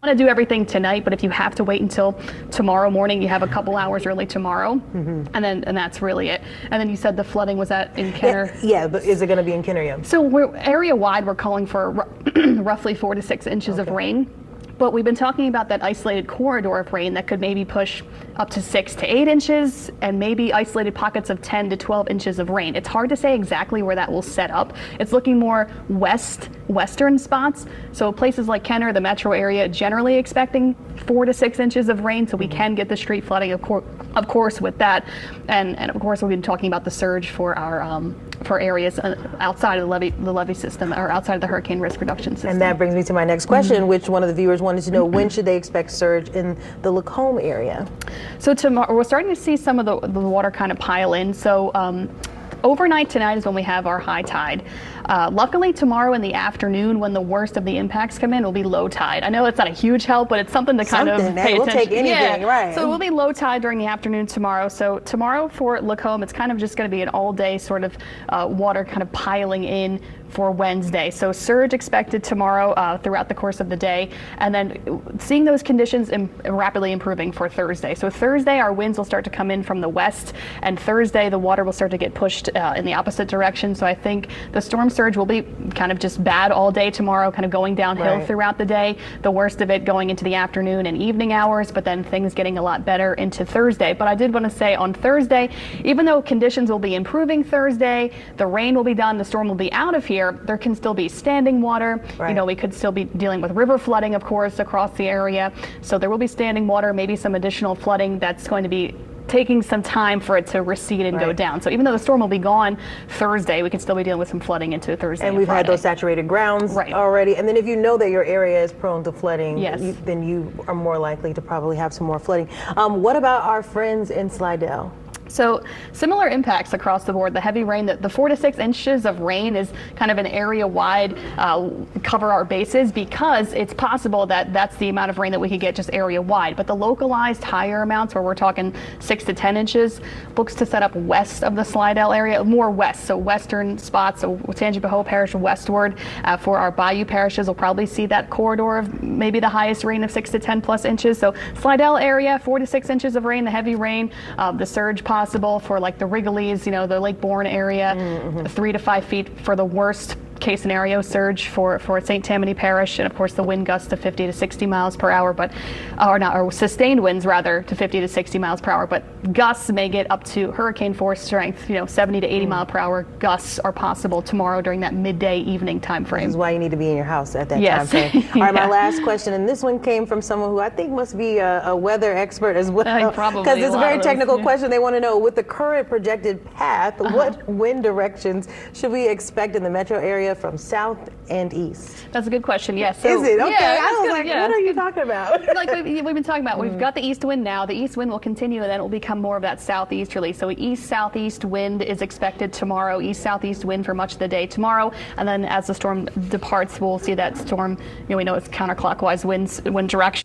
want to do everything tonight, but if you have to wait until tomorrow morning, you have a couple hours early tomorrow, and that's really it. And then you said the flooding was in Kenner. Yeah, but is it going to be in Kenner? Yeah. So we're area wide, we're calling for roughly 4 to 6 inches of rain. But we've been talking about that isolated corridor of rain that could maybe push up to 6 to 8 inches and maybe isolated pockets of 10 to 12 inches of rain. It's hard to say exactly where that will set up. It's looking more western spots. So places like Kenner, the metro area, generally expecting 4 to 6 inches of rain. So we can get the street flooding, of course, with that. And of course, we've been talking about the surge for our for areas outside of the levee system or outside of the hurricane risk reduction system. And that brings me to my next question, which one of the viewers wanted to know, when should they expect surge in the Lacombe area? So tomorrow, we're starting to see some of the water kind of pile in. So overnight tonight is when we have our high tide. Luckily, tomorrow in the afternoon, when the worst of the impacts come in, will be low tide. I know it's not a huge help, but it's something to kind of pay we'll attention. Take anything, right? So it will be low tide during the afternoon tomorrow. So tomorrow for Lacombe, it's kind of just going to be an all-day sort of water kind of piling in for Wednesday. So surge expected tomorrow throughout the course of the day, and then seeing those conditions rapidly improving for Thursday. So Thursday, our winds will start to come in from the west, and Thursday the water will start to get pushed in the opposite direction. So I think the storm surge will be kind of just bad all day tomorrow, kind of going downhill throughout the day. The worst of it going into the afternoon and evening hours, but then things getting a lot better into Thursday. But I did want to say on Thursday, even though conditions will be improving Thursday, the rain will be done, the storm will be out of here, there can still be standing water. You know, we could still be dealing with river flooding, of course, across the area. So there will be standing water, maybe some additional flooding that's going to be taking some time for it to recede and go down. So even though the storm will be gone Thursday, we could still be dealing with some flooding into Thursday and we've Friday. had those saturated grounds already. And then if you know that your area is prone to flooding, then you are more likely to probably have some more flooding. What about our friends in Slidell? So similar impacts across the board. The heavy rain, the 4 to 6 inches of rain is kind of an area-wide cover our bases, because it's possible that that's the amount of rain that we could get just area-wide. But the localized higher amounts, where we're talking 6 to 10 inches, looks to set up west of the Slidell area, more west, so western spots, so Tangipahoa Parish westward. For our bayou parishes, we'll probably see that corridor of maybe the highest rain of 6 to 10 plus inches. So Slidell area, 4 to 6 inches of rain, the heavy rain, the surge possible for like the Wrigley's, you know, the Lake Bourne area, 3 to 5 feet for the worst case scenario surge for St. Tammany Parish, and of course the wind gusts to 50 to 60 miles per hour, but or sustained winds rather to 50 to 60 miles per hour, but gusts may get up to hurricane force strength. You know, 70 to 80 mile per hour gusts are possible tomorrow during that midday evening time frame. This is why you need to be in your house at that time frame. All right, my last question, and this one came from someone who I think must be a weather expert as well, because it's a very technical question. They want to know, with the current projected path, what wind directions should we expect in the metro area from south and east? That's a good question. Yes. So, is it? Okay. Yeah, I was like, what are you talking about? Like we've been talking about, we've got the east wind now. The east wind will continue, and then it will become more of that southeasterly. So east-southeast wind is expected tomorrow. East-southeast wind for much of the day tomorrow, and then as the storm departs, we'll see that storm. You know, we know it's counterclockwise wind direction.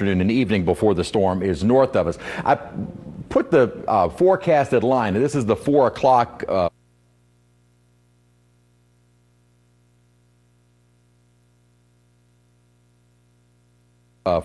afternoon and evening before the storm is north of us. I put the forecasted line, and this is the 4 o'clock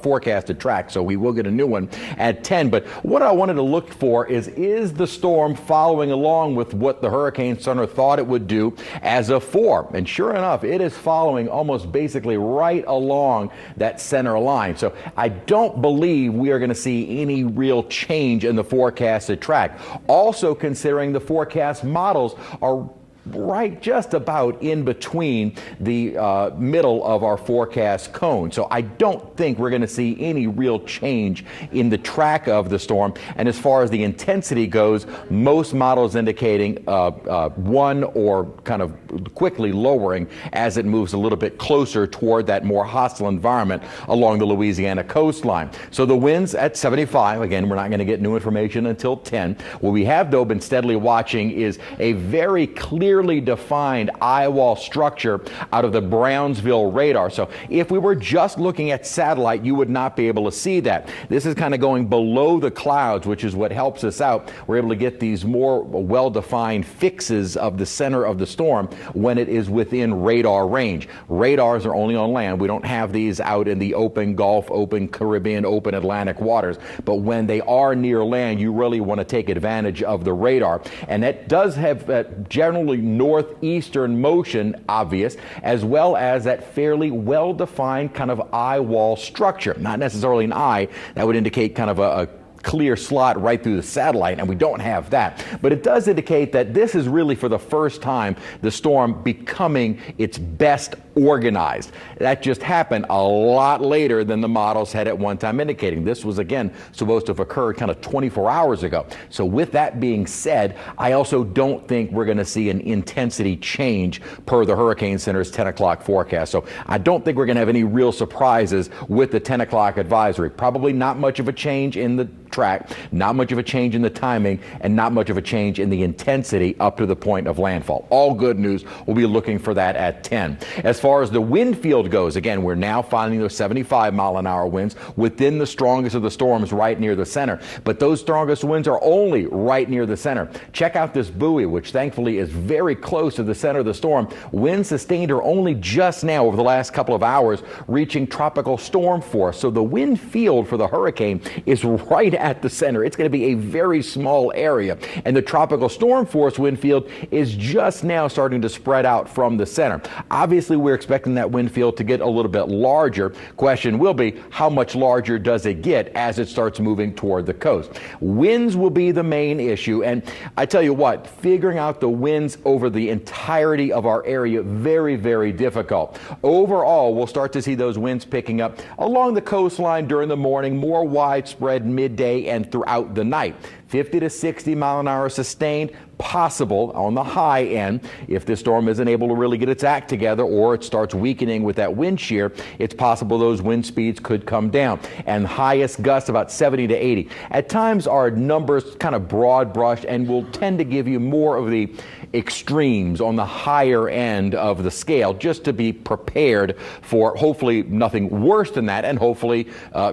forecasted track, so we will get a new one at 10. But what I wanted to look for is the storm following along with what the Hurricane Center thought it would do as a 4? And sure enough, it is following almost basically right along that center line. So I don't believe we are going to see any real change in the forecasted track. Also, considering the forecast models are right just about in between the middle of our forecast cone. So I don't think we're going to see any real change in the track of the storm. And as far as the intensity goes, most models indicating 1 or kind of quickly lowering as it moves a little bit closer toward that more hostile environment along the Louisiana coastline. So the winds at 75, again, we're not going to get new information until 10. What we have, though, been steadily watching is a very clearly defined eye wall structure out of the Brownsville radar. So if we were just looking at satellite, you would not be able to see that. This is kind of going below the clouds, which is what helps us out. We're able to get these more well-defined fixes of the center of the storm when it is within radar range. Radars are only on land. We don't have these out in the open Gulf, open Caribbean, open Atlantic waters. But when they are near land, you really want to take advantage of the radar. And that does have generally northeastern motion, obvious, as well as that fairly well-defined kind of eye wall structure. Not necessarily an eye, that would indicate kind of a clear slot right through the satellite, and we don't have that. But it does indicate that this is really for the first time the storm becoming its best organized. That just happened a lot later than the models had at one time indicating. This was, again, supposed to have occurred kind of 24 hours ago. So with that being said, I also don't think we're going to see an intensity change per the Hurricane Center's 10 o'clock forecast. So I don't think we're going to have any real surprises with the 10 o'clock advisory. Probably not much of a change in the track, not much of a change in the timing, and not much of a change in the intensity up to the point of landfall. All good news. We'll be looking for that at 10. As far as the wind field goes, again, we're now finding those 75-mile-an-hour winds within the strongest of the storms right near the center. But those strongest winds are only right near the center. Check out this buoy, which thankfully is very close to the center of the storm. Winds sustained are only just now, over the last couple of hours, reaching tropical storm force. So the wind field for the hurricane is right at the center. It's going to be a very small area. And the tropical storm force wind field is just now starting to spread out from the center. Obviously, we're expecting that wind field to get a little bit larger. Question will be, how much larger does it get as it starts moving toward the coast? Winds will be the main issue. And I tell you what, figuring out the winds over the entirety of our area, very, very difficult. Overall, we'll start to see those winds picking up along the coastline during the morning, more widespread midday and throughout the night. 50 to 60 mile an hour sustained, possible on the high end. If this storm isn't able to really get its act together or it starts weakening with that wind shear, it's possible those wind speeds could come down. And highest gusts about 70 to 80. At times our numbers kind of broad brushed and will tend to give you more of the extremes on the higher end of the scale, just to be prepared for hopefully nothing worse than that, and hopefully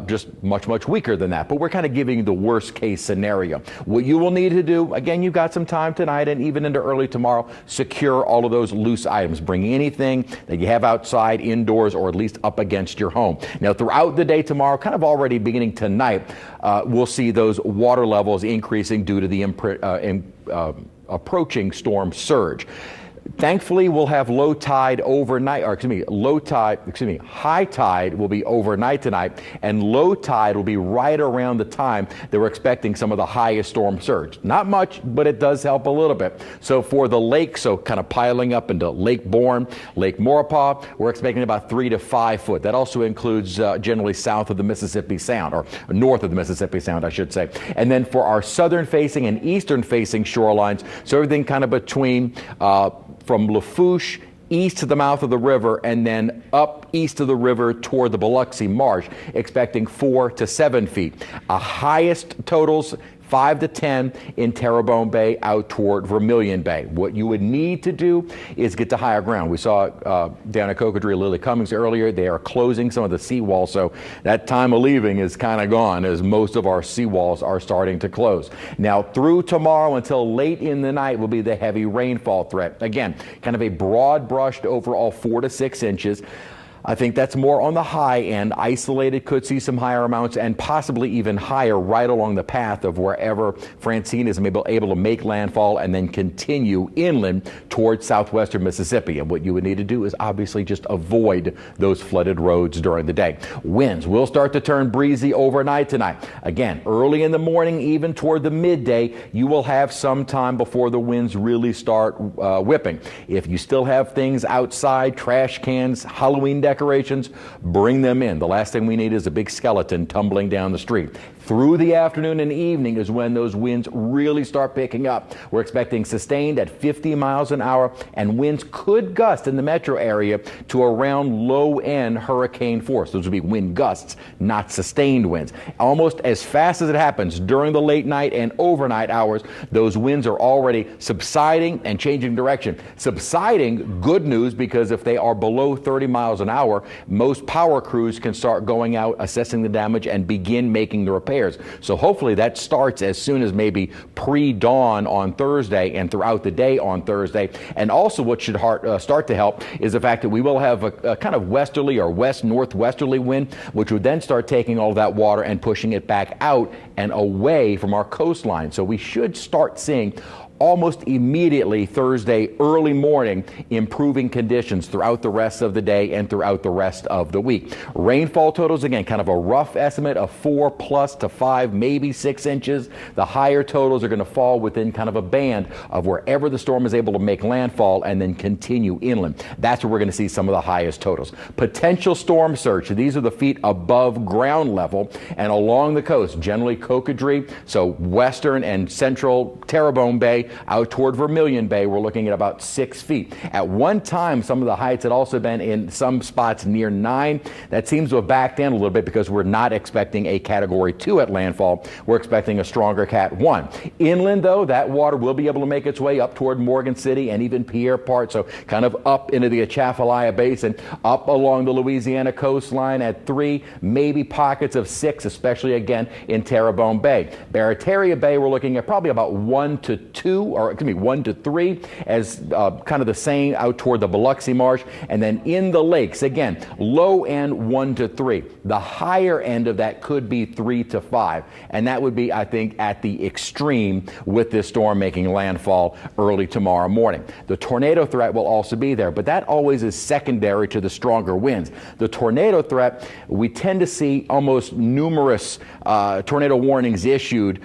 just much, much weaker than that. But we're kind of giving you the worst case scenario. What you will need to do, again, you've got some time tonight and even into early tomorrow, secure all of those loose items. Bring anything that you have outside, indoors, or at least up against your home. Now, throughout the day tomorrow, kind of already beginning tonight, we'll see those water levels increasing due to the approaching storm surge. Thankfully, we'll have low tide overnight, high tide will be overnight tonight, and low tide will be right around the time that we're expecting some of the highest storm surge. Not much, but it does help a little bit. So for the lake, so kind of piling up into Lake Borgne, Lake Maurepas, we're expecting about 3 to 5 foot. That also includes generally south of the Mississippi Sound, or north of the Mississippi Sound, I should say. And then for our southern facing and eastern facing shorelines, so everything kind of between from Lafourche east to the mouth of the river and then up east of the river toward the Biloxi Marsh, expecting 4 to 7 feet. Highest totals 5 to 10 in Terrebonne Bay out toward Vermilion Bay. What you would need to do is get to higher ground. We saw down at Cocodrie, Lily Cummings earlier. They are closing some of the seawalls, so that time of leaving is kind of gone as most of our seawalls are starting to close. Now through tomorrow until late in the night will be the heavy rainfall threat. Again, kind of a broad brushed overall 4 to 6 inches. I think that's more on the high end. Isolated, could see some higher amounts and possibly even higher right along the path of wherever Francine is able to make landfall and then continue inland towards southwestern Mississippi. And what you would need to do is obviously just avoid those flooded roads during the day. Winds will start to turn breezy overnight tonight. Again, early in the morning, even toward the midday, you will have some time before the winds really start whipping. If you still have things outside, trash cans, Halloween decorations, bring them in. The last thing we need is a big skeleton tumbling down the street. Through the afternoon and evening is when those winds really start picking up. We're expecting sustained at 50 miles an hour, and winds could gust in the metro area to around low-end hurricane force. Those would be wind gusts, not sustained winds. Almost as fast as it happens during the late night and overnight hours, those winds are already subsiding and changing direction. Subsiding, good news, because if they are below 30 miles an hour, most power crews can start going out, assessing the damage, and begin making the repairs. So hopefully that starts as soon as maybe pre-dawn on Thursday and throughout the day on Thursday. And also what should start to help is the fact that we will have a kind of westerly or west-northwesterly wind, which would then start taking all that water and pushing it back out and away from our coastline. So we should start seeing almost immediately Thursday early morning improving conditions throughout the rest of the day and throughout the rest of the week. Rainfall totals, again, kind of a rough estimate of 4 plus to 5, maybe 6 inches. The higher totals are going to fall within kind of a band of wherever the storm is able to make landfall and then continue inland. That's where we're going to see some of the highest totals. Potential storm surge. These are the feet above ground level and along the coast, generally Cocodrie, so western and central Terrebonne Bay, out toward Vermilion Bay, we're looking at about 6 feet. At one time, some of the heights had also been in some spots near 9. That seems to have backed in a little bit because we're not expecting a Category 2 at landfall. We're expecting a stronger Cat 1. Inland, though, that water will be able to make its way up toward Morgan City and even Pierre Part, so kind of up into the Atchafalaya Basin, up along the Louisiana coastline at 3, maybe pockets of 6, especially again in Terrebonne Bay. Barataria Bay, we're looking at probably about 1 to 2, or excuse me, 1 to 3, as kind of the same out toward the Biloxi Marsh. And then in the lakes, again, low end 1 to 3. The higher end of that could be 3 to 5. And that would be, I think, at the extreme with this storm making landfall early tomorrow morning. The tornado threat will also be there, but that always is secondary to the stronger winds. The tornado threat, we tend to see almost numerous tornado warnings issued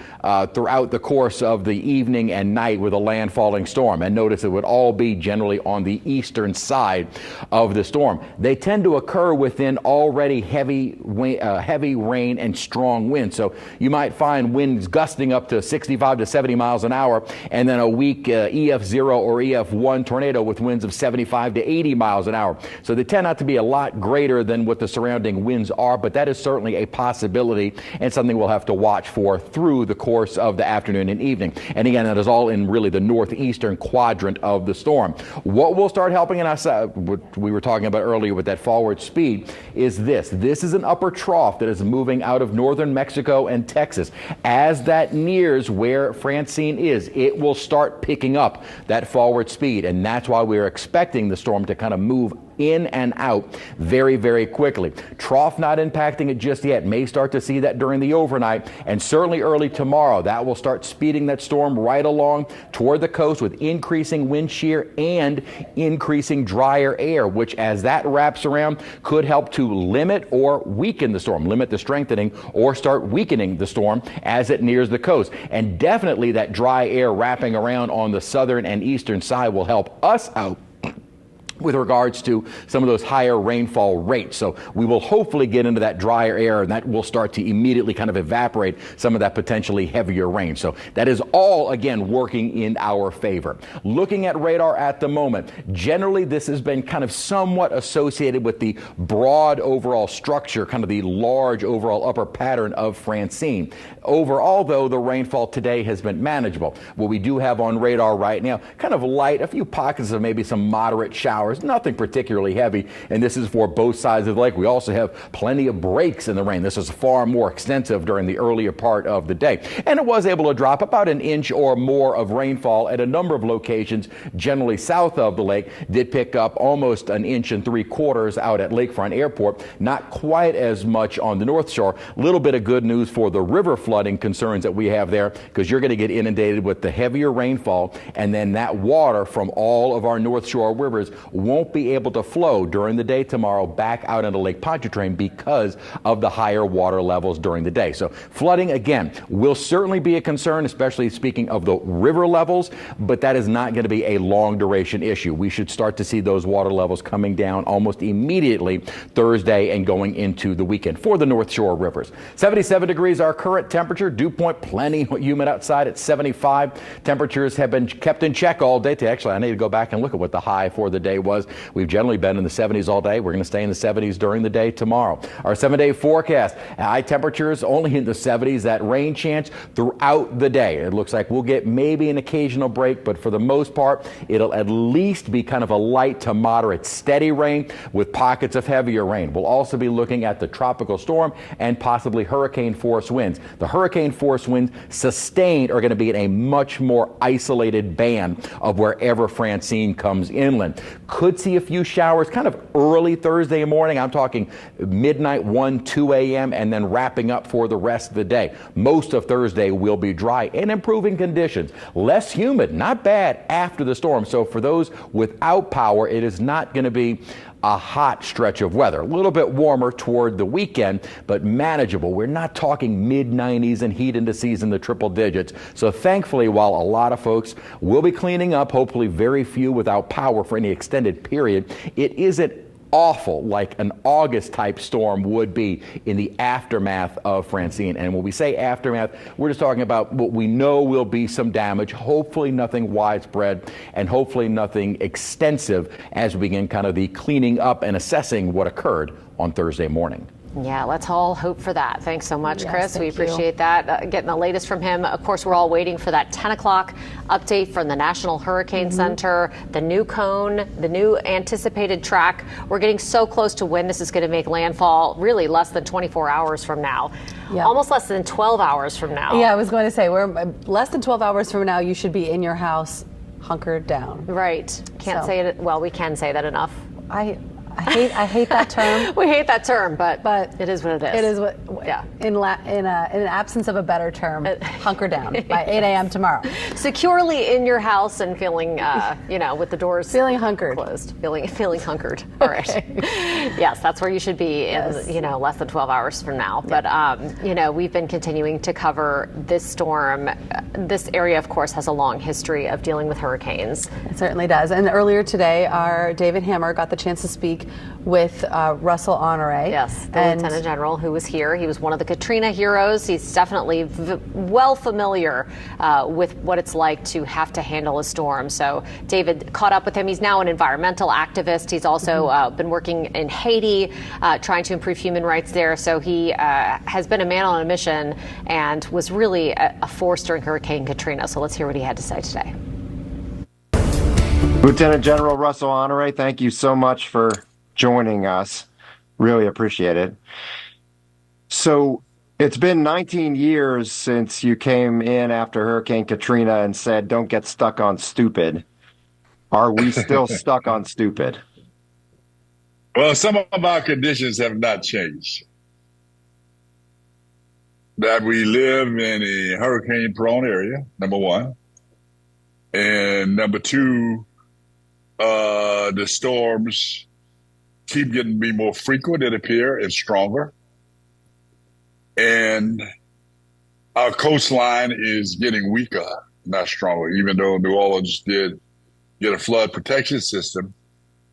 throughout the course of the evening and night with a landfalling storm. And notice it would all be generally on the eastern side of the storm. They tend to occur within already heavy rain and strong winds. So you might find winds gusting up to 65 to 70 miles an hour, and then a weak EF0 or EF1 tornado with winds of 75 to 80 miles an hour. So they tend not to be a lot greater than what the surrounding winds are, but that is certainly a possibility and something we'll have to watch for through the course of the afternoon and evening. And again, that is all in really the northeastern quadrant of the storm. What will start helping us, what we were talking about earlier with that forward speed, is this. This is an upper trough that is moving out of northern Mexico and Texas. As that nears where Francine is, it will start picking up that forward speed, and that's why we're expecting the storm to kind of move in and out very, very quickly. Trough not impacting it just yet. May start to see that during the overnight, and certainly early tomorrow. That will start speeding that storm right along toward the coast with increasing wind shear and increasing drier air, which as that wraps around could help to limit or weaken the storm, limit the strengthening or start weakening the storm as it nears the coast. And definitely that dry air wrapping around on the southern and eastern side will help us out with regards to some of those higher rainfall rates. So we will hopefully get into that drier air, and that will start to immediately kind of evaporate some of that potentially heavier rain. So that is all, again, working in our favor. Looking at radar at the moment, generally this has been kind of somewhat associated with the broad overall structure, kind of the large overall upper pattern of Francine. Overall, though, the rainfall today has been manageable. What we do have on radar right now, kind of light, a few pockets of maybe some moderate showers. Nothing particularly heavy, and this is for both sides of the lake. We also have plenty of breaks in the rain. This is far more extensive during the earlier part of the day, and it was able to drop about an inch or more of rainfall at a number of locations, generally south of the lake. Did pick up almost an inch and 3/4 out at Lakefront Airport. Not quite as much on the North Shore. A little bit of good news for the river flooding concerns that we have there, because you're going to get inundated with the heavier rainfall, and then that water from all of our North Shore rivers won't be able to flow during the day tomorrow back out into Lake Pontchartrain because of the higher water levels during the day. So flooding, again, will certainly be a concern, especially speaking of the river levels, but that is not going to be a long duration issue. We should start to see those water levels coming down almost immediately Thursday and going into the weekend for the North Shore rivers. 77 degrees our current temperature. Dew point, plenty humid outside at 75. Temperatures have been kept in check all day. Actually, I need to go back and look at what the high for the day was. We've generally been in the 70s all day. We're going to stay in the 70s during the day tomorrow. Our 7-day forecast, high temperatures only in the 70s, that rain chance throughout the day. It looks like we'll get maybe an occasional break, but for the most part, it'll at least be kind of a light to moderate steady rain with pockets of heavier rain. We'll also be looking at the tropical storm and possibly hurricane force winds. The hurricane force winds sustained are going to be in a much more isolated band of wherever Francine comes inland. Could see a few showers kind of early Thursday morning. I'm talking midnight, 1, 2 a.m., and then wrapping up for the rest of the day. Most of Thursday will be dry and improving conditions. Less humid, not bad after the storm. So for those without power, it is not going to be a hot stretch of weather. A little bit warmer toward the weekend, but manageable. We're not talking mid-90s and heat into season, the triple digits. So thankfully, while a lot of folks will be cleaning up, hopefully very few without power for any extended period, it isn't awful like an August type storm would be in the aftermath of Francine. And when we say aftermath, we're just talking about what we know will be some damage, hopefully nothing widespread and hopefully nothing extensive as we begin kind of the cleaning up and assessing what occurred on Thursday morning. Yeah, let's all hope for that. Thanks so much, Chris. We appreciate that. Getting the latest from him. Of course, we're all waiting for that 10 o'clock update from the National Hurricane Center, the new cone, the new anticipated track. We're getting so close to when this is going to make landfall, really less than 24 hours from now. Yep. Almost less than 12 hours from now. Yeah, I was going to say, we're less than 12 hours from now, you should be in your house, hunkered down. Right. Can't say it. Well, we can say that enough. I hate that term. We hate that term, but it is what it is. It is what. Yeah. In an absence of a better term, hunker down by 8 a.m. tomorrow. Securely in your house and feeling, with the doors feeling hunkered, closed, feeling hunkered. All right. Yes, that's where you should be. Yes. In less than 12 hours from now. But we've been continuing to cover this storm. This area, of course, has a long history of dealing with hurricanes. It certainly does. And earlier today, our David Hammer got the chance to speak with Russell Honore. Yes, the Lieutenant General who was here. He was one of the Katrina heroes. He's definitely well familiar with what it's like to have to handle a storm. So David caught up with him. He's now an environmental activist. He's also been working in Haiti, trying to improve human rights there. So he has been a man on a mission and was really a force during Hurricane Katrina. So let's hear what he had to say today. Lieutenant General Russell Honore, thank you so much for joining us. Really appreciate it. So it's been 19 years since you came in after Hurricane Katrina and said, don't get stuck on stupid. Are we still stuck on stupid? Well, some of our conditions have not changed. That we live in a hurricane-prone area, number one. And number two, the storms keep getting to be more frequent, it appears, and stronger. And our coastline is getting weaker, not stronger, even though New Orleans did get a flood protection system.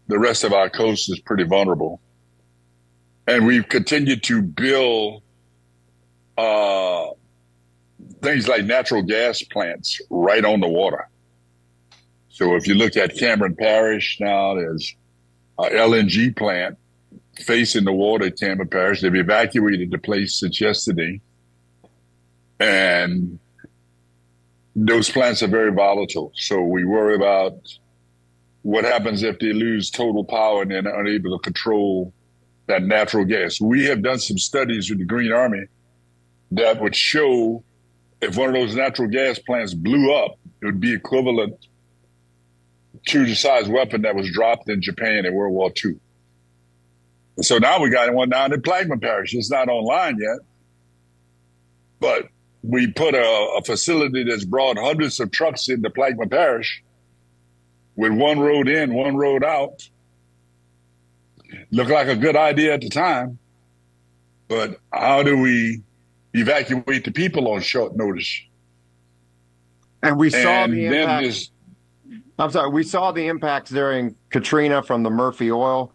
the rest of our coast is pretty vulnerable. And we've continued to build things like natural gas plants right on the water. So if you look at Cameron Parish now, there's an LNG plant facing the water at Cameron Parish. They've evacuated the place since yesterday. And those plants are very volatile. So we worry about what happens if they lose total power and they're unable to control that natural gas. We have done some studies with the Green Army that would show if one of those natural gas plants blew up, it would be equivalent to the size weapon that was dropped in Japan in World War II. So now we got one down in Plaquemine Parish. It's not online yet, but we put a facility that's brought hundreds of trucks into Plaquemine Parish with one road in, one road out. Looked like a good idea at the time, but how do we evacuate the people on short notice? And we saw the impact. We saw the impacts during Katrina from the Murphy oil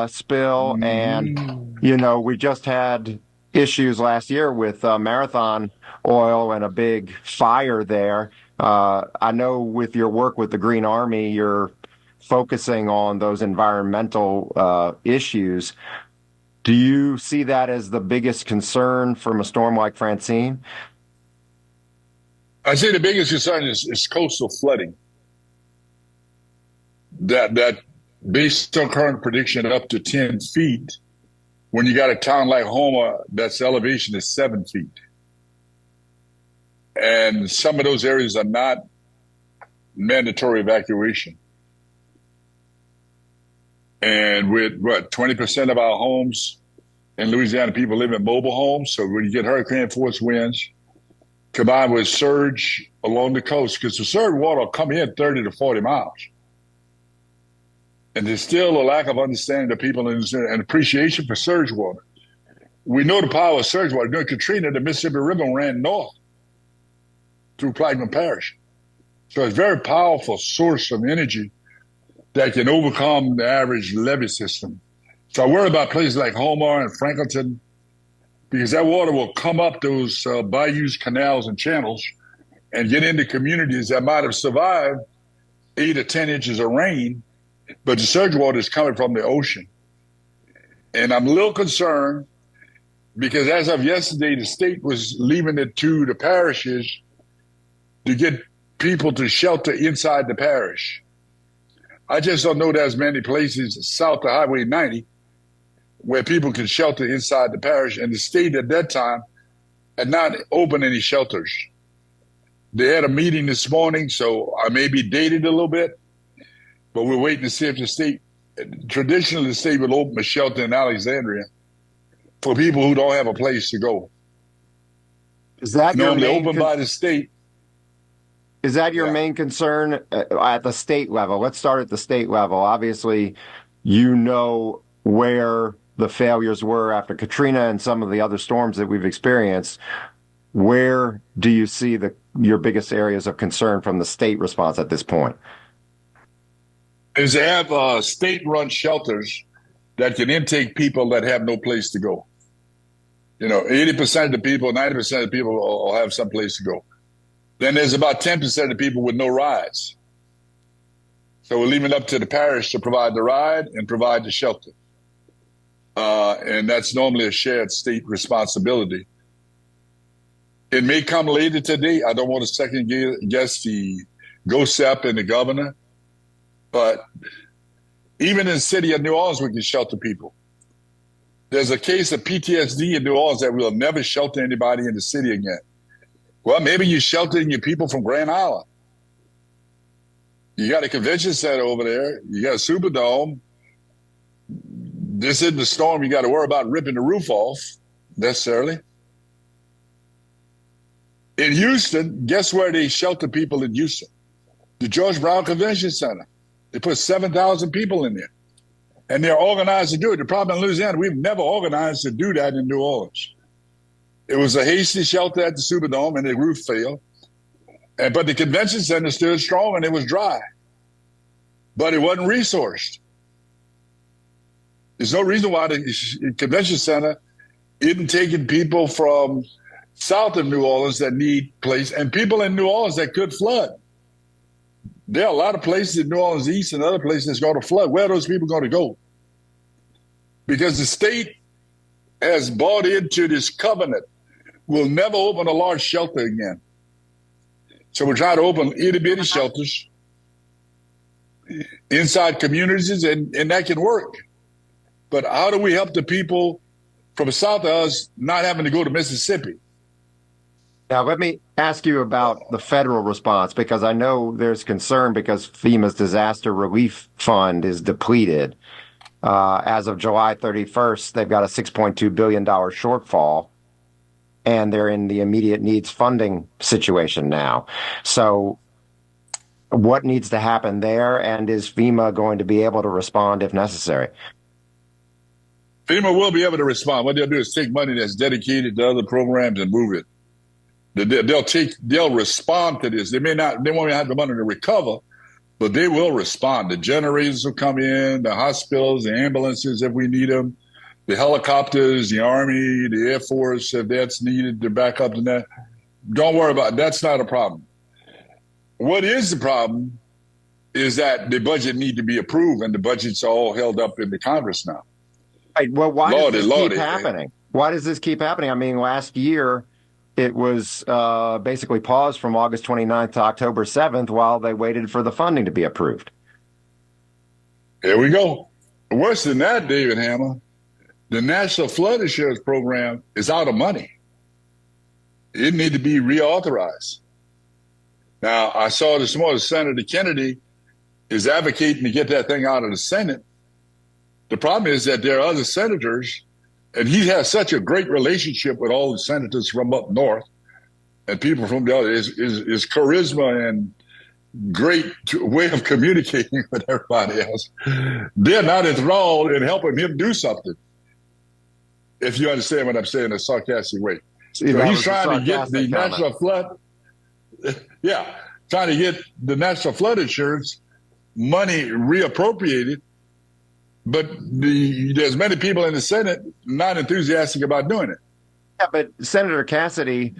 spill, and we just had issues last year with Marathon Oil and a big fire there. I know with your work with the Green Army, you're focusing on those environmental issues. Do you see that as the biggest concern from a storm like Francine? I say the biggest concern is coastal flooding. That based on current prediction up to 10 feet, when you got a town like Houma, that's elevation is 7 feet. And some of those areas are not mandatory evacuation. And with 20% of our homes in Louisiana, people live in mobile homes. So when you get hurricane force winds combined with surge along the coast, because the surge water will come in 30 to 40 miles. And there's still a lack of understanding of people and appreciation for surge water. We know the power of surge water. During Katrina, the Mississippi River ran north through Plaquemine Parish. So it's a very powerful source of energy that can overcome the average levee system. So I worry about places like Houma and Franklinton, because that water will come up those bayous, canals, and channels and get into communities that might have survived 8 or 10 inches of rain, but the surge water is coming from the ocean. And I'm a little concerned because as of yesterday, the state was leaving it to the parishes to get people to shelter inside the parish. I just don't know there's many places south of Highway 90 where people can shelter inside the parish, and the state at that time had not opened any shelters. They had a meeting this morning, so I may be dated a little bit, but we're waiting to see if the state, traditionally the state will open a shelter in Alexandria for people who don't have a place to go. Is that normally opened by the state? Is that your main concern at the state level? Let's start at the state level. Obviously, you know where the failures were after Katrina and some of the other storms that we've experienced. Where do you see your biggest areas of concern from the state response at this point? Is they have state-run shelters that can intake people that have no place to go. 80% of the people, 90% of the people will have some place to go. Then there's about 10% of people with no rides. So we're leaving it up to the parish to provide the ride and provide the shelter. And that's normally a shared state responsibility. It may come later today. I don't want to second guess the GOSEP and the governor. But even in the city of New Orleans, we can shelter people. There's a case of PTSD in New Orleans that we'll never shelter anybody in the city again. Well, maybe you're sheltering your people from Grand Island. You got a convention center over there. You got a Superdome. This isn't the storm you got to worry about ripping the roof off, necessarily. In Houston, guess where they shelter people in Houston? The George Brown Convention Center. They put 7,000 people in there. And they're organized to do it. The problem in Louisiana, we've never organized to do that in New Orleans. It was a hasty shelter at the Superdome, and the roof failed. But the convention center stood strong, and it was dry. But it wasn't resourced. There's no reason why the convention center isn't taking people from south of New Orleans that need place and people in New Orleans that could flood. There are a lot of places in New Orleans East and other places that's going to flood. Where are those people going to go? Because the state has bought into this covenant. We'll never open a large shelter again. So we're trying to open itty-bitty shelters inside communities, and that can work. But how do we help the people from south of us not having to go to Mississippi? Now, let me ask you about the federal response, because I know there's concern because FEMA's disaster relief fund is depleted. As of July 31st, they've got a $6.2 billion shortfall, and they're in the immediate needs funding situation now. So what needs to happen there, and is FEMA going to be able to respond if necessary? FEMA will be able to respond. What they'll do is take money that's dedicated to other programs and move it. They'll respond to this. They won't have the money to recover, but they will respond. The generators will come in, the hospitals, the ambulances if we need them, the helicopters, the Army, the Air Force, if that's needed to back up to that. Don't worry about it. That's not a problem. What is the problem is that the budget need to be approved, and the budget's all held up in the Congress now. Right. Well, why does this keep happening? Why does this keep happening? I mean, last year it was basically paused from August 29th to October 7th while they waited for the funding to be approved. Here we go. Worse than that, David Hammer, the National Flood Insurance Program is out of money. It needs to be reauthorized. Now, I saw this morning Senator Kennedy is advocating to get that thing out of the Senate. The problem is that there are other senators, and he has such a great relationship with all the senators from up north and people from the other. His charisma and great way of communicating with everybody else. They're not enthralled in helping him do something, if you understand what I'm saying in a sarcastic way. So he's trying to get the National Flood, trying to get the National Flood Insurance money reappropriated. But there's many people in the Senate not enthusiastic about doing it. Yeah, but Senator Cassidy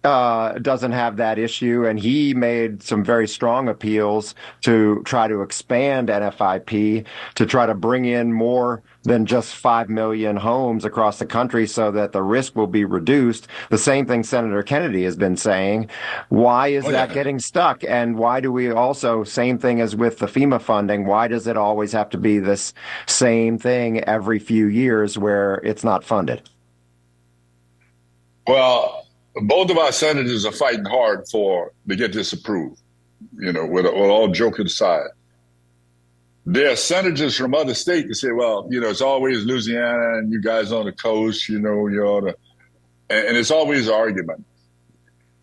doesn't have that issue, and he made some very strong appeals to try to expand NFIP, to try to bring in more than just 5 million homes across the country so that the risk will be reduced. The same thing Senator Kennedy has been saying. Why is that getting stuck? And why do we also, same thing as with the FEMA funding, why does it always have to be this same thing every few years where it's not funded? Well, both of our senators are fighting hard to get this approved, with all joking aside. There are senators from other states that say, well, it's always Louisiana and you guys on the coast, you ought to, and it's always an argument.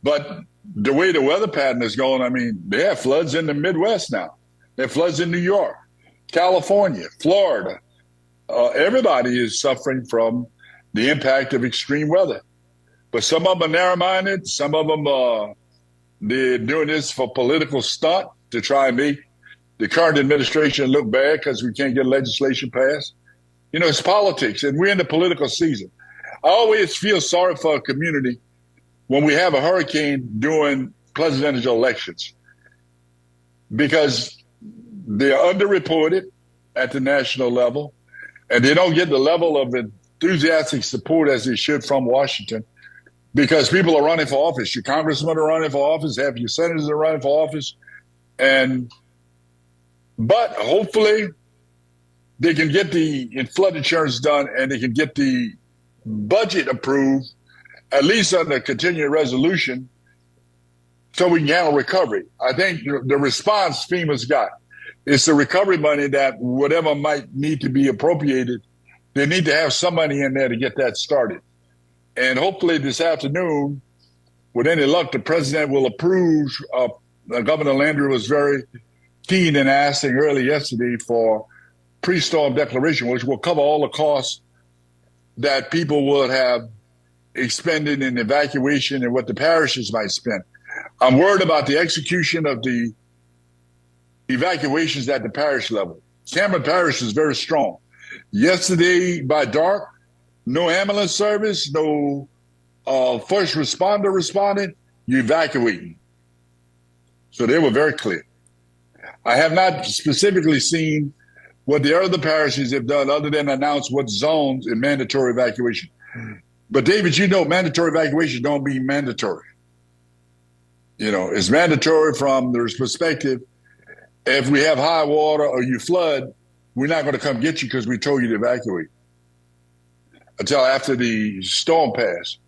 But the way the weather pattern is going, I mean, they have floods in the Midwest now. They have floods in New York, California, Florida. Everybody is suffering from the impact of extreme weather. But some of them are narrow-minded. Some of them they're doing this for political stunt to try and make the current administration look bad because we can't get legislation passed. It's politics, and we're in the political season. I always feel sorry for a community when we have a hurricane during presidential elections because they're underreported at the national level, and they don't get the level of enthusiastic support as they should from Washington. Because people are running for office. Your congressmen are running for office, half your senators are running for office. But hopefully they can get the flood insurance done and they can get the budget approved, at least under a continuing resolution, so we can handle recovery. I think the response FEMA's got is the recovery money that whatever might need to be appropriated, they need to have some money in there to get that started. And hopefully this afternoon, with any luck, the president will approve. Governor Landry was very keen in asking early yesterday for pre-storm declaration, which will cover all the costs that people would have expended in evacuation and what the parishes might spend. I'm worried about the execution of the evacuations at the parish level. Cameron Parish is very strong. Yesterday by dark, no ambulance service, no first responder responded, you evacuating. So they were very clear. I have not specifically seen what the other parishes have done other than announce what zones in mandatory evacuation. But David, you know, mandatory evacuation don't mean mandatory. You know, it's mandatory from the perspective, if we have high water or you flood, we're not going to come get you because we told you to evacuate until after the storm passed.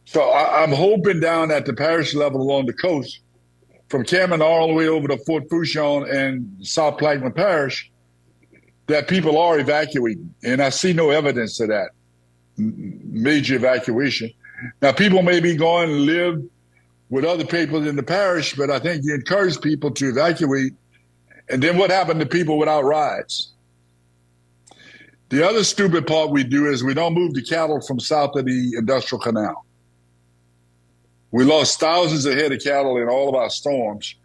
So I'm hoping down at the parish level along the coast, from Cameron all the way over to Fort Fourchon and South Plaquemine Parish, that people are evacuating. And I see no evidence of that major evacuation. Now, people may be going to live with other people in the parish, but I think you encourage people to evacuate. And then what happened to people without rides? The other stupid part we do is we don't move the cattle from south of the Industrial Canal. We lost thousands of head of cattle in all of our storms.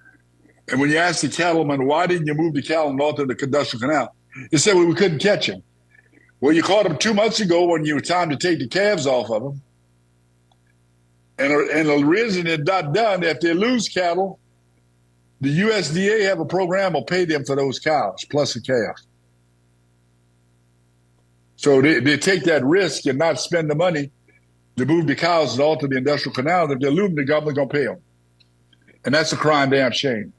And when you ask the cattlemen, why didn't you move the cattle north of the Industrial Canal? They said, well, we couldn't catch them. Well, you caught them 2 months ago when you were time to take the calves off of them. And the reason it's not done, if they lose cattle, the USDA have a program will pay them for those cows, plus a calf. So they take that risk and not spend the money to move the cows north of the Industrial Canal. If they lose them, the government going to pay them. And that's a crying damn shame.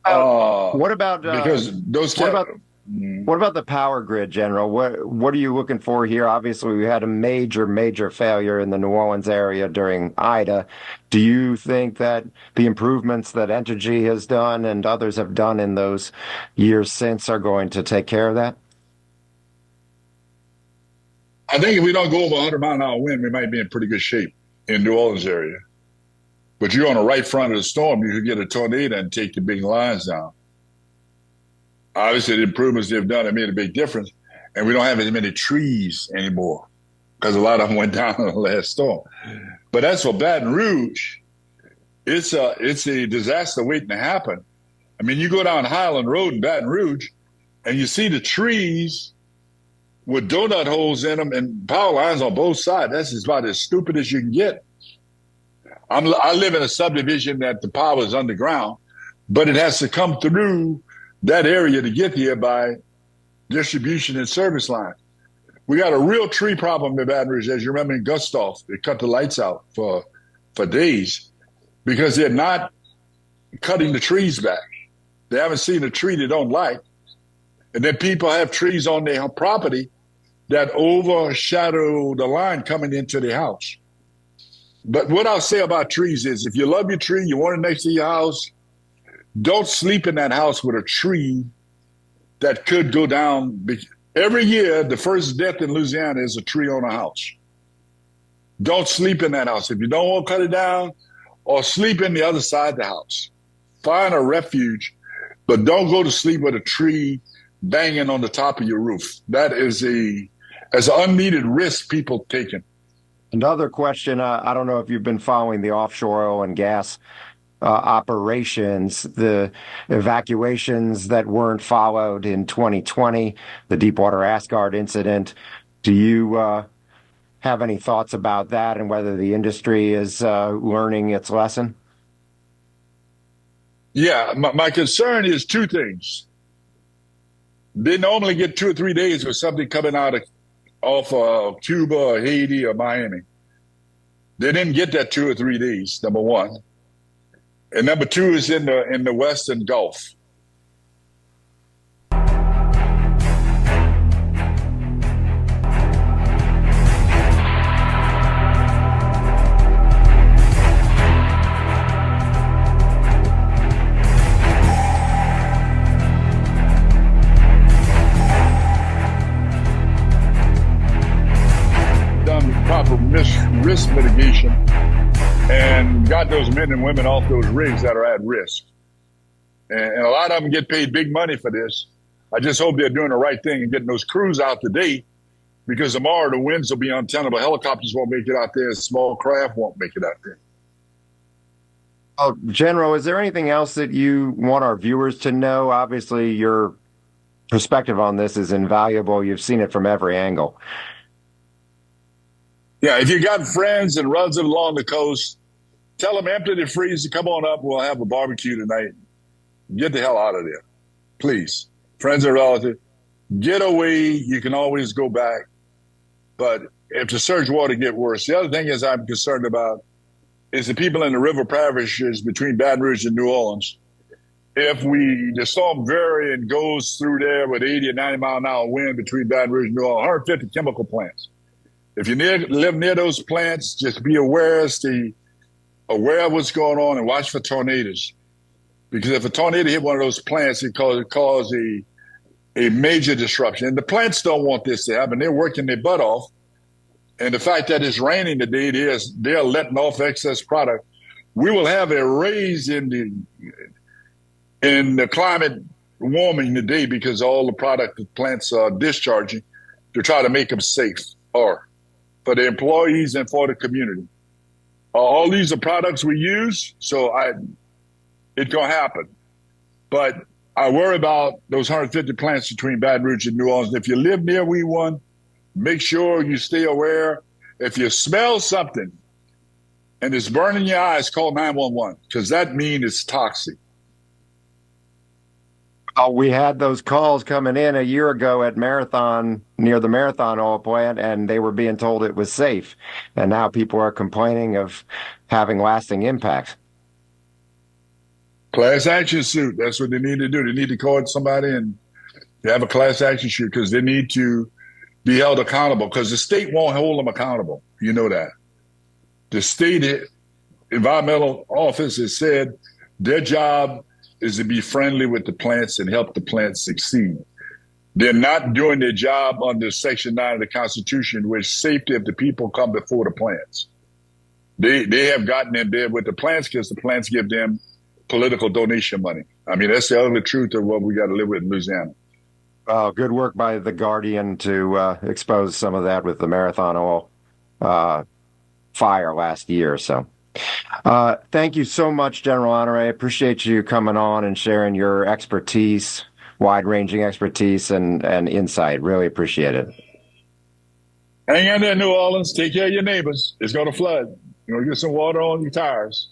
What about because those cattle... What about the power grid, General? What are you looking for here? Obviously, we had a major failure in the New Orleans area during Ida. Do you think that the improvements that Entergy has done and others have done in those years since are going to take care of that? I think if we don't go over 100-mile-an-hour wind, we might be in pretty good shape in New Orleans area. But you're on the right front of the storm, you could get a tornado and take the big lines down. Obviously, the improvements they've done have made a big difference, and we don't have as many trees anymore because a lot of them went down in the last storm. But as for Baton Rouge, it's a disaster waiting to happen. I mean, you go down Highland Road in Baton Rouge, and you see the trees with donut holes in them and power lines on both sides. That's just about as stupid as you can get. I live in a subdivision that the power is underground, but it has to come through that area to get here by distribution and service line. We got a real tree problem in Baton Rouge. As you remember in Gustav, they cut the lights out for days because they're not cutting the trees back. They haven't seen a tree they don't like. And then people have trees on their property that overshadow the line coming into the house. But what I'll say about trees is if you love your tree, you want it next to your house, don't sleep in that house with a tree that could go down. Every year, the first death in Louisiana is a tree on a house. Don't sleep in that house. If you don't want to cut it down, or sleep in the other side of the house. Find a refuge, but don't go to sleep with a tree banging on the top of your roof. That is an unneeded risk people taking. Another question, I don't know if you've been following the offshore oil and gas operations, the evacuations that weren't followed in 2020, the Deepwater Asgard incident. Do you have any thoughts about that and whether the industry is learning its lesson? Yeah, my concern is two things. They normally get 2 or 3 days with something coming off of Cuba or Haiti or Miami. They didn't get that 2 or 3 days, number one. And number two is in the Western Gulf. Done proper risk mitigation and got those men and women off those rigs that are at risk. And a lot of them get paid big money for this. I just hope they're doing the right thing and getting those crews out today, because tomorrow the winds will be untenable. Helicopters won't make it out there. Small craft won't make it out there. Oh, General, is there anything else that you want our viewers to know? Obviously, you're perspective on this is invaluable. You've seen it from every angle. Yeah, if you got friends and relatives along the coast, tell them empty the freezer, come on up, we'll have a barbecue tonight. Get the hell out of there, please. Friends and relatives, get away. You can always go back. But if the surge water get worse, the other thing is I'm concerned about is the people in the river parishes between Baton Rouge and New Orleans. If the storm variant goes through there with 80 or 90 mile an hour wind between Baton Rouge and New Orleans, 150 chemical plants. If you live near those plants, just be aware of what's going on and watch for tornadoes. Because if a tornado hit one of those plants, it cause a major disruption. And the plants don't want this to happen. They're working their butt off. And the fact that it's raining today, they're letting off excess product. We will have a raise in the climate warming today because all the product the plants are discharging to try to make them safe or for the employees and for the community. All these are products we use, so it's going to happen. But I worry about those 150 plants between Baton Rouge and New Orleans. If you live near one, make sure you stay aware. If you smell something and it's burning your eyes, call 911 because that means it's toxic. We had those calls coming in a year ago at Marathon, near the Marathon oil plant, and they were being told it was safe. And now people are complaining of having lasting impacts. Class action suit. That's what they need to do. They need to call somebody and have a class action suit because they need to be held accountable because the state won't hold them accountable. You know that. The state environmental office has said their job is to be friendly with the plants and help the plants succeed. They're not doing their job under Section 9 of the Constitution, which safety of the people come before the plants. They have gotten in bed with the plants because the plants give them political donation money. I mean, that's the ugly truth of what we got to live with in Louisiana. Good work by The Guardian to expose some of that with the Marathon oil fire last year. So thank you so much, General Honore. I appreciate you coming on and sharing your expertise, wide-ranging expertise and insight. Really appreciate it. Hang in there, New Orleans. Take care of your neighbors. It's going to flood. You're going to get some water on your tires.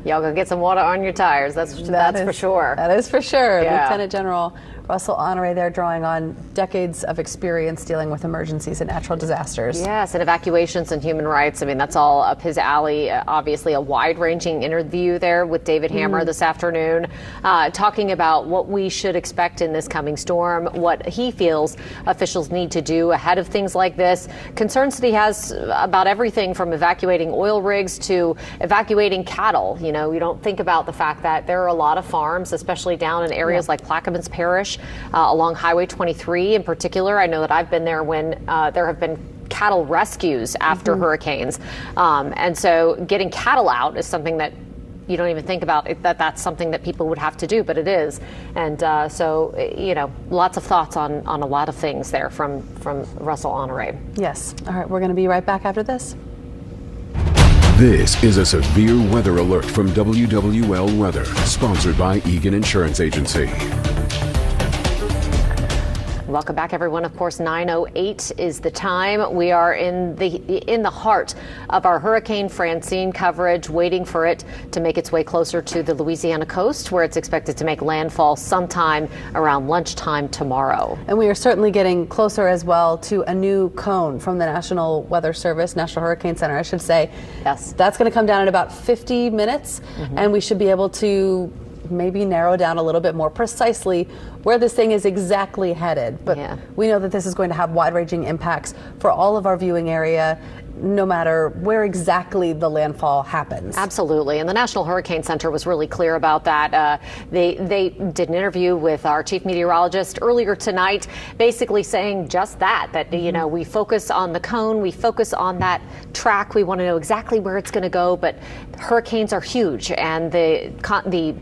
Y'all go get some water on your tires. That's for sure. That is for sure. Yeah. Lieutenant General Russell Honore there, drawing on decades of experience dealing with emergencies and natural disasters. Yes, and evacuations and human rights. I mean, that's all up his alley. Obviously, a wide-ranging interview there with David Hammer this afternoon, talking about what we should expect in this coming storm, what he feels officials need to do ahead of things like this, concerns that he has about everything from evacuating oil rigs to evacuating cattle. You know, you don't think about the fact that there are a lot of farms, especially down in areas like Plaquemines Parish, along Highway 23 in particular. I know that I've been there when there have been cattle rescues after hurricanes. And so getting cattle out is something that you don't even think about that's something that people would have to do, but it is. And so, you know, lots of thoughts on a lot of things there from Russell Honore. Yes. All right. We're going to be right back after this. This is a severe weather alert from WWL Weather, sponsored by Egan Insurance Agency. Welcome back, everyone. Of course, 9:08 is the time. We are in the heart of our Hurricane Francine coverage, waiting for it to make its way closer to the Louisiana coast, where it's expected to make landfall sometime around lunchtime tomorrow. And we are certainly getting closer as well to a new cone from the National Weather Service, National Hurricane Center, I should say. Yes. That's going to come down in about 50 minutes, and we should be able to maybe narrow down a little bit more precisely where this thing is exactly headed. But we know that this is going to have wide-ranging impacts for all of our viewing area, no matter where exactly the landfall happens. Absolutely. And the National Hurricane Center was really clear about that. They did an interview with our chief meteorologist earlier tonight, basically saying just that you know, we focus on the cone, we focus on that track, we want to know exactly where it's going to go, but hurricanes are huge, and the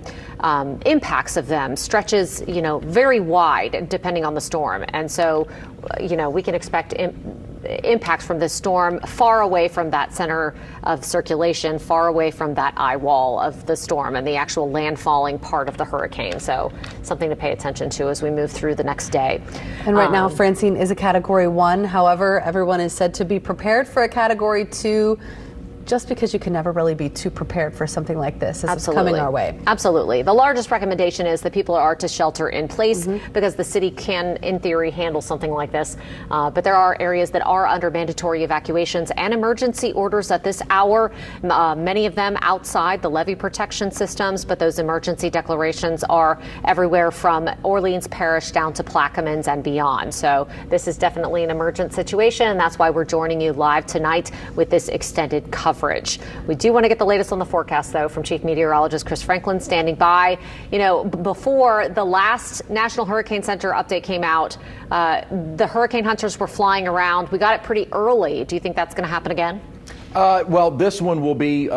impacts of them stretches, you know, very wide depending on the storm. And so, you know, we can expect impacts from this storm far away from that center of circulation, far away from that eye wall of the storm and the actual landfalling part of the hurricane. So something to pay attention to as we move through the next day. And right now, Francine is a Category 1. However, everyone is said to be prepared for a Category 2. Just because you can never really be too prepared for something like this as it's coming our way. Absolutely. The largest recommendation is that people are to shelter in place because the city can, in theory, handle something like this. But there are areas that are under mandatory evacuations and emergency orders at this hour, many of them outside the levee protection systems, but those emergency declarations are everywhere from Orleans Parish down to Plaquemines and beyond. So this is definitely an emergent situation, and that's why we're joining you live tonight with this extended coverage. We do want to get the latest on the forecast, though, from Chief Meteorologist Chris Franklin standing by. You know, before the last National Hurricane Center update came out, the hurricane hunters were flying around. We got it pretty early. Do you think that's going to happen again? Well, this one will be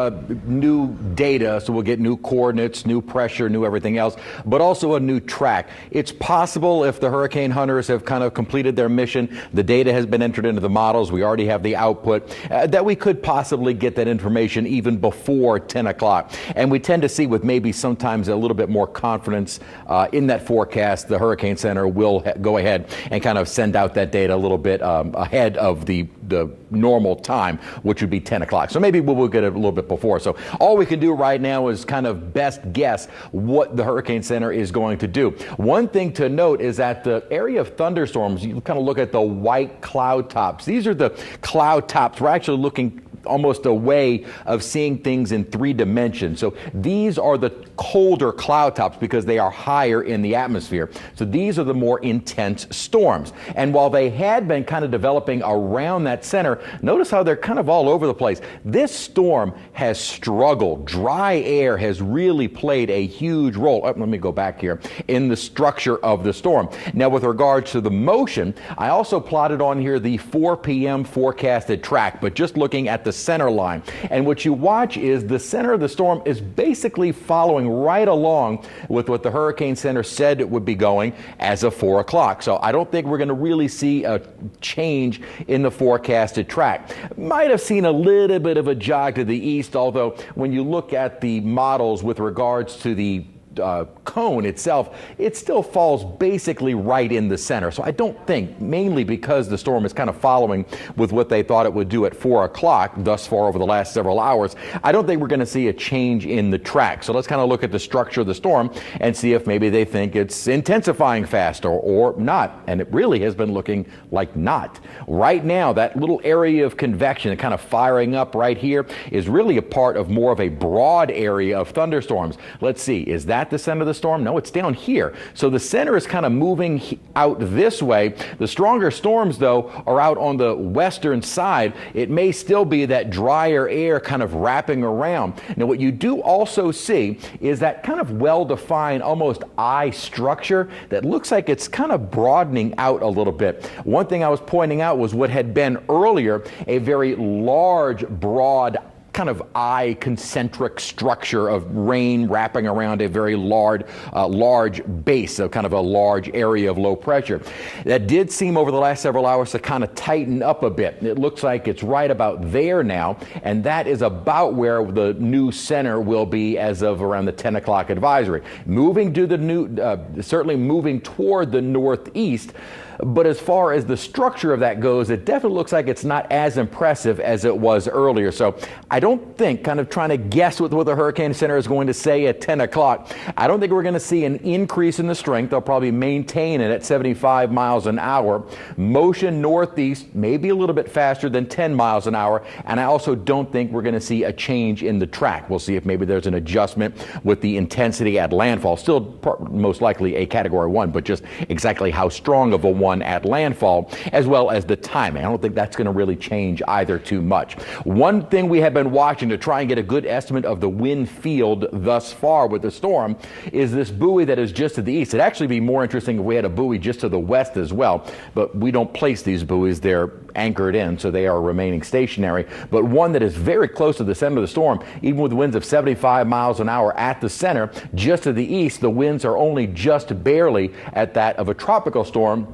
new data, so we'll get new coordinates, new pressure, new everything else, but also a new track. It's possible if the hurricane hunters have kind of completed their mission, the data has been entered into the models, we already have the output, that we could possibly get that information even before 10 o'clock. And we tend to see with maybe sometimes a little bit more confidence in that forecast, the Hurricane Center will go ahead and kind of send out that data a little bit ahead of the normal time, which would be 10 o'clock. So maybe we'll get it a little bit before. So all we can do right now is kind of best guess what the Hurricane Center is going to do. One thing to note is that the area of thunderstorms, you kind of look at the white cloud tops. These are the cloud tops. We're actually looking almost a way of seeing things in 3 dimensions. So these are the colder cloud tops because they are higher in the atmosphere. So these are the more intense storms. And while they had been kind of developing around that center, notice how they're kind of all over the place. This storm has struggled. Dry air has really played a huge role. Let me go back here in the structure of the storm. Now, with regards to the motion, I also plotted on here the 4 p.m. forecasted track, but just looking at the center line. And what you watch is the center of the storm is basically following right along with what the Hurricane Center said it would be going as of 4 o'clock. So I don't think we're going to really see a change in the forecasted track. Might have seen a little bit of a jog to the east, although when you look at the models with regards to the cone itself, it still falls basically right in the center. So I don't think, mainly because the storm is kind of following with what they thought it would do at 4 o'clock thus far over the last several hours, I don't think we're going to see a change in the track. So let's kind of look at the structure of the storm and see if maybe they think it's intensifying faster or not. And it really has been looking like not. Right now, that little area of convection kind of firing up right here is really a part of more of a broad area of thunderstorms. Let's see, is that the center of the storm? No, it's down here. So the center is kind of moving out this way. The stronger storms, though, are out on the western side. It may still be that drier air kind of wrapping around. Now, what you do also see is that kind of well-defined, almost eye structure that looks like it's kind of broadening out a little bit. One thing I was pointing out was what had been earlier a very large, broad kind of eye concentric structure of rain wrapping around a very large base, so kind of a large area of low pressure. That did seem over the last several hours to kind of tighten up a bit. It looks like it's right about there now, and that is about where the new center will be as of around the 10 o'clock advisory. Moving to the new, certainly moving toward the northeast. But as far as the structure of that goes, it definitely looks like it's not as impressive as it was earlier. So I don't think, kind of trying to guess what the Hurricane Center is going to say at 10 o'clock, I don't think we're going to see an increase in the strength. They'll probably maintain it at 75 miles an hour. Motion northeast, maybe a little bit faster than 10 miles an hour. And I also don't think we're going to see a change in the track. We'll see if maybe there's an adjustment with the intensity at landfall. Still most likely a Category 1, but just exactly how strong of a one at landfall, as well as the timing. I don't think that's going to really change either too much. One thing we have been watching to try and get a good estimate of the wind field thus far with the storm is this buoy that is just to the east. It'd actually be more interesting if we had a buoy just to the west as well, but we don't place these buoys. They're anchored in, so they are remaining stationary. But one that is very close to the center of the storm, even with winds of 75 miles an hour at the center, just to the east, the winds are only just barely at that of a tropical storm.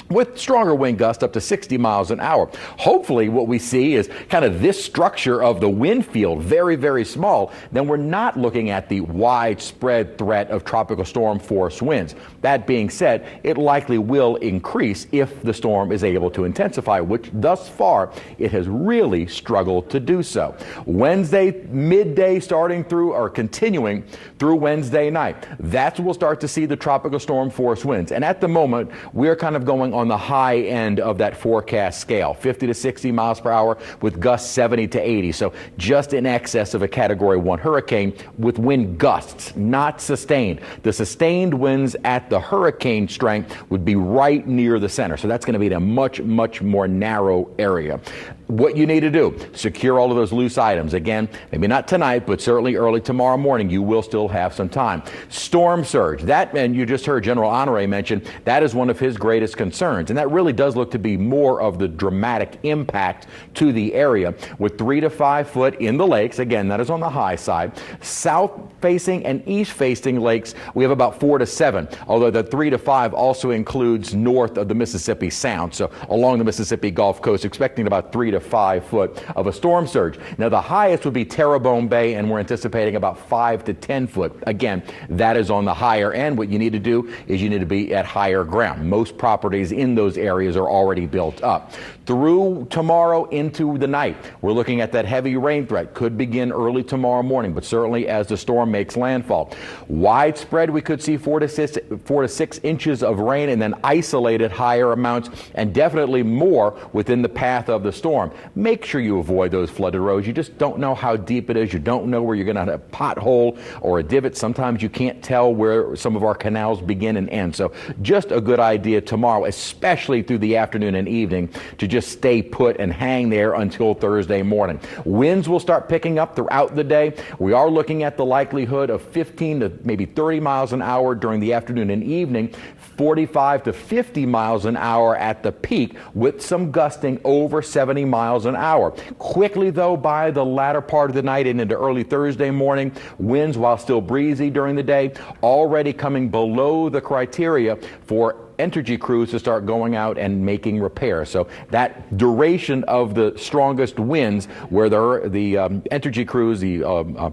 with stronger wind gusts up to 60 miles an hour. Hopefully what we see is kind of this structure of the wind field, very, very small. Then we're not looking at the widespread threat of tropical storm force winds. That being said, it likely will increase if the storm is able to intensify, which thus far it has really struggled to do so. Wednesday midday starting through or continuing through Wednesday night. That's when we'll start to see the tropical storm force winds. And at the moment, we're kind of going on the high end of that forecast scale, 50 to 60 miles per hour with gusts 70 to 80. So just in excess of a Category 1 hurricane with wind gusts, not sustained. The sustained winds at the hurricane strength would be right near the center. So that's going to be in a much, much more narrow area. What you need to do, secure all of those loose items. Again, maybe not tonight, but certainly early tomorrow morning, you will still have some time. Storm surge, that, and you just heard General Honore mention, that is one of his greatest concerns. And that really does look to be more of the dramatic impact to the area with 3 to 5 foot in the lakes. Again, that is on the high side. South facing and east facing lakes, we have about 4 to 7, although the 3 to 5 also includes north of the Mississippi Sound. So along the Mississippi Gulf Coast, expecting about 3 to 5 foot of a storm surge. Now the highest would be Terrebonne Bay, and we're anticipating about 5 to 10 foot. Again, that is on the higher end. What you need to do is you need to be at higher ground. Most properties in those areas are already built up. Through tomorrow into the night, we're looking at that heavy rain threat. Could begin early tomorrow morning, but certainly as the storm makes landfall. Widespread, we could see 4 to 6 inches of rain, and then isolated higher amounts, and definitely more within the path of the storm. Make sure you avoid those flooded roads. You just don't know how deep it is. You don't know where you're going to have a pothole or a divot. Sometimes you can't tell where some of our canals begin and end. So just a good idea tomorrow, especially through the afternoon and evening, to just stay put and hang there until Thursday morning. Winds will start picking up throughout the day. We are looking at the likelihood of 15 to maybe 30 miles an hour during the afternoon and evening, 45 to 50 miles an hour at the peak, with some gusting over 70 miles an hour. Quickly, though, by the latter part of the night and into early Thursday morning, winds, while still breezy during the day, already coming below the criteria for Entergy crews to start going out and making repairs. So that duration of the strongest winds, where the Entergy crews, the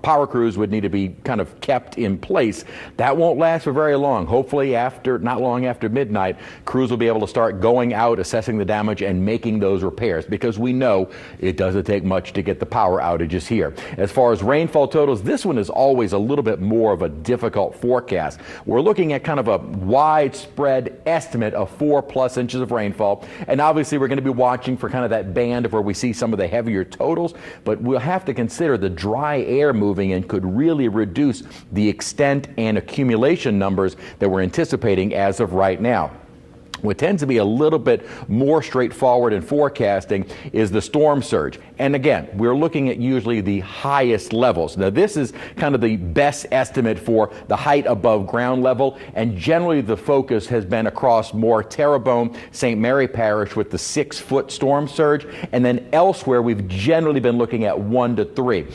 power crews would need to be kind of kept in place, that won't last for very long. Hopefully not long after midnight, crews will be able to start going out, assessing the damage and making those repairs, because we know it doesn't take much to get the power outages here. As far as rainfall totals, this one is always a little bit more of a difficult forecast. We're looking at kind of a widespread estimate of 4+ inches of rainfall, and obviously we're going to be watching for kind of that band of where we see some of the heavier totals, but we'll have to consider the dry air moving in could really reduce the extent and accumulation numbers that we're anticipating as of right now. What tends to be a little bit more straightforward in forecasting is the storm surge. And again, we're looking at usually the highest levels. Now, this is kind of the best estimate for the height above ground level, and generally the focus has been across more Terrebonne, St. Mary Parish with the 6-foot storm surge, and then elsewhere we've generally been looking at 1 to 3.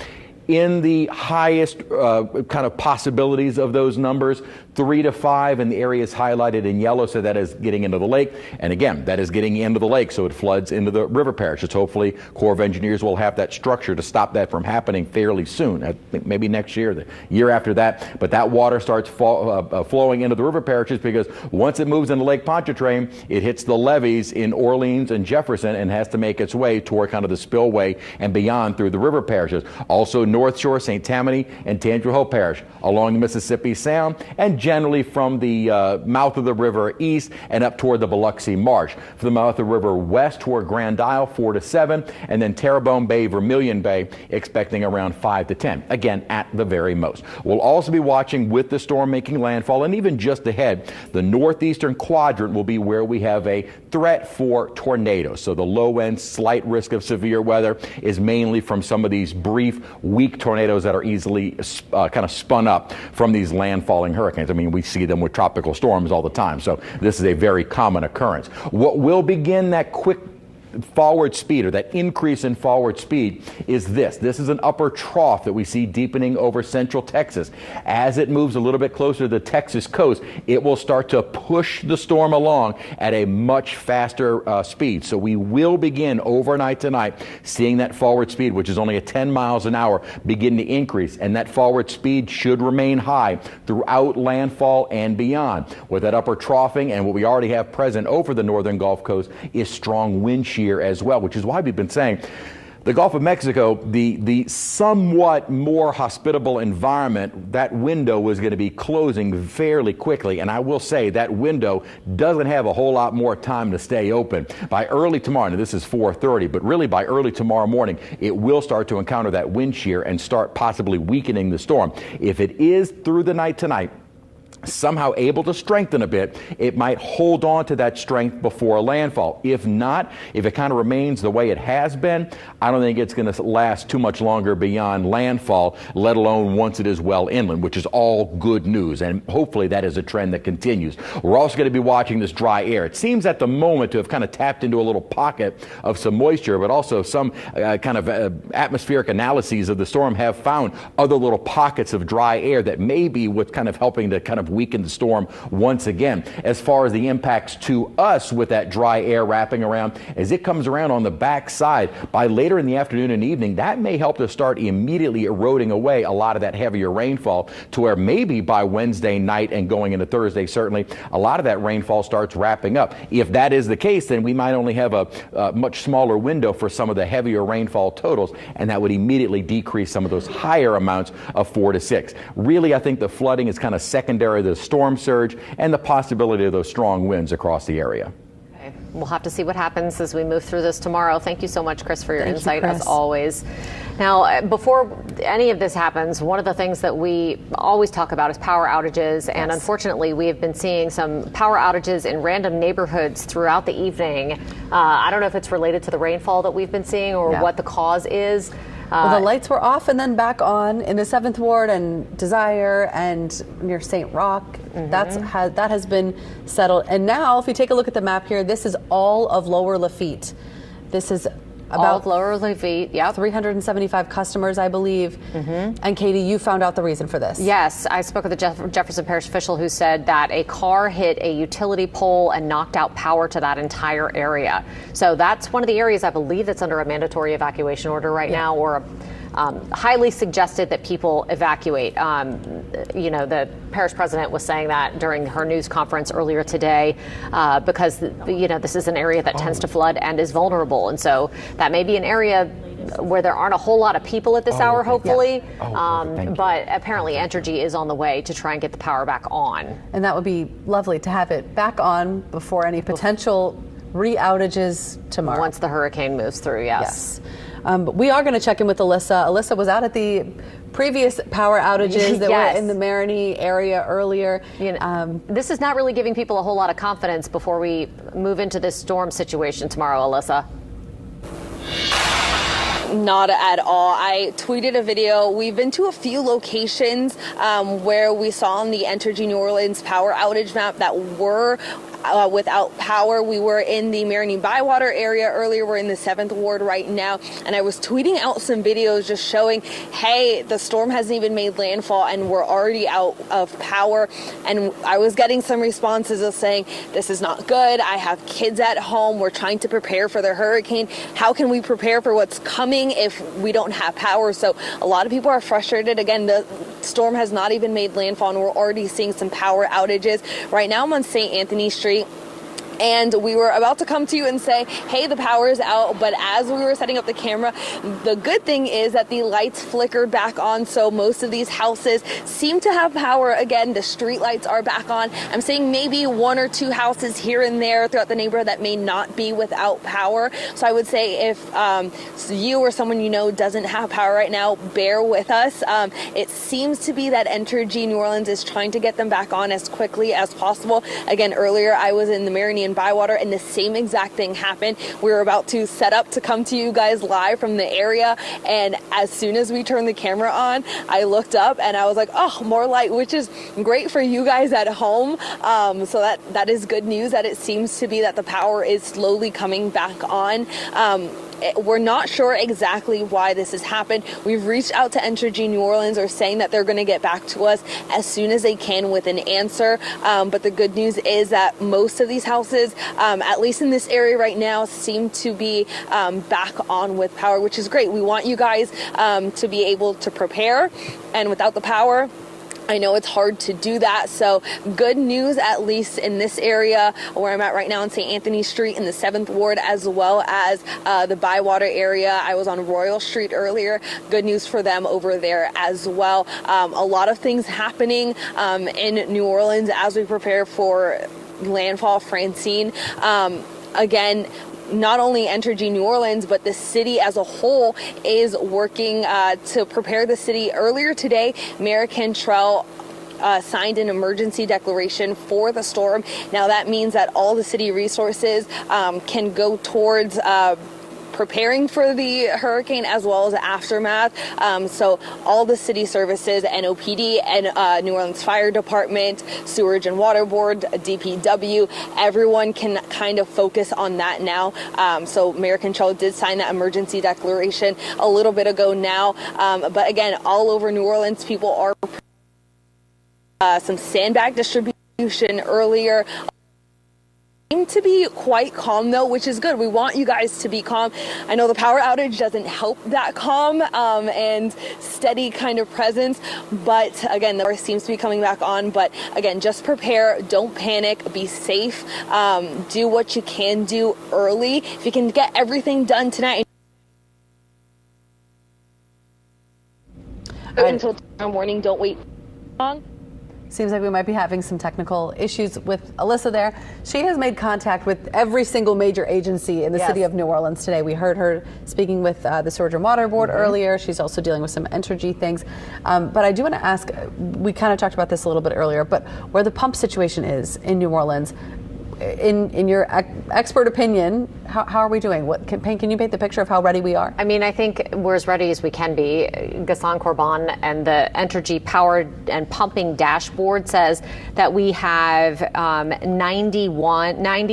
In the highest kind of possibilities of those numbers, 3 to 5 in the areas highlighted in yellow, so that is getting into the lake. And again, that is getting into the lake, so it floods into the river parishes. Hopefully, Corps of Engineers will have that structure to stop that from happening fairly soon. I think maybe next year, the year after that. But that water starts flowing into the river parishes, because once it moves into Lake Pontchartrain, it hits the levees in Orleans and Jefferson and has to make its way toward kind of the spillway and beyond through the river parishes. Also, North Shore, St. Tammany, and Tangier Parish along the Mississippi Sound, and generally from the mouth of the river east and up toward the Biloxi Marsh. For the mouth of the river west toward Grand Isle, 4 to 7, and then Terrebonne Bay, Vermilion Bay, expecting around 5 to 10, again at the very most. We'll also be watching with the storm making landfall, and even just ahead, the northeastern quadrant will be where we have a threat for tornadoes. So the low end, slight risk of severe weather is mainly from some of these brief, weak tornadoes that are easily kind of spun up from these landfalling hurricanes. I mean, we see them with tropical storms all the time, so this is a very common occurrence. What will begin that quick forward speed, or that increase in forward speed, is this. This is an upper trough that we see deepening over central Texas. As it moves a little bit closer to the Texas coast, it will start to push the storm along at a much faster speed. So we will begin overnight tonight seeing that forward speed, which is only at 10 miles an hour, begin to increase. And that forward speed should remain high throughout landfall and beyond. With that upper troughing and what we already have present over the northern Gulf Coast is strong wind shear as well, which is why we've been saying the Gulf of Mexico, the somewhat more hospitable environment, that window was going to be closing fairly quickly. And I will say that window doesn't have a whole lot more time to stay open. By early tomorrow, now this is 4:30, but really by early tomorrow morning, it will start to encounter that wind shear and start possibly weakening the storm. If it is through the night tonight, somehow able to strengthen a bit, it might hold on to that strength before landfall. If not, if it kind of remains the way it has been, I don't think it's going to last too much longer beyond landfall, let alone once it is well inland, which is all good news. And hopefully that is a trend that continues. We're also going to be watching this dry air. It seems at the moment to have kind of tapped into a little pocket of some moisture, but also some kind of atmospheric analyses of the storm have found other little pockets of dry air that may be what's kind of helping to kind of weaken the storm once again. As far as the impacts to us with that dry air wrapping around, as it comes around on the backside, by later in the afternoon and evening, that may help to start immediately eroding away a lot of that heavier rainfall, to where maybe by Wednesday night and going into Thursday, certainly a lot of that rainfall starts wrapping up. If that is the case, then we might only have a much smaller window for some of the heavier rainfall totals, and that would immediately decrease some of those higher amounts of 4 to 6. Really, I think the flooding is kind of secondary to the storm surge and the possibility of those strong winds across the area. Okay. We'll have to see what happens as we move through this tomorrow. Thank you so much, Chris, for your insight, as always. Now, before any of this happens, one of the things that we always talk about is power outages. And unfortunately, we have been seeing some power outages in random neighborhoods throughout the evening. I don't know if it's related to the rainfall that we've been seeing or what the cause is. Well, the lights were off and then back on in the 7th Ward and Desire and near St. Rock. That has been settled. And now, if you take a look at the map here, this is all of Lower Lafitte. This is about Lower Lafitte, 375 customers, I believe. And Katie, you found out the reason for this. Yes, I spoke with a Jefferson Parish official who said that a car hit a utility pole and knocked out power to that entire area. So that's one of the areas I believe that's under a mandatory evacuation order right now, or highly suggested that people evacuate. You know, the parish president was saying that during her news conference earlier today, because, you know, this is an area that tends to flood and is vulnerable. And so that may be an area where there aren't a whole lot of people at this hour, hopefully. But apparently Entergy is on the way to try and get the power back on. And that would be lovely to have it back on before any potential re-outages tomorrow. Once the hurricane moves through, yes. But we are going to check in with Alyssa. Alyssa was out at the previous power outages that were in the Marigny area earlier. You know, this is not really giving people a whole lot of confidence before we move into this storm situation tomorrow, Alyssa. Not at all. I tweeted a video. We've been to a few locations where we saw on the Entergy New Orleans power outage map that were without power. We were in the Marigny Bywater area earlier. We're in the 7th Ward right now. And I was tweeting out some videos just showing, hey, the storm hasn't even made landfall and we're already out of power. And I was getting some responses of saying, this is not good. I have kids at home. We're trying to prepare for the hurricane. How can we prepare for what's coming if we don't have power? So a lot of people are frustrated. Again, the storm has not even made landfall and we're already seeing some power outages. Right now I'm on St. Anthony Street. And we were about to come to you and say, hey, the power is out. But as we were setting up the camera, the good thing is that the lights flickered back on. So most of these houses seem to have power again. The street lights are back on. I'm seeing maybe 1 or 2 houses here and there throughout the neighborhood that may not be without power. So I would say if you or someone you know doesn't have power right now, bear with us. It seems to be that Entergy New Orleans is trying to get them back on as quickly as possible. Again, earlier I was in the Marigny and Hurricane Bywater, and the same exact thing happened. We were about to set up to come to you guys live from the area, and as soon as we turned the camera on, I looked up and I was like, oh, more light, which is great for you guys at home. So that is good news that it seems to be that the power is slowly coming back on. We're not sure exactly why this has happened. We've reached out to Entergy New Orleans. Are saying that they're going to get back to us as soon as they can with an answer. But the good news is that most of these houses, at least in this area right now, seem to be back on with power, which is great. We want you guys to be able to prepare, and without the power, I know it's hard to do that. So good news, at least in this area where I'm at right now in St. Anthony Street in the 7th Ward, as well as the Bywater area. I was on Royal Street earlier. Good news for them over there as well. A lot of things happening in New Orleans as we prepare for landfall Francine. Again, not only Entergy New Orleans, but the city as a whole is working to prepare the city. Earlier today, Mayor Cantrell signed an emergency declaration for the storm. Now that means that all the city resources can go towards preparing for the hurricane as well as aftermath. So all the city services, NOPD and New Orleans Fire Department, Sewerage and Water Board, DPW, everyone can kind of focus on that now. So Mayor Cantrell did sign that emergency declaration a little bit ago now. But again, all over New Orleans, people are some sandbag distribution earlier. Seem to be quite calm though, which is good. We want you guys to be calm. I know the power outage doesn't help that calm and steady kind of presence, but again, the power seems to be coming back on. But again, just prepare, don't panic, be safe, do what you can do early. If you can get everything done tonight until tomorrow morning, don't wait long. Seems like we might be having some technical issues with Alyssa there. She has made contact with every single major agency in the city of New Orleans today. We heard her speaking with the Sewerage and Water Board earlier. She's also dealing with some Entergy things. But I do want to ask, we kind of talked about this a little bit earlier, but where the pump situation is in New Orleans, in your expert opinion, how are we doing? Can you paint the picture of how ready we are? I mean, I think we're as ready as we can be. Ghassan Corban and the Entergy Power and Pumping Dashboard says that we have 90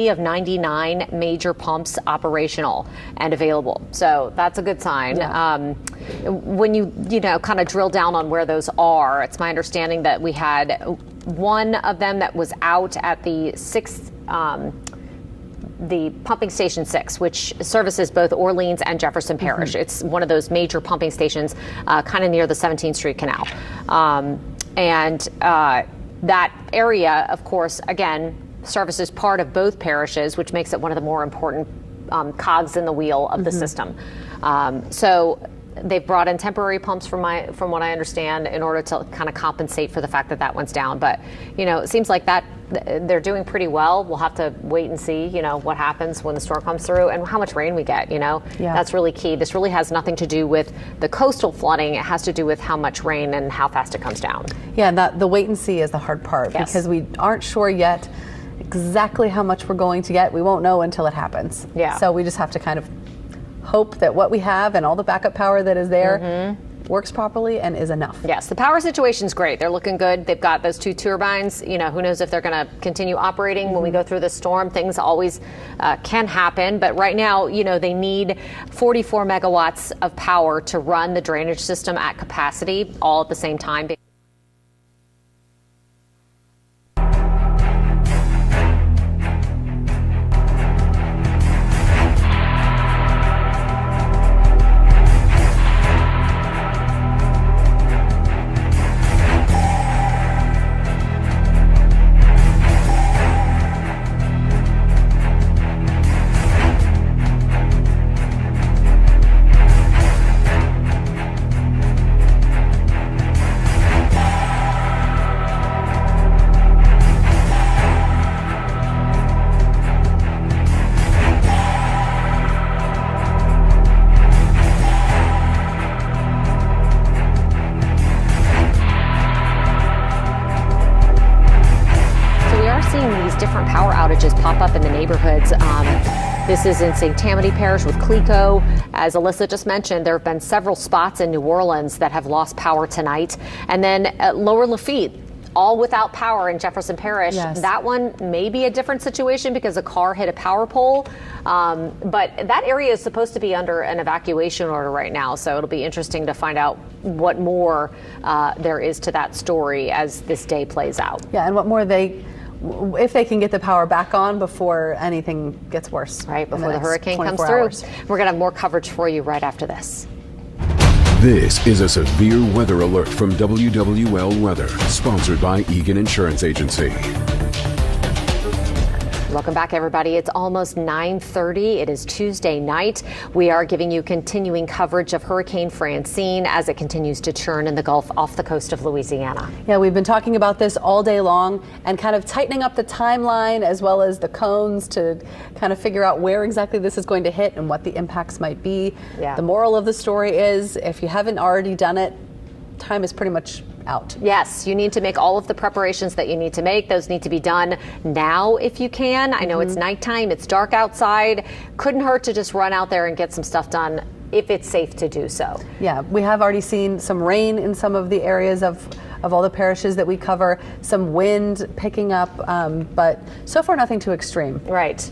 of 99 major pumps operational and available. So that's a good sign. Yeah. When you kind of drill down on where those are, it's my understanding that we had one of them that was out at the 6th. The pumping station 6, which services both Orleans and Jefferson Parish. It's one of those major pumping stations kind of near the 17th Street Canal. That area, of course, again, services part of both parishes, which makes it one of the more important cogs in the wheel of the system. So they've brought in temporary pumps from what I understand in order to kind of compensate for the fact that one's down. But, it seems like that they're doing pretty well. We'll have to wait and see, what happens when the storm comes through and how much rain we get, That's really key. This really has nothing to do with the coastal flooding. It has to do with how much rain and how fast it comes down. Yeah, and the wait and see is the hard part because we aren't sure yet exactly how much we're going to get. We won't know until it happens. Yeah. So we just have to kind of hope that what we have and all the backup power that is there works properly and is enough. Yes, the power situation's great. They're looking good. They've got those 2 turbines. Who knows if they're going to continue operating when we go through this storm. Things always can happen. But right now, they need 44 megawatts of power to run the drainage system at capacity all at the same time. different power outages pop up in the neighborhoods. This is in St. Tammany Parish with Clico. As Alyssa just mentioned, there have been several spots in New Orleans that have lost power tonight. And then at Lower Lafitte, all without power in Jefferson Parish. Yes. That one may be a different situation because a car hit a power pole. But that area is supposed to be under an evacuation order right now. So it'll be interesting to find out what more there is to that story as this day plays out. Yeah, and what more if they can get the power back on before anything gets worse. Right, before the hurricane comes through. Hours. We're going to have more coverage for you right after this. This is a severe weather alert from WWL Weather, sponsored by Egan Insurance Agency. Welcome back, everybody. It's almost 9:30. It is Tuesday night. We are giving you continuing coverage of Hurricane Francine as it continues to churn in the Gulf off the coast of Louisiana. Yeah, we've been talking about this all day long and kind of tightening up the timeline as well as the cones to kind of figure out where exactly this is going to hit and what the impacts might be. Yeah. The moral of the story is if you haven't already done it, time is pretty much out. Yes, you need to make all of the preparations that you need to make. Those need to be done now if you can. I know it's nighttime, it's dark outside. Couldn't hurt to just run out there and get some stuff done if it's safe to do so. Yeah, we have already seen some rain in some of the areas of all the parishes that we cover, some wind picking up, but so far nothing too extreme. Right.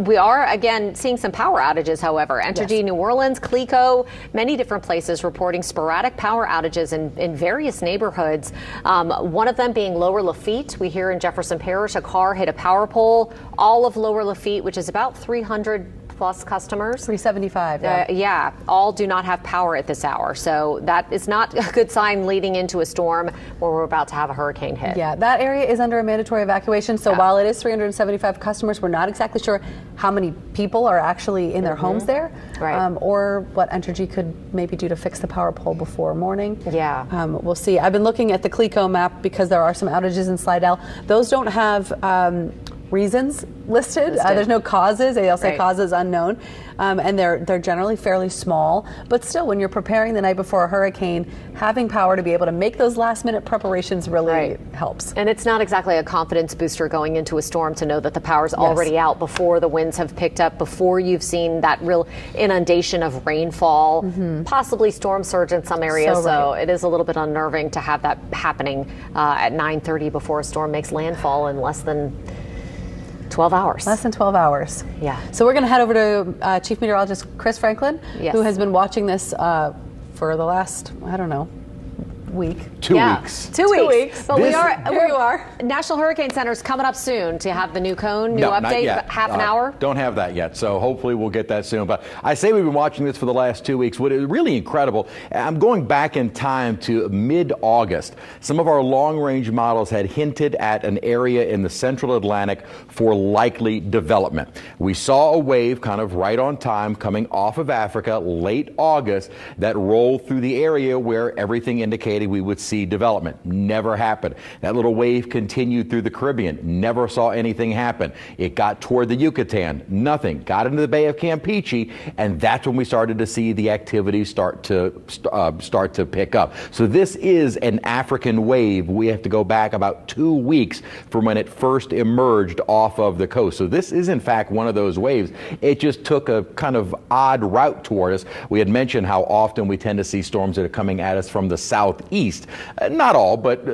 We are, again, seeing some power outages, however. Entergy New Orleans, Clico, many different places reporting sporadic power outages in various neighborhoods. One of them being Lower Lafitte. We hear in Jefferson Parish a car hit a power pole. All of Lower Lafitte, which is about 300 plus customers. 375. Yeah, all do not have power at this hour. So that is not a good sign leading into a storm where we're about to have a hurricane hit. Yeah, that area is under a mandatory evacuation. So while it is 375 customers, we're not exactly sure how many people are actually in their homes there. Right. Or what Entergy could maybe do to fix the power pole before morning. Yeah. We'll see. I've been looking at the Clico map because there are some outages in Slidell. Those don't have reasons listed. There's no causes. They'll say causes unknown, and they're generally fairly small. But still, when you're preparing the night before a hurricane, having power to be able to make those last-minute preparations really helps. And it's not exactly a confidence booster going into a storm to know that the power's already out before the winds have picked up, before you've seen that real inundation of rainfall, possibly storm surge in some areas. So it is a little bit unnerving to have that happening at 9:30 before a storm makes landfall in less than 12 hours. Less than 12 hours. Yeah. So we're going to head over to Chief Meteorologist Chris Franklin, who has been watching this for the last, I don't know, week. 2 weeks. 2 weeks. But here you are. National Hurricane Center is coming up soon to have the new cone, new update, not yet. half an hour. Don't have that yet, so hopefully we'll get that soon. But I say we've been watching this for the last 2 weeks. What is really incredible, I'm going back in time to mid-August. Some of our long-range models had hinted at an area in the central Atlantic for likely development. We saw a wave kind of right on time coming off of Africa late August that rolled through the area where everything indicated we would see development. Never happened. That little wave continued through the Caribbean. Never saw anything happen. It got toward the Yucatan. Nothing. Got into the Bay of Campeche, and that's when we started to see the activity start to pick up. So this is an African wave. We have to go back about 2 weeks from when it first emerged off of the coast. So this is in fact one of those waves. It just took a kind of odd route toward us. We had mentioned how often we tend to see storms that are coming at us from the southeast. Not all, but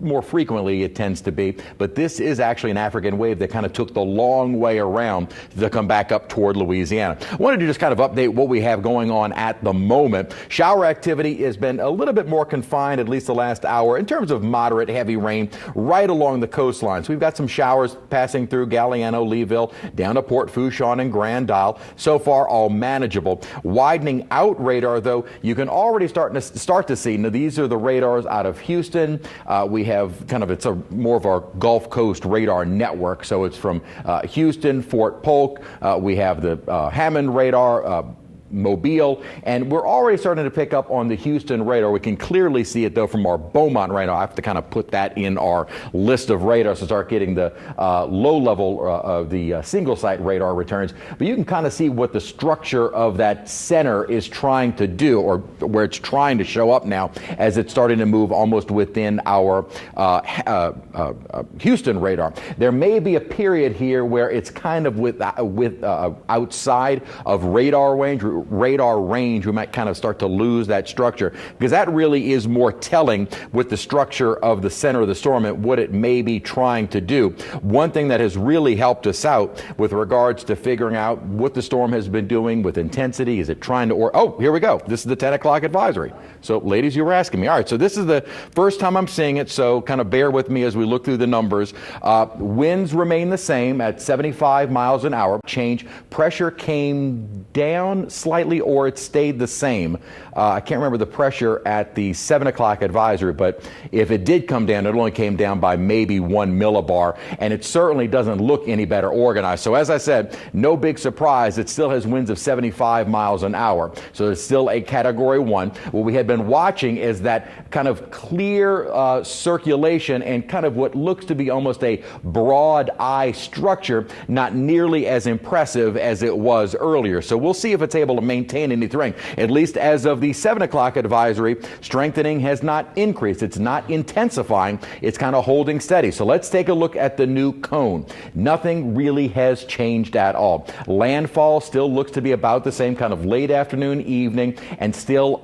more frequently it tends to be. But this is actually an African wave that kind of took the long way around to come back up toward Louisiana. I wanted to just kind of update what we have going on at the moment. Shower activity has been a little bit more confined, at least the last hour, in terms of moderate heavy rain right along the coastlines. We've got some showers passing through Galliano, Leeville, down to Port Fourchon and Grand Isle. So far, all manageable. Widening out radar, though, you can already start to see. Now, these are the radars out of Houston. We have kind of, it's a more of our Gulf Coast radar network. So it's from Houston, Fort Polk. We have the Hammond radar, Mobile, and we're already starting to pick up on the Houston radar. We can clearly see it, though, from our Beaumont radar. I have to kind of put that in our list of radars to start getting the low level of the single site radar returns. But you can kind of see what the structure of that center is trying to do, or where it's trying to show up now as it's starting to move almost within our Houston radar. There may be a period here where it's kind of outside of radar range. We might kind of start to lose that structure, because that really is more telling with the structure of the center of the storm and what it may be trying to do. One thing that has really helped us out with regards to figuring out what the storm has been doing with intensity, is it trying to, oh, here we go. This is the 10 o'clock advisory. So ladies, you were asking me. All right, so this is the first time I'm seeing it, so kind of bear with me as we look through the numbers. Winds remain the same at 75 miles an hour. Change. Pressure came down slightly, or it stayed the same. I can't remember the pressure at the 7 o'clock advisory, but if it did come down, it only came down by maybe 1 millibar, and it certainly doesn't look any better organized. So as I said, no big surprise. It still has winds of 75 miles an hour. So it's still a Category 1. What we had been watching is that kind of clear circulation and kind of what looks to be almost a broad eye structure, not nearly as impressive as it was earlier. So we'll see if it's able to maintain any terrain. At least as of the 7 o'clock advisory, strengthening has not increased. It's not intensifying. It's kind of holding steady. So let's take a look at the new cone. Nothing really has changed at all. Landfall still looks to be about the same, kind of late afternoon, evening, and still,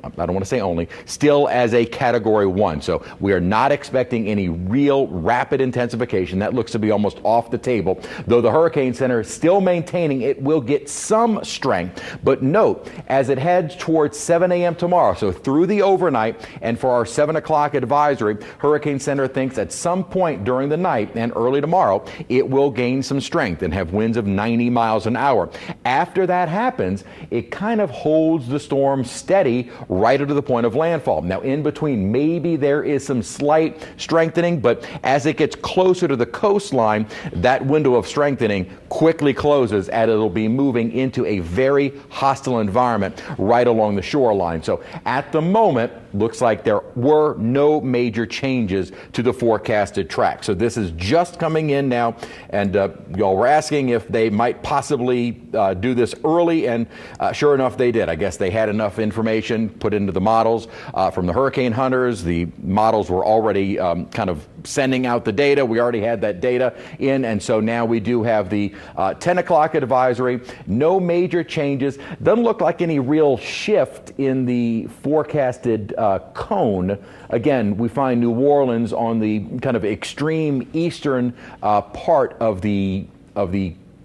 I don't want to say only, still as a Category 1. So we are not expecting any real rapid intensification. That looks to be almost off the table, though the Hurricane Center is still maintaining it will get some strength. But note, as it heads towards 7 a.m. tomorrow, so through the overnight, and for our 7 o'clock advisory, Hurricane Center thinks at some point during the night and early tomorrow, it will gain some strength and have winds of 90 miles an hour. After that happens, it kind of holds the storm steady right up to the point of landfall. Now, in between, maybe there is some slight strengthening, but as it gets closer to the coastline, that window of strengthening quickly closes, and it'll be moving into a very hostile environment right along the shoreline. So at the moment, looks like there were no major changes to the forecasted track. So this is just coming in now, and y'all were asking if they might possibly do this early, and sure enough, they did. I guess they had enough information put into the models from the hurricane hunters. The models were already kind of sending out the data. We already had that data in, and so now we do have the 10 o'clock advisory. No major changes. Doesn't look like any real shift in the forecasted cone. Again, we find New Orleans on the kind of extreme eastern part of the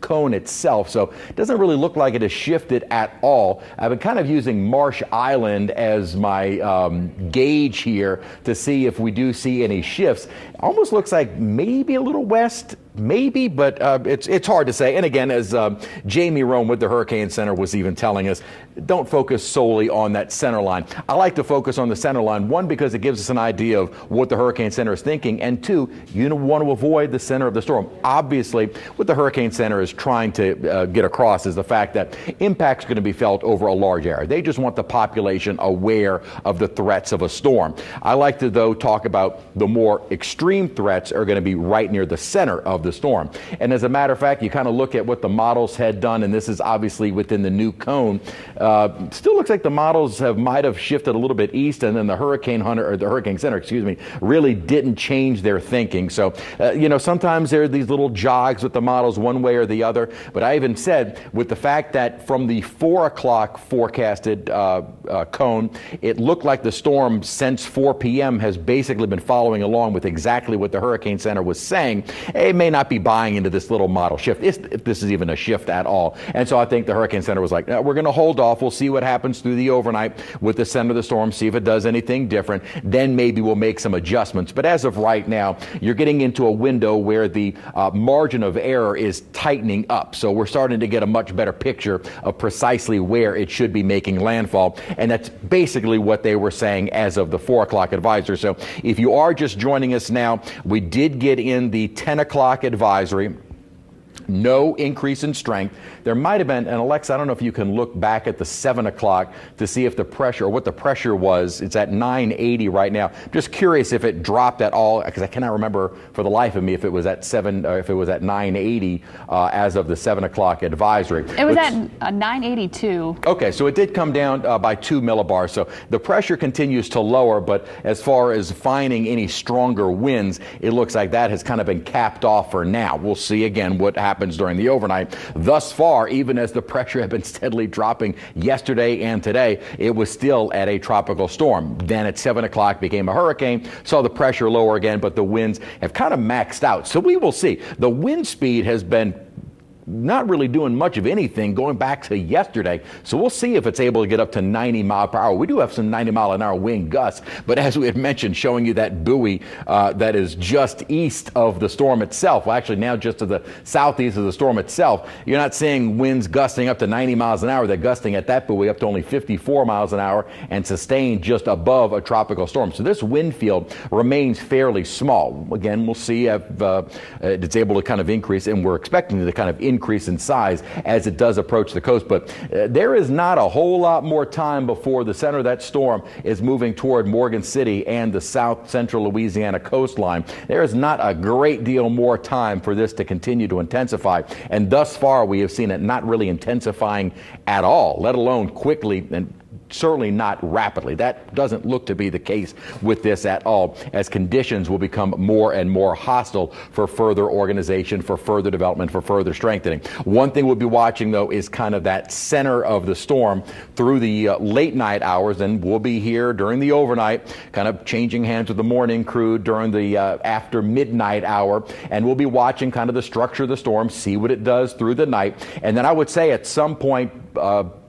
cone itself, so it doesn't really look like it has shifted at all. I've been kind of using Marsh Island as my gauge here to see if we do see any shifts. It almost looks like maybe a little west, maybe, but it's hard to say. And again, as Jamie Rome with the Hurricane Center was even telling us, don't focus solely on that center line. I like to focus on the center line, one, because it gives us an idea of what the Hurricane Center is thinking, and two, you want to avoid the center of the storm. Obviously, what the Hurricane Center is trying to get across is the fact that impact's going to be felt over a large area. They just want the population aware of the threats of a storm. I like to, though, talk about the more extreme threats are going to be right near the center of the storm. And as a matter of fact, you kind of look at what the models had done, and this is obviously within the new cone. Still looks like the models might have shifted a little bit east, and then the Hurricane Center, really didn't change their thinking. So, sometimes there are these little jogs with the models one way or the other. But I even said, with the fact that from the 4 o'clock forecasted cone, it looked like the storm since 4 p.m. has basically been following along with exactly what the Hurricane Center was saying. It may not be buying into this little model shift, if this is even a shift at all. And so I think the Hurricane Center was like, no, we're going to hold off. We'll see what happens through the overnight with the center of the storm, see if it does anything different. Then maybe we'll make some adjustments. But as of right now, you're getting into a window where the margin of error is tightening up. So we're starting to get a much better picture of precisely where it should be making landfall. And that's basically what they were saying as of the 4 o'clock advisory. So if you are just joining us now, we did get in the 10 o'clock advisory. No increase in strength. There might have been, and Alexa, I don't know if you can look back at the 7 o'clock to see if the pressure, or what the pressure was. It's at 980 right now. I'm just curious if it dropped at all, because I cannot remember for the life of me if it was at 7, or if it was at 980 as of the 7 o'clock advisory. It was at 982. Okay, so it did come down by 2 millibars. So the pressure continues to lower, but as far as finding any stronger winds, it looks like that has kind of been capped off for now. We'll see again what happens during the overnight. Thus far, even as the pressure had been steadily dropping yesterday and today, it was still at a tropical storm. Then at 7 o'clock became a hurricane, saw the pressure lower again, but the winds have kind of maxed out. So we will see. The wind speed has been not really doing much of anything going back to yesterday. So we'll see if it's able to get up to 90 mile per hour. We do have some 90 mile an hour wind gusts, but as we had mentioned, showing you that buoy that is just east of the storm itself, well, actually now just to the southeast of the storm itself, you're not seeing winds gusting up to 90 miles an hour. They're gusting at that buoy up to only 54 miles an hour and sustained just above a tropical storm. So this wind field remains fairly small. Again, we'll see if it's able to kind of increase, and we're expecting the kind of increase in size as it does approach the coast. But there is not a whole lot more time before the center of that storm is moving toward Morgan City and the south central Louisiana coastline. There is not a great deal more time for this to continue to intensify. And thus far, we have seen it not really intensifying at all, let alone quickly, and certainly not rapidly. That doesn't look to be the case with this at all, as conditions will become more and more hostile for further organization, for further development, for further strengthening. One thing we'll be watching, though, is kind of that center of the storm through the late night hours, and we'll be here during the overnight, kind of changing hands with the morning crew during the after midnight hour, and we'll be watching kind of the structure of the storm, see what it does through the night, and then I would say at some point,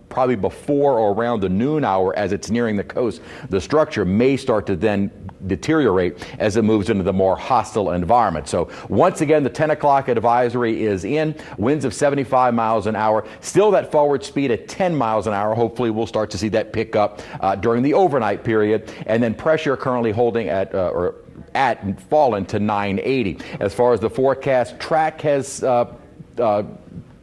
probably before or around the noon hour as it's nearing the coast, the structure may start to then deteriorate as it moves into the more hostile environment. So once again, the 10 o'clock advisory is in, winds of 75 miles an hour, still that forward speed at 10 miles an hour. Hopefully we'll start to see that pick up during the overnight period, and then pressure currently holding at and fallen to 980. As far as the forecast track has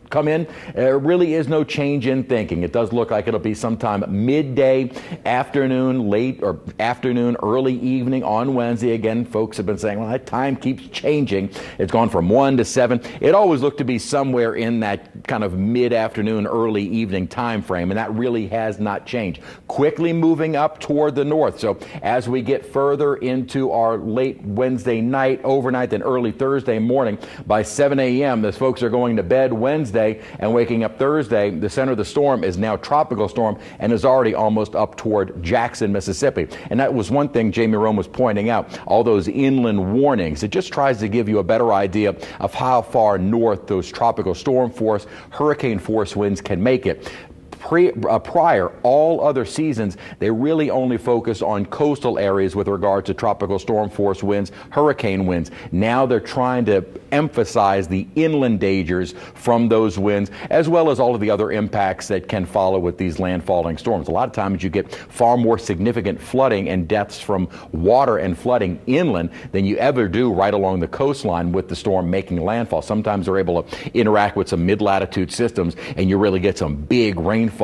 come in, there really is no change in thinking. It does look like it'll be sometime midday, afternoon, late or afternoon, early evening on Wednesday. Again, folks have been saying, well, that time keeps changing. It's gone from 1 to 7. It always looked to be somewhere in that kind of mid-afternoon, early evening time frame, and that really has not changed. Quickly moving up toward the north. So as we get further into our late Wednesday night, overnight, then early Thursday morning, by 7 a.m., as folks are going to bed Wednesday and waking up Thursday, the center of the storm is now tropical storm and is already almost up toward Jackson, Mississippi. And that was one thing Jamie Rome was pointing out, all those inland warnings. It just tries to give you a better idea of how far north those tropical storm force, hurricane force winds can make it. Prior, all other seasons, they really only focus on coastal areas with regard to tropical storm force winds, hurricane winds. Now they're trying to emphasize the inland dangers from those winds, as well as all of the other impacts that can follow with these landfalling storms. A lot of times you get far more significant flooding and deaths from water and flooding inland than you ever do right along the coastline with the storm making landfall. Sometimes they're able to interact with some mid-latitude systems and you really get some big rainfall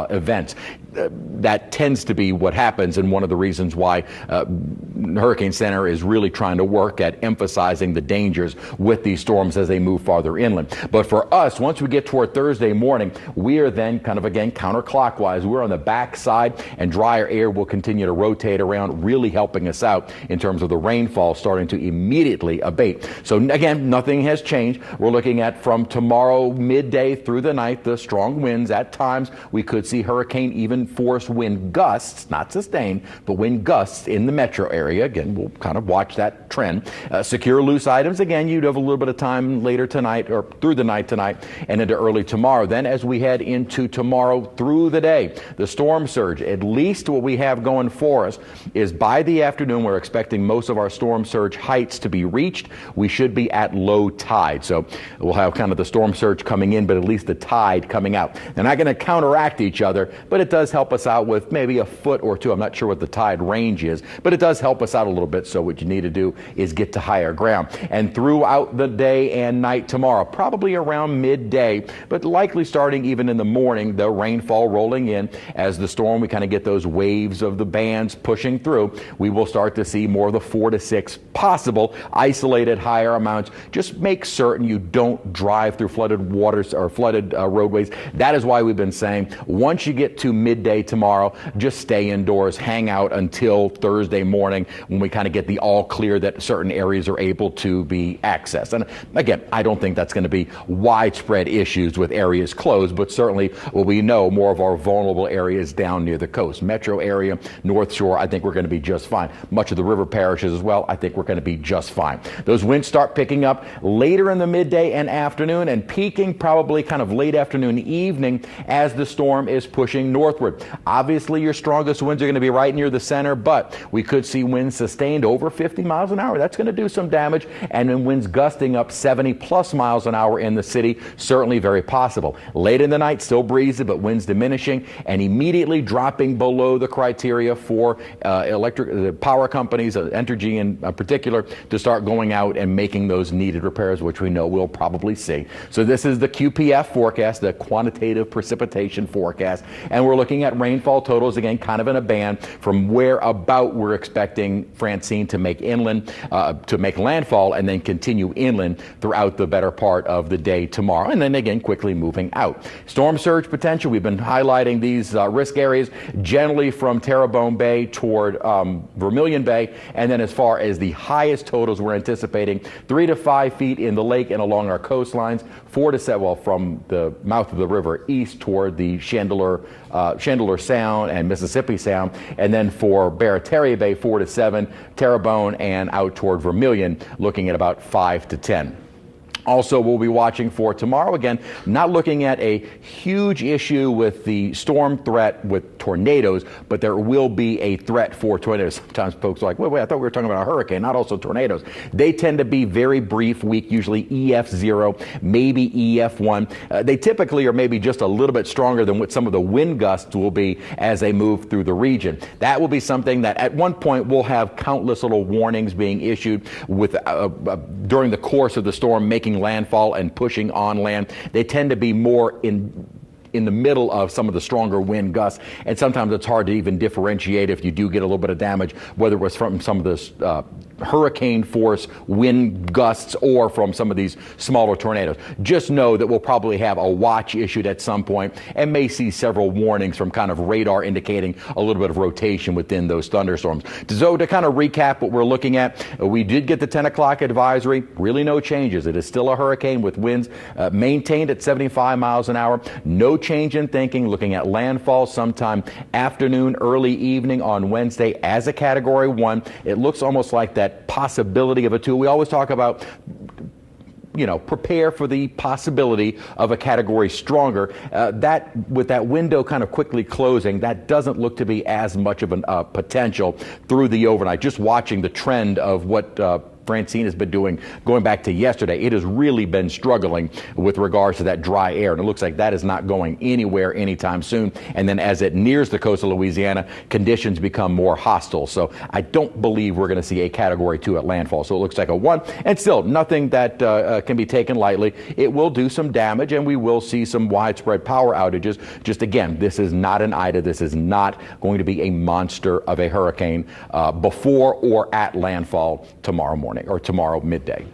events. That tends to be what happens, and one of the reasons why Hurricane Center is really trying to work at emphasizing the dangers with these storms as they move farther inland. But for us, once we get toward Thursday morning, we are then kind of again counterclockwise. We're on the back side, and drier air will continue to rotate around, really helping us out in terms of the rainfall starting to immediately abate. So again, nothing has changed. We're looking at from tomorrow midday through the night, the strong winds. At times, we could see hurricane even force wind gusts, not sustained, but wind gusts in the metro area. Again, we'll kind of watch that trend. Secure loose items. Again, you'd have a little bit of time later tonight or through the night tonight and into early tomorrow. Then as we head into tomorrow through the day, the storm surge, at least what we have going for us is by the afternoon, we're expecting most of our storm surge heights to be reached. We should be at low tide. So we'll have kind of the storm surge coming in, but at least the tide coming out. They're not going to counteract each other, but it does does help us out with maybe a foot or two. I'm not sure what the tide range is, but it does help us out a little bit. So what you need to do is get to higher ground. And throughout the day and night tomorrow, probably around midday, but likely starting even in the morning, the rainfall rolling in as the storm, we kind of get those waves of the bands pushing through. We will start to see more of the 4 to 6 possible isolated higher amounts. Just make certain you don't drive through flooded waters or flooded roadways. That is why we've been saying once you get to midday tomorrow, just stay indoors, hang out until Thursday morning when we kind of get the all clear that certain areas are able to be accessed. And again, I don't think that's going to be widespread issues with areas closed, but certainly we know more of our vulnerable areas down near the coast. Metro area, North Shore, I think we're going to be just fine. Much of the river parishes as well, I think we're going to be just fine. Those winds start picking up later in the midday and afternoon and peaking probably kind of late afternoon, evening as the storm is pushing northward. Obviously, your strongest winds are going to be right near the center, but we could see winds sustained over 50 miles an hour. That's going to do some damage, and then winds gusting up 70 plus miles an hour in the city, certainly very possible. Late in the night, still breezy, but winds diminishing and immediately dropping below the criteria for electric power companies, Entergy in particular, to start going out and making those needed repairs, which we know we'll probably see. So this is the QPF forecast, the quantitative precipitation forecast, and we're looking at rainfall totals, again, kind of in a band from where about we're expecting Francine to make inland, to make landfall, and then continue inland throughout the better part of the day tomorrow, and then again quickly moving out. Storm surge potential, we've been highlighting these risk areas generally from Terrebonne Bay toward Vermilion Bay, and then as far as the highest totals, we're anticipating 3 to 5 feet in the lake and along our coastlines, 4 to 7, well, from the mouth of the river east toward the Chandeleur Sound and Mississippi Sound, and then for Barataria Bay, 4 to 7, Terrebonne, and out toward Vermilion, looking at about 5 to 10. Also, we'll be watching for tomorrow. Again, not looking at a huge issue with the storm threat with tornadoes, but there will be a threat for tornadoes. Sometimes folks are like, wait, I thought we were talking about a hurricane, not also tornadoes. They tend to be very brief, weak, usually EF0, maybe EF1. They typically are maybe just a little bit stronger than what some of the wind gusts will be as they move through the region. That will be something that at one point we'll have countless little warnings being issued with during the course of the storm making landfall and pushing on land. They tend to be more in the middle of some of the stronger wind gusts, and sometimes it's hard to even differentiate if you do get a little bit of damage, whether it was from some of this hurricane force wind gusts or from some of these smaller tornadoes. Just know that we'll probably have a watch issued at some point and may see several warnings from kind of radar indicating a little bit of rotation within those thunderstorms. So to kind of recap what we're looking at, we did get the 10 o'clock advisory, really no changes. It is still a hurricane with winds maintained at 75 miles an hour. No change in thinking, looking at landfall sometime afternoon, early evening on Wednesday as a Category 1. It looks almost like that possibility of a 2. We always talk about, prepare for the possibility of a category stronger. That with that window kind of quickly closing, that doesn't look to be as much of a potential through the overnight. Just watching the trend of what Francine has been doing going back to yesterday, it has really been struggling with regards to that dry air, and it looks like that is not going anywhere anytime soon. And then as it nears the coast of Louisiana, conditions become more hostile. So I don't believe we're going to see a Category 2 at landfall. So it looks like a 1, and still nothing that can be taken lightly. It will do some damage, and we will see some widespread power outages. Just again, this is not an Ida. This is not going to be a monster of a hurricane before or at landfall tomorrow morning or tomorrow midday.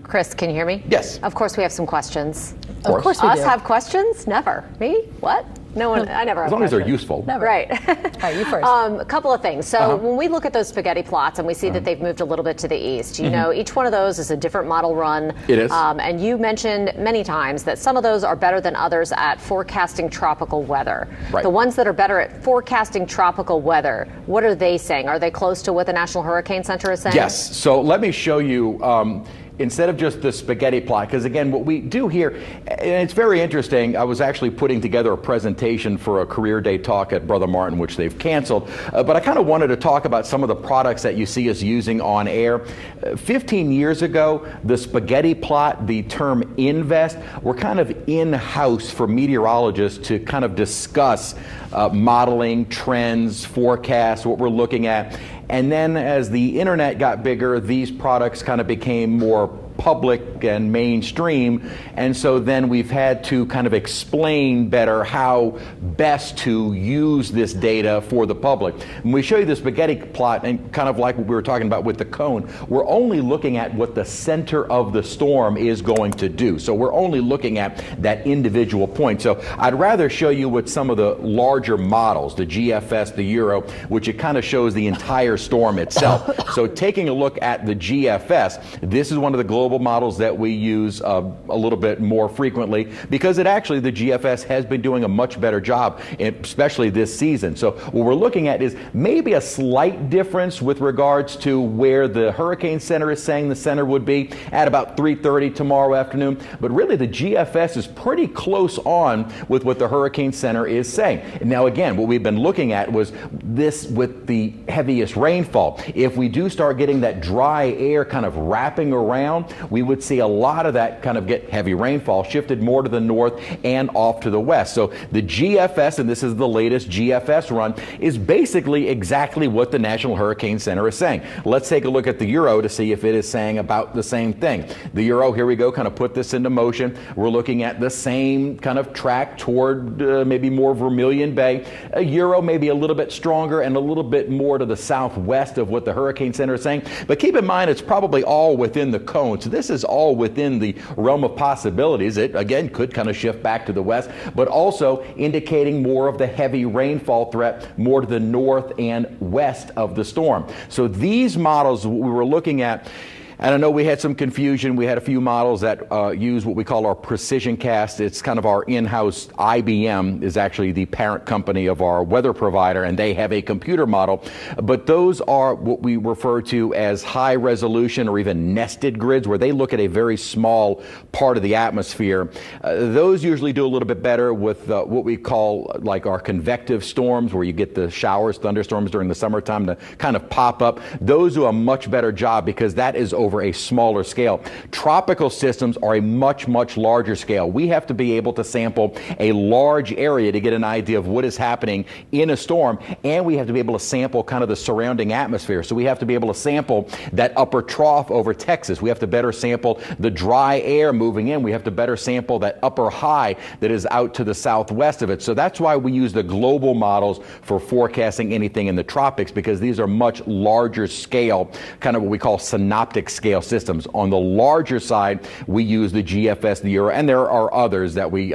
Chris, can you hear me? Yes. Of course we have some questions. Of course we do. Us have questions? Never. Me? What? No one. I never have questions. As long as they're useful. Never. Right. All right, you first. A couple of things. So when we look at those spaghetti plots and we see that they've moved a little bit to the east, you know, each one of those is a different model run. It is. And you mentioned many times that some of those are better than others at forecasting tropical weather. Right. The ones that are better at forecasting tropical weather, what are they saying? Are they close to what the National Hurricane Center is saying? Yes. So let me show you. Instead of just the spaghetti plot, because again, what we do here, and it's very interesting, I was actually putting together a presentation for a career day talk at Brother Martin, which they've canceled, but I kind of wanted to talk about some of the products that you see us using on air. 15 years ago, the spaghetti plot, the term Invest. We're kind of in-house for meteorologists to kind of discuss modeling, trends, forecasts, what we're looking at. And then as the internet got bigger, these products kind of became more public and mainstream, and so then we've had to kind of explain better how best to use this data for the public. When we show you the spaghetti plot, and kind of like what we were talking about with the cone, we're only looking at what the center of the storm is going to do. So we're only looking at that individual point. So I'd rather show you with some of the larger models, the GFS, the Euro, which it kind of shows the entire storm itself. So taking a look at the GFS, this is one of the global models that we use a little bit more frequently, because the GFS has been doing a much better job, especially this season. So what we're looking at is maybe a slight difference with regards to where the Hurricane Center is saying the center would be at about 3:30 tomorrow afternoon. But really the GFS is pretty close on with what the Hurricane Center is saying. Now again, what we've been looking at was this with the heaviest rainfall. If we do start getting that dry air kind of wrapping around, we would see a lot of that kind of get heavy rainfall shifted more to the north and off to the west. So the GFS, and this is the latest GFS run, is basically exactly what the National Hurricane Center is saying. Let's take a look at the Euro to see if it is saying about the same thing. The Euro, here we go, kind of put this into motion. We're looking at the same kind of track toward maybe more Vermilion Bay. A Euro maybe a little bit stronger and a little bit more to the southwest of what the Hurricane Center is saying. But keep in mind, it's probably all within the cone. So this is all within the realm of possibilities. It, again, could kind of shift back to the west, but also indicating more of the heavy rainfall threat more to the north and west of the storm. So these models we were looking at, and I know we had some confusion. We had a few models that use what we call our precision cast. It's kind of our in-house. IBM is actually the parent company of our weather provider, and they have a computer model. But those are what we refer to as high resolution or even nested grids, where they look at a very small part of the atmosphere. Those usually do a little bit better with what we call like our convective storms, where you get the showers, thunderstorms during the summertime to kind of pop up. Those do a much better job because that is over a smaller scale. Tropical systems are a much, much larger scale. We have to be able to sample a large area to get an idea of what is happening in a storm, and we have to be able to sample kind of the surrounding atmosphere. So we have to be able to sample that upper trough over Texas. We have to better sample the dry air moving in. We have to better sample that upper high that is out to the southwest of it. So that's why we use the global models for forecasting anything in the tropics, because these are much larger scale, kind of what we call synoptic scale systems. On the larger side, we use the GFS, the Euro, and there are others that we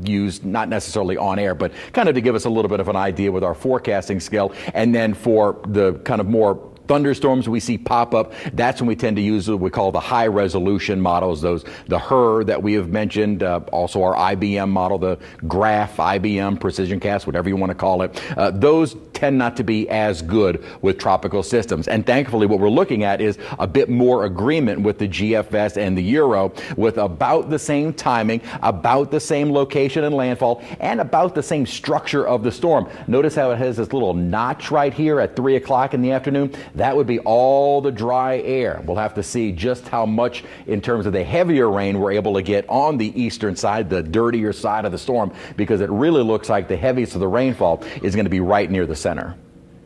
use, not necessarily on air, but kind of to give us a little bit of an idea with our forecasting scale. And then for the kind of more thunderstorms we see pop up, that's when we tend to use what we call the high resolution models, those, the HRRR that we have mentioned, also our IBM model, the GRAPH, IBM, Precision Cast, whatever you want to call it. Those tend not to be as good with tropical systems. And thankfully what we're looking at is a bit more agreement with the GFS and the Euro, with about the same timing, about the same location and landfall, and about the same structure of the storm. Notice how it has this little notch right here at 3 o'clock in the afternoon. That would be all the dry air. We'll have to see just how much in terms of the heavier rain we're able to get on the eastern side, the dirtier side of the storm, because it really looks like the heaviest of the rainfall is going to be right near the center.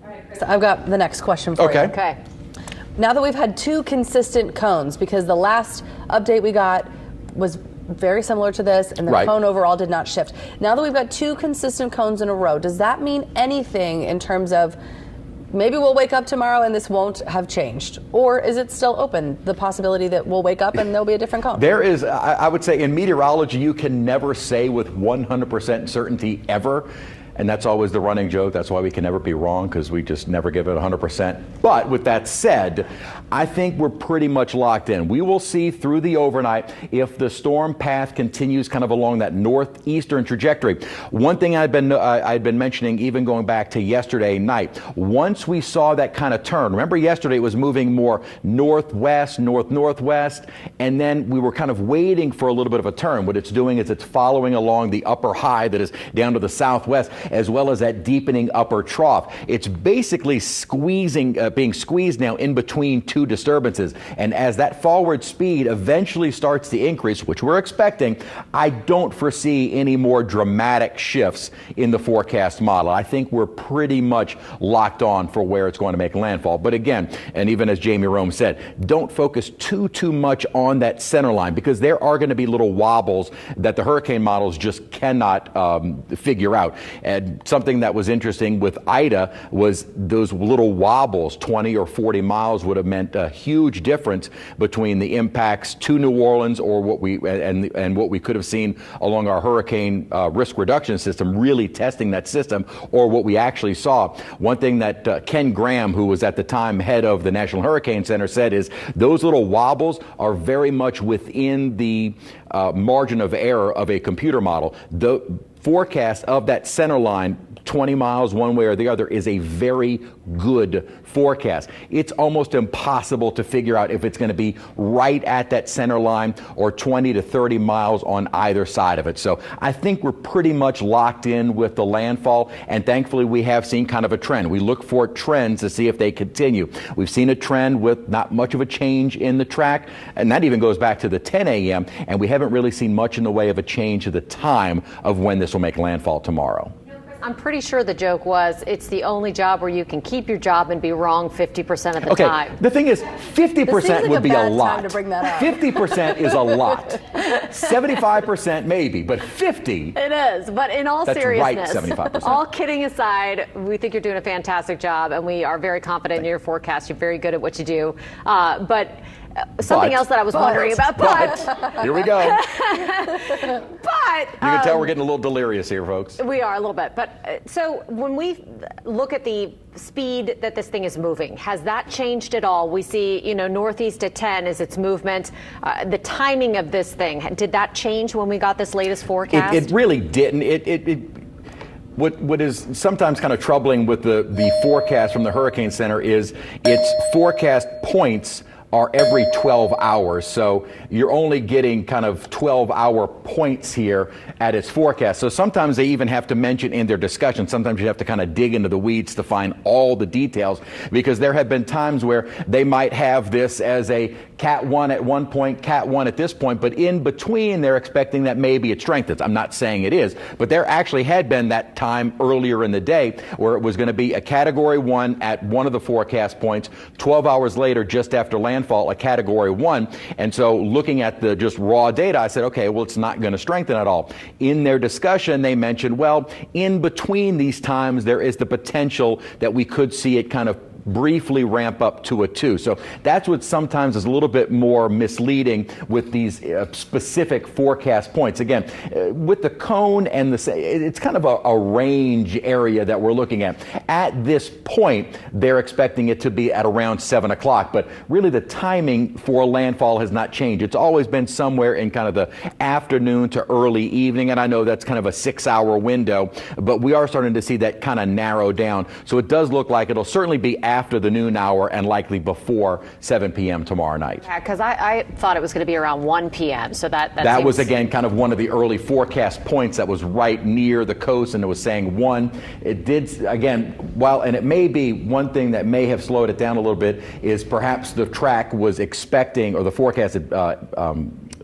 All right, Chris, I've got the next question for you. Okay. Now that we've had two consistent cones, because the last update we got was very similar to this, and the cone overall did not shift. Now that we've got two consistent cones in a row, does that mean anything in terms of maybe we'll wake up tomorrow and this won't have changed? Or is it still open, the possibility that we'll wake up and there'll be a different cone? There is, I would say in meteorology, you can never say with 100% certainty ever. And that's always the running joke. That's why we can never be wrong, because we just never give it 100%. But with that said, I think we're pretty much locked in. We will see through the overnight if the storm path continues kind of along that northeastern trajectory. One thing I'd been mentioning, even going back to yesterday night, once we saw that kind of turn, remember yesterday it was moving more northwest, northwest, and then we were kind of waiting for a little bit of a turn. What it's doing is it's following along the upper high that is down to the southwest. as well as that deepening upper trough. It's basically being squeezed now in between two disturbances. And as that forward speed eventually starts to increase, which we're expecting, I don't foresee any more dramatic shifts in the forecast model. I think we're pretty much locked on for where it's going to make landfall. But again, and even as Jamie Rome said, don't focus too much on that center line, because there are going to be little wobbles that the hurricane models just cannot figure out. And something that was interesting with Ida was those little wobbles, 20 or 40 miles, would have meant a huge difference between the impacts to New Orleans or what we could have seen along our hurricane risk reduction system, really testing that system, or what we actually saw. One thing that Ken Graham, who was at the time head of the National Hurricane Center, said is those little wobbles are very much within the margin of error of a computer model. The forecast of that center line, 20 miles one way or the other, is a very good forecast. It's almost impossible to figure out if it's going to be right at that center line or 20 to 30 miles on either side of it. So I think we're pretty much locked in with the landfall, and thankfully we have seen kind of a trend. We look for trends to see if they continue. We've seen a trend with not much of a change in the track, and that even goes back to the 10 a.m., and we haven't really seen much in the way of a change to the time of when this will make landfall tomorrow. I'm pretty sure the joke was it's the only job where you can keep your job and be wrong 50% of the time. The thing is, 50% would be a lot. Time to bring that up. 50% is a lot. 75% maybe, but 50. It is. But in all seriousness, right, 75%. All kidding aside, we think you're doing a fantastic job, and we are very confident in your forecast. You're very good at what you do. But something else that I was wondering about. But here we go. But you can tell we're getting a little delirious here, folks. We are a little bit. But so when we look at the speed that this thing is moving, has that changed at all? We see, northeast at 10 is its movement. The timing of this thing, did that change when we got this latest forecast? It really didn't. What is sometimes kind of troubling with the forecast from the Hurricane Center is its forecast points are every 12 hours. So you're only getting kind of 12-hour points here at its forecast. So sometimes they even have to mention in their discussion, sometimes you have to kind of dig into the weeds to find all the details, because there have been times where they might have this as a Cat 1 at one point, Cat 1 at this point, but in between they're expecting that maybe it strengthens. I'm not saying it is, but there actually had been that time earlier in the day where it was going to be a Category 1 at one of the forecast points, 12 hours later, just after landfall, a Category 1. And so looking at the just raw data, I said, okay, well, it's not going to strengthen at all. In their discussion, they mentioned, well, in between these times, there is the potential that we could see it kind of briefly ramp up to a 2. So that's what sometimes is a little bit more misleading with these specific forecast points. Again, with the cone and it's kind of a range area that we're looking at. At this point, they're expecting it to be at around 7 o'clock, but really the timing for landfall has not changed. It's always been somewhere in kind of the afternoon to early evening, and I know that's kind of a 6-hour window, but we are starting to see that kind of narrow down. So it does look like it'll certainly be after the noon hour and likely before 7 p.m. tomorrow night. Yeah, because I thought it was going to be around 1 p.m. So that was, again, kind of one of the early forecast points that was right near the coast, and it was saying 1. It did, again, and it may be one thing that may have slowed it down a little bit is perhaps the track was expecting, or the forecasted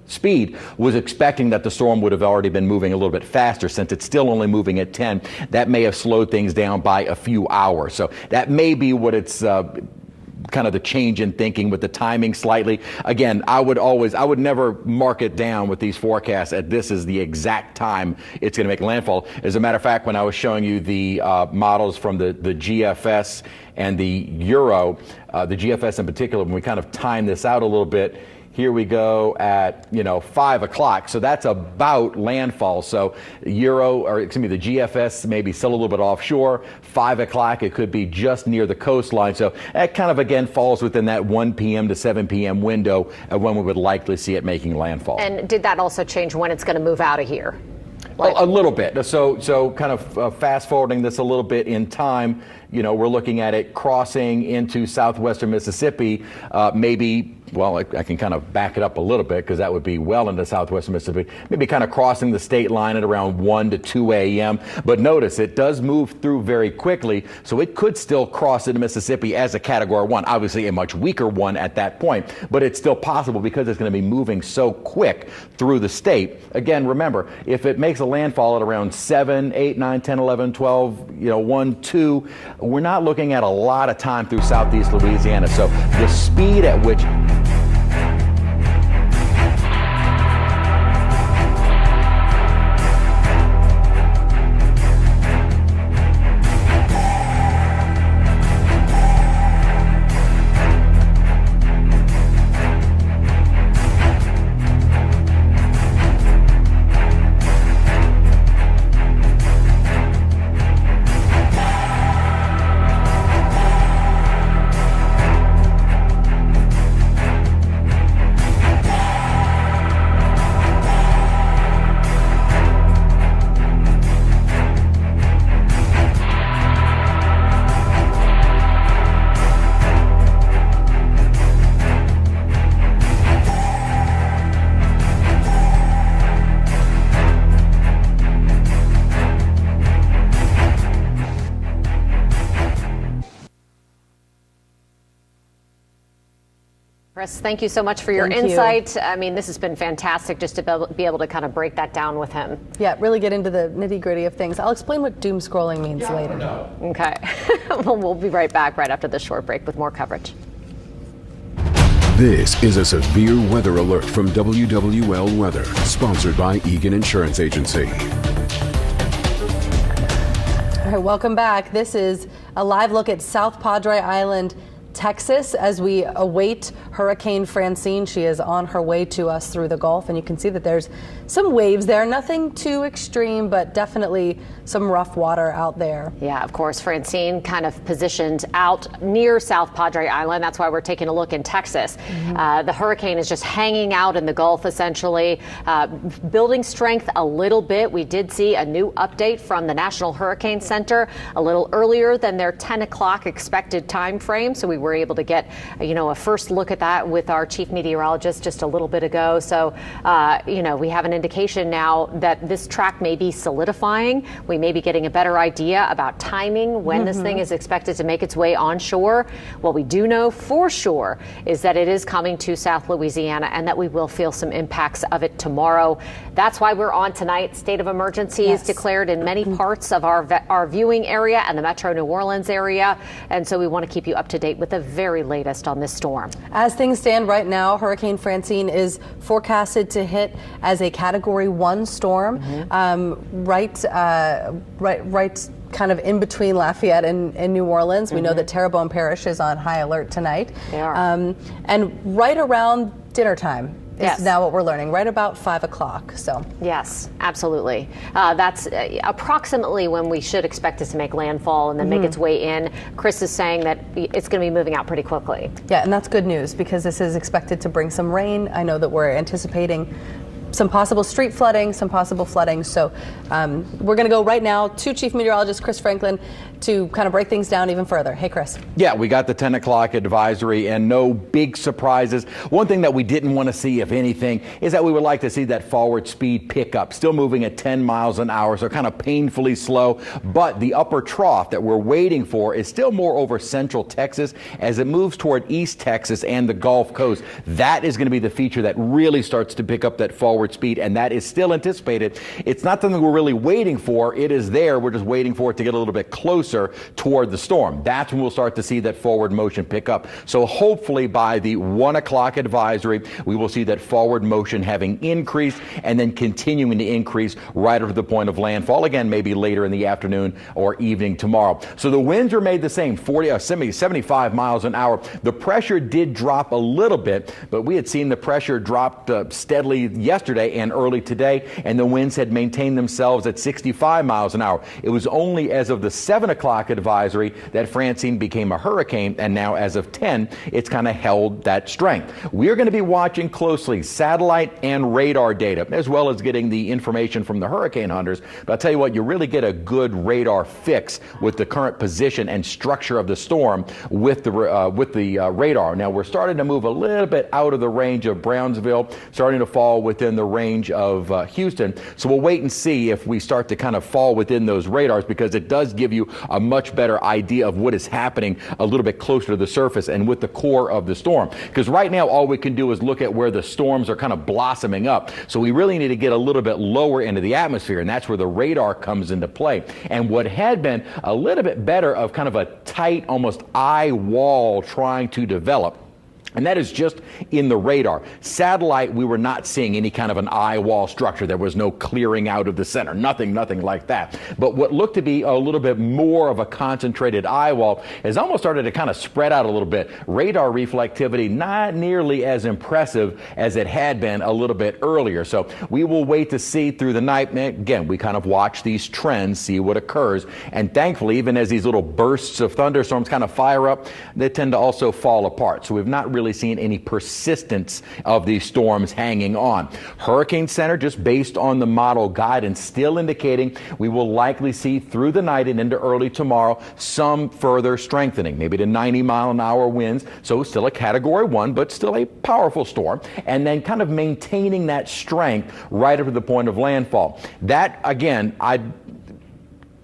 speed was expecting that the storm would have already been moving a little bit faster. Since it's still only moving at 10, that may have slowed things down by a few hours. So that may be what it's kind of the change in thinking with the timing slightly. Again, I would never mark it down with these forecasts at this is the exact time it's going to make landfall. As a matter of fact, when I was showing you the models from the GFS and the Euro, the GFS in particular, when we kind of time this out a little bit, here we go at, 5 o'clock. So that's about landfall. So the GFS maybe still a little bit offshore. 5 o'clock, it could be just near the coastline. So that kind of, again, falls within that 1 p.m. to 7 p.m. window of when we would likely see it making landfall. And did that also change when it's going to move out of here? A little bit. So kind of fast forwarding this a little bit in time, we're looking at it crossing into southwestern Mississippi, maybe. Well, I can kind of back it up a little bit because that would be well into southwestern Mississippi, maybe kind of crossing the state line at around 1 to 2 a.m. But notice it does move through very quickly, so it could still cross into Mississippi as a Category 1, obviously a much weaker one at that point, but it's still possible because it's going to be moving so quick through the state. Again, remember, if it makes a landfall at around 7, 8, 9, 10, 11, 12, 1, 2, we're not looking at a lot of time through southeast Louisiana. So the speed at which Chris, thank you so much for your insight. I mean, this has been fantastic just to be able to kind of break that down with him. Yeah, really get into the nitty-gritty of things. I'll explain what doom scrolling means later. Okay. Well, we'll be right back right after this short break with more coverage. This is a severe weather alert from WWL Weather, sponsored by Egan Insurance Agency. All right, welcome back. This is a live look at South Padre Island, Texas, as we await Hurricane Francine. She is on her way to us through the Gulf, and you can see that there's some waves there. Nothing too extreme, but definitely some rough water out there. Yeah, of course, Francine kind of positioned out near South Padre Island. That's why we're taking a look in Texas. The hurricane is just hanging out in the Gulf, essentially, building strength a little bit. We did see a new update from the National Hurricane Center a little earlier than their 10 o'clock expected time frame. So we were able to get, a first look at that with our chief meteorologist just a little bit ago. So, we have an indication now that this track may be solidifying. We may be getting a better idea about timing when this thing is expected to make its way onshore. What we do know for sure is that it is coming to South Louisiana and that we will feel some impacts of it tomorrow. That's why we're on tonight. State of emergency is declared in many parts of our viewing area and the Metro New Orleans area. And so we want to keep you up to date with the very latest on this storm. As things stand right now, Hurricane Francine is forecasted to hit as a Category 1 storm, right kind of in between Lafayette and New Orleans. We know that Terrebonne Parish is on high alert tonight. They are. And right around dinner time is now what we're learning, right about 5 o'clock. So yes, absolutely. That's approximately when we should expect it to make landfall and then make its way in. Chris is saying that it's going to be moving out pretty quickly. Yeah, and that's good news because this is expected to bring some rain. I know that we're anticipating some possible street flooding, some possible flooding. So we're going to go right now to Chief Meteorologist Chris Franklin to kind of break things down even further. Hey, Chris. Yeah, we got the 10 o'clock advisory and no big surprises. One thing that we didn't want to see, if anything, is that we would like to see that forward speed pick up. Still moving at 10 miles an hour, so kind of painfully slow. But the upper trough that we're waiting for is still more over central Texas as it moves toward East Texas and the Gulf Coast. That is going to be the feature that really starts to pick up that forward speed, and that is still anticipated. It's not something we're really waiting for. It is there. We're just waiting for it to get a little bit closer toward the storm. That's when we'll start to see that forward motion pick up. So hopefully by the 1 o'clock advisory, we will see that forward motion having increased and then continuing to increase right up to the point of landfall. Again, maybe later in the afternoon or evening tomorrow. So the winds remained the same, 75 miles an hour. The pressure did drop a little bit, but we had seen the pressure drop steadily yesterday and early today, and the winds had maintained themselves at 65 miles an hour. It was only as of the 7 o'clock o'clock advisory that Francine became a hurricane, and now as of 10, it's kind of held that strength. We're going to be watching closely satellite and radar data, as well as getting the information from the hurricane hunters. But I'll tell you what, you really get a good radar fix with the current position and structure of the storm with the radar. Now, we're starting to move a little bit out of the range of Brownsville, starting to fall within the range of Houston. So we'll wait and see if we start to kind of fall within those radars, because it does give you a much better idea of what is happening a little bit closer to the surface and with the core of the storm. Because right now, all we can do is look at where the storms are kind of blossoming up. So we really need to get a little bit lower into the atmosphere, and that's where the radar comes into play. And what had been a little bit better of kind of a tight, almost eye wall trying to develop, and that is just in the radar. Satellite, we were not seeing any kind of an eye wall structure. There was no clearing out of the center, nothing like that. But what looked to be a little bit more of a concentrated eye wall has almost started to kind of spread out a little bit. Radar reflectivity not nearly as impressive as it had been a little bit earlier. So we will wait to see through the night. And again, we kind of watch these trends, see what occurs. And thankfully, even as these little bursts of thunderstorms kind of fire up, they tend to also fall apart. So we've not really seen any persistence of these storms hanging on. Hurricane Center, just based on the model guidance, still indicating we will likely see through the night and into early tomorrow some further strengthening, maybe to 90-mile-an-hour winds. So still a Category 1, but still a powerful storm. And then kind of maintaining that strength right up to the point of landfall. That, again, I'd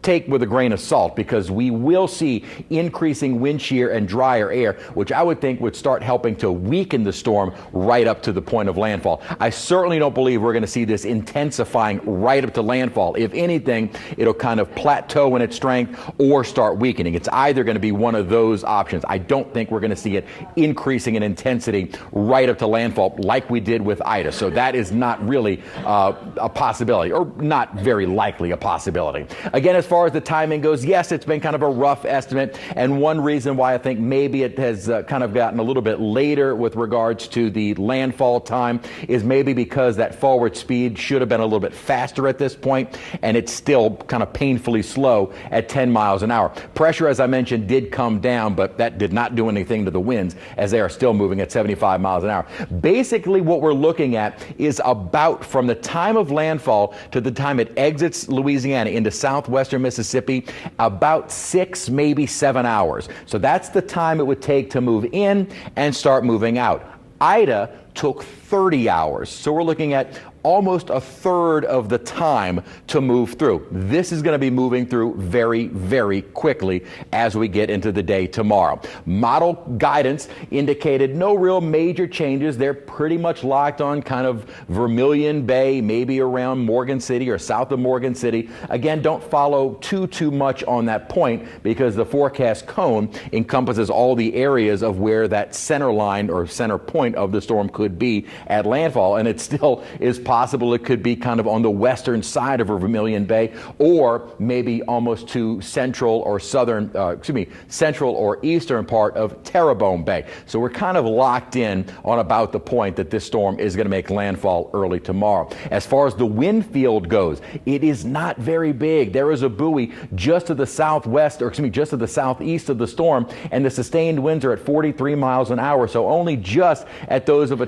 take with a grain of salt, because we will see increasing wind shear and drier air, which I would think would start helping to weaken the storm right up to the point of landfall. I certainly don't believe we're going to see this intensifying right up to landfall. If anything, it'll kind of plateau in its strength or start weakening. It's either going to be one of those options. I don't think we're going to see it increasing in intensity right up to landfall like we did with Ida. So that is not really a possibility, or not very likely a possibility. Again, as far as the timing goes, yes, it's been kind of a rough estimate, and one reason why I think maybe it has kind of gotten a little bit later with regards to the landfall time is maybe because that forward speed should have been a little bit faster at this point, and it's still kind of painfully slow at 10 miles an hour. Pressure, as I mentioned, did come down, but that did not do anything to the winds, as they are still moving at 75 miles an hour. Basically, what we're looking at is about from the time of landfall to the time it exits Louisiana into southwestern Mississippi, about 6, maybe 7 hours. So that's the time it would take to move in and start moving out. Ida took 30 hours. So we're looking at almost a third of the time to move through. This is going to be moving through very, very quickly as we get into the day tomorrow. Model guidance indicated no real major changes. They're pretty much locked on kind of Vermilion Bay, maybe around Morgan City or south of Morgan City. Again, don't follow too much on that point, because the forecast cone encompasses all the areas of where that center line or center point of the storm could be at landfall, and it still is possible it could be kind of on the western side of Vermilion Bay, or maybe almost to central or central or eastern part of Terrebonne Bay. So we're kind of locked in on about the point that this storm is going to make landfall early tomorrow. As far as the wind field goes, it is not very big. There is a buoy just to the southwest, or just to the southeast of the storm, and the sustained winds are at 43 miles an hour, so only just at those of a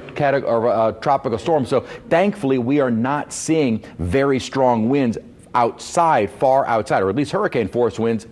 tropical storm. So thankfully, we are not seeing very strong winds outside, far outside, or at least hurricane force winds,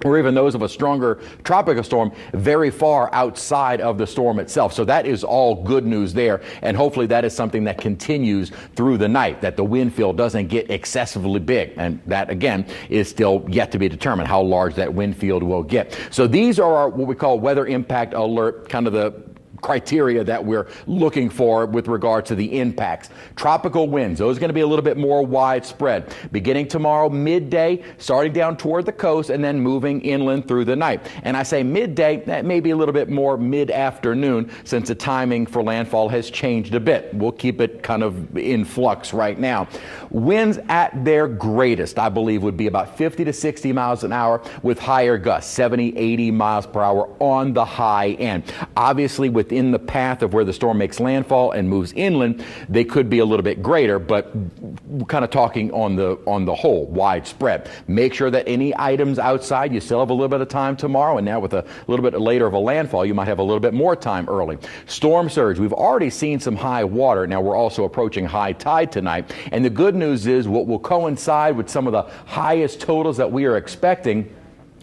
or even those of a stronger tropical storm very far outside of the storm itself. So that is all good news there, and hopefully that is something that continues through the night, that the wind field doesn't get excessively big, and that again is still yet to be determined how large that wind field will get. So these are our, what we call weather impact alert, kind of the criteria that we're looking for with regard to the impacts. Tropical winds, those are going to be a little bit more widespread. Beginning tomorrow midday, starting down toward the coast and then moving inland through the night. And I say midday, that may be a little bit more mid-afternoon, since the timing for landfall has changed a bit. We'll keep it kind of in flux right now. Winds at their greatest, I believe, would be about 50 to 60 miles an hour with higher gusts, 70, 80 miles per hour on the high end. Obviously, with within the path of where the storm makes landfall and moves inland, they could be a little bit greater, but we're kind of talking on the whole, widespread. Make sure that any items outside, you still have a little bit of time tomorrow, and now with a little bit later of a landfall, you might have a little bit more time early. Storm surge, we've already seen some high water. Now we're also approaching high tide tonight, and the good news is what will coincide with some of the highest totals that we are expecting,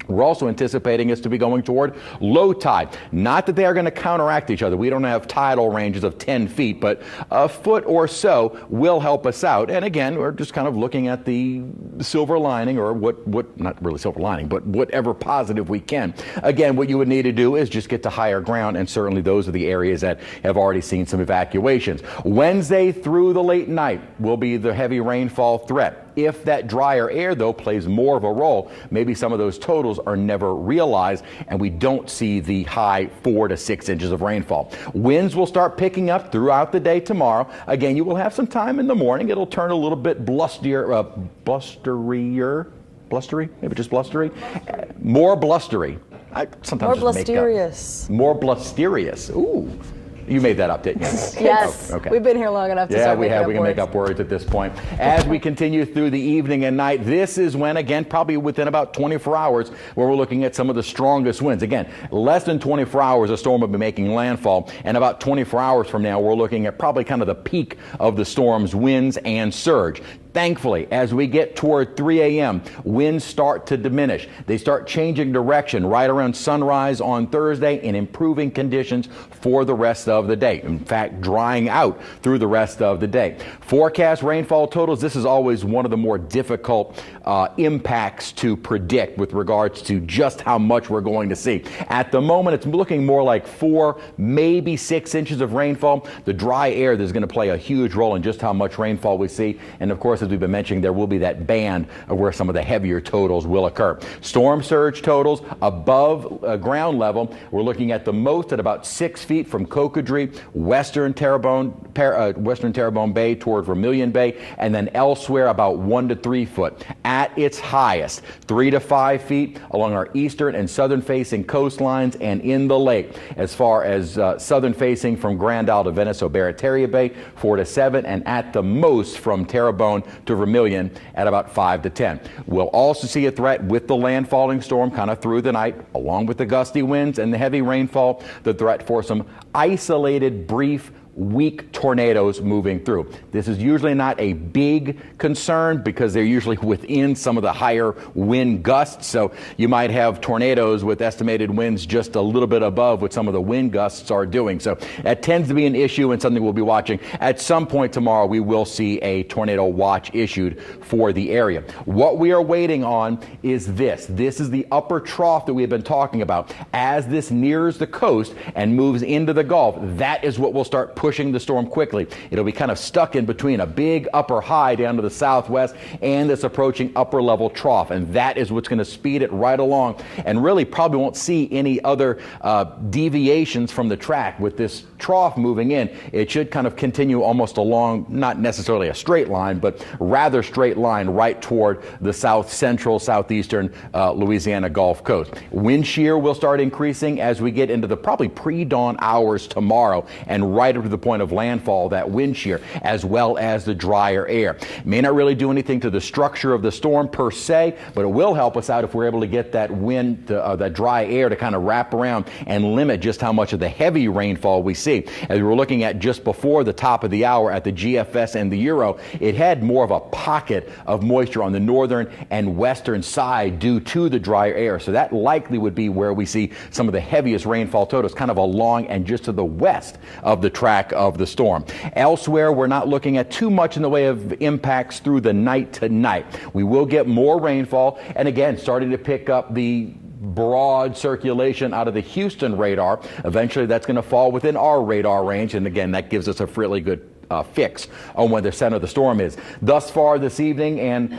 we're also anticipating us to be going toward low tide. Not that they are going to counteract each other. We don't have tidal ranges of 10 feet, but a foot or so will help us out. And again, we're just kind of looking at the silver lining, or what not really silver lining, but whatever positive we can. Again, what you would need to do is just get to higher ground, and certainly those are the areas that have already seen some evacuations. Wednesday through the late night will be the heavy rainfall threat. If that drier air, though, plays more of a role, maybe some of those totals are never realized, and we don't see the high 4 to 6 inches of rainfall. Winds will start picking up throughout the day tomorrow. Again, you will have some time in the morning. It'll turn a little bit blustery, maybe just blustery, more blustery. I sometimes more just blusterious. More blusterious. Ooh. You made that up, didn't you? Yes. Okay. We've been here long enough to start making up words. We can make up words at this point. As we continue through the evening and night, this is when, again, probably within about 24 hours, where we're looking at some of the strongest winds. Again, less than 24 hours, a storm will be making landfall. And about 24 hours from now, we're looking at probably kind of the peak of the storm's winds and surge. Thankfully, as we get toward 3 a.m., winds start to diminish. They start changing direction right around sunrise on Thursday and improving conditions for the rest of the day. In fact, drying out through the rest of the day. Forecast rainfall totals, this is always one of the more difficult impacts to predict with regards to just how much we're going to see. At the moment, it's looking more like 4, maybe 6 inches of rainfall. The dry air is going to play a huge role in just how much rainfall we see. And of course, as we've been mentioning, there will be that band of where some of the heavier totals will occur. Storm surge totals above ground level, we're looking at the most at about 6 feet from Cocodrie, Western Terrebonne Bay toward Vermilion Bay, and then elsewhere about 1 to 3 foot. At its highest, 3 to 5 feet along our eastern and southern facing coastlines and in the lake. As far as southern facing from Grand Isle to Venice, Barataria Bay, 4 to 7, and at the most from Terrebonne to Vermilion at about 5 to 10. We'll also see a threat with the landfalling storm kind of through the night, along with the gusty winds and the heavy rainfall, the threat for some isolated, brief, weak tornadoes moving through. This is usually not a big concern because they're usually within some of the higher wind gusts. So you might have tornadoes with estimated winds just a little bit above what some of the wind gusts are doing. So that tends to be an issue and something we'll be watching. At some point tomorrow, we will see a tornado watch issued for the area. What we are waiting on is this. This is the upper trough that we have been talking about. As this nears the coast and moves into the Gulf, that is what will start pushing the storm quickly. It'll be kind of stuck in between a big upper high down to the southwest and this approaching upper level trough, and that is what's going to speed it right along, and really probably won't see any other deviations from the track. With this trough moving in, it should kind of continue almost along, not necessarily a straight line, but rather straight line right toward the south central, southeastern Louisiana Gulf Coast. Wind shear will start increasing as we get into the probably pre-dawn hours tomorrow and right up to the point of landfall, that wind shear, as well as the drier air. May not really do anything to the structure of the storm per se, but it will help us out if we're able to get that wind, that dry air to kind of wrap around and limit just how much of the heavy rainfall we see. As we were looking at just before the top of the hour at the GFS and the Euro, it had more of a pocket of moisture on the northern and western side due to the drier air. So that likely would be where we see some of the heaviest rainfall totals, kind of along and just to the west of the track of the storm. Elsewhere, we're not looking at too much in the way of impacts through the night tonight. We will get more rainfall, and again, starting to pick up the broad circulation out of the Houston radar. Eventually, that's going to fall within our radar range, and again, that gives us a really good fix on where the center of the storm is. Thus far this evening, and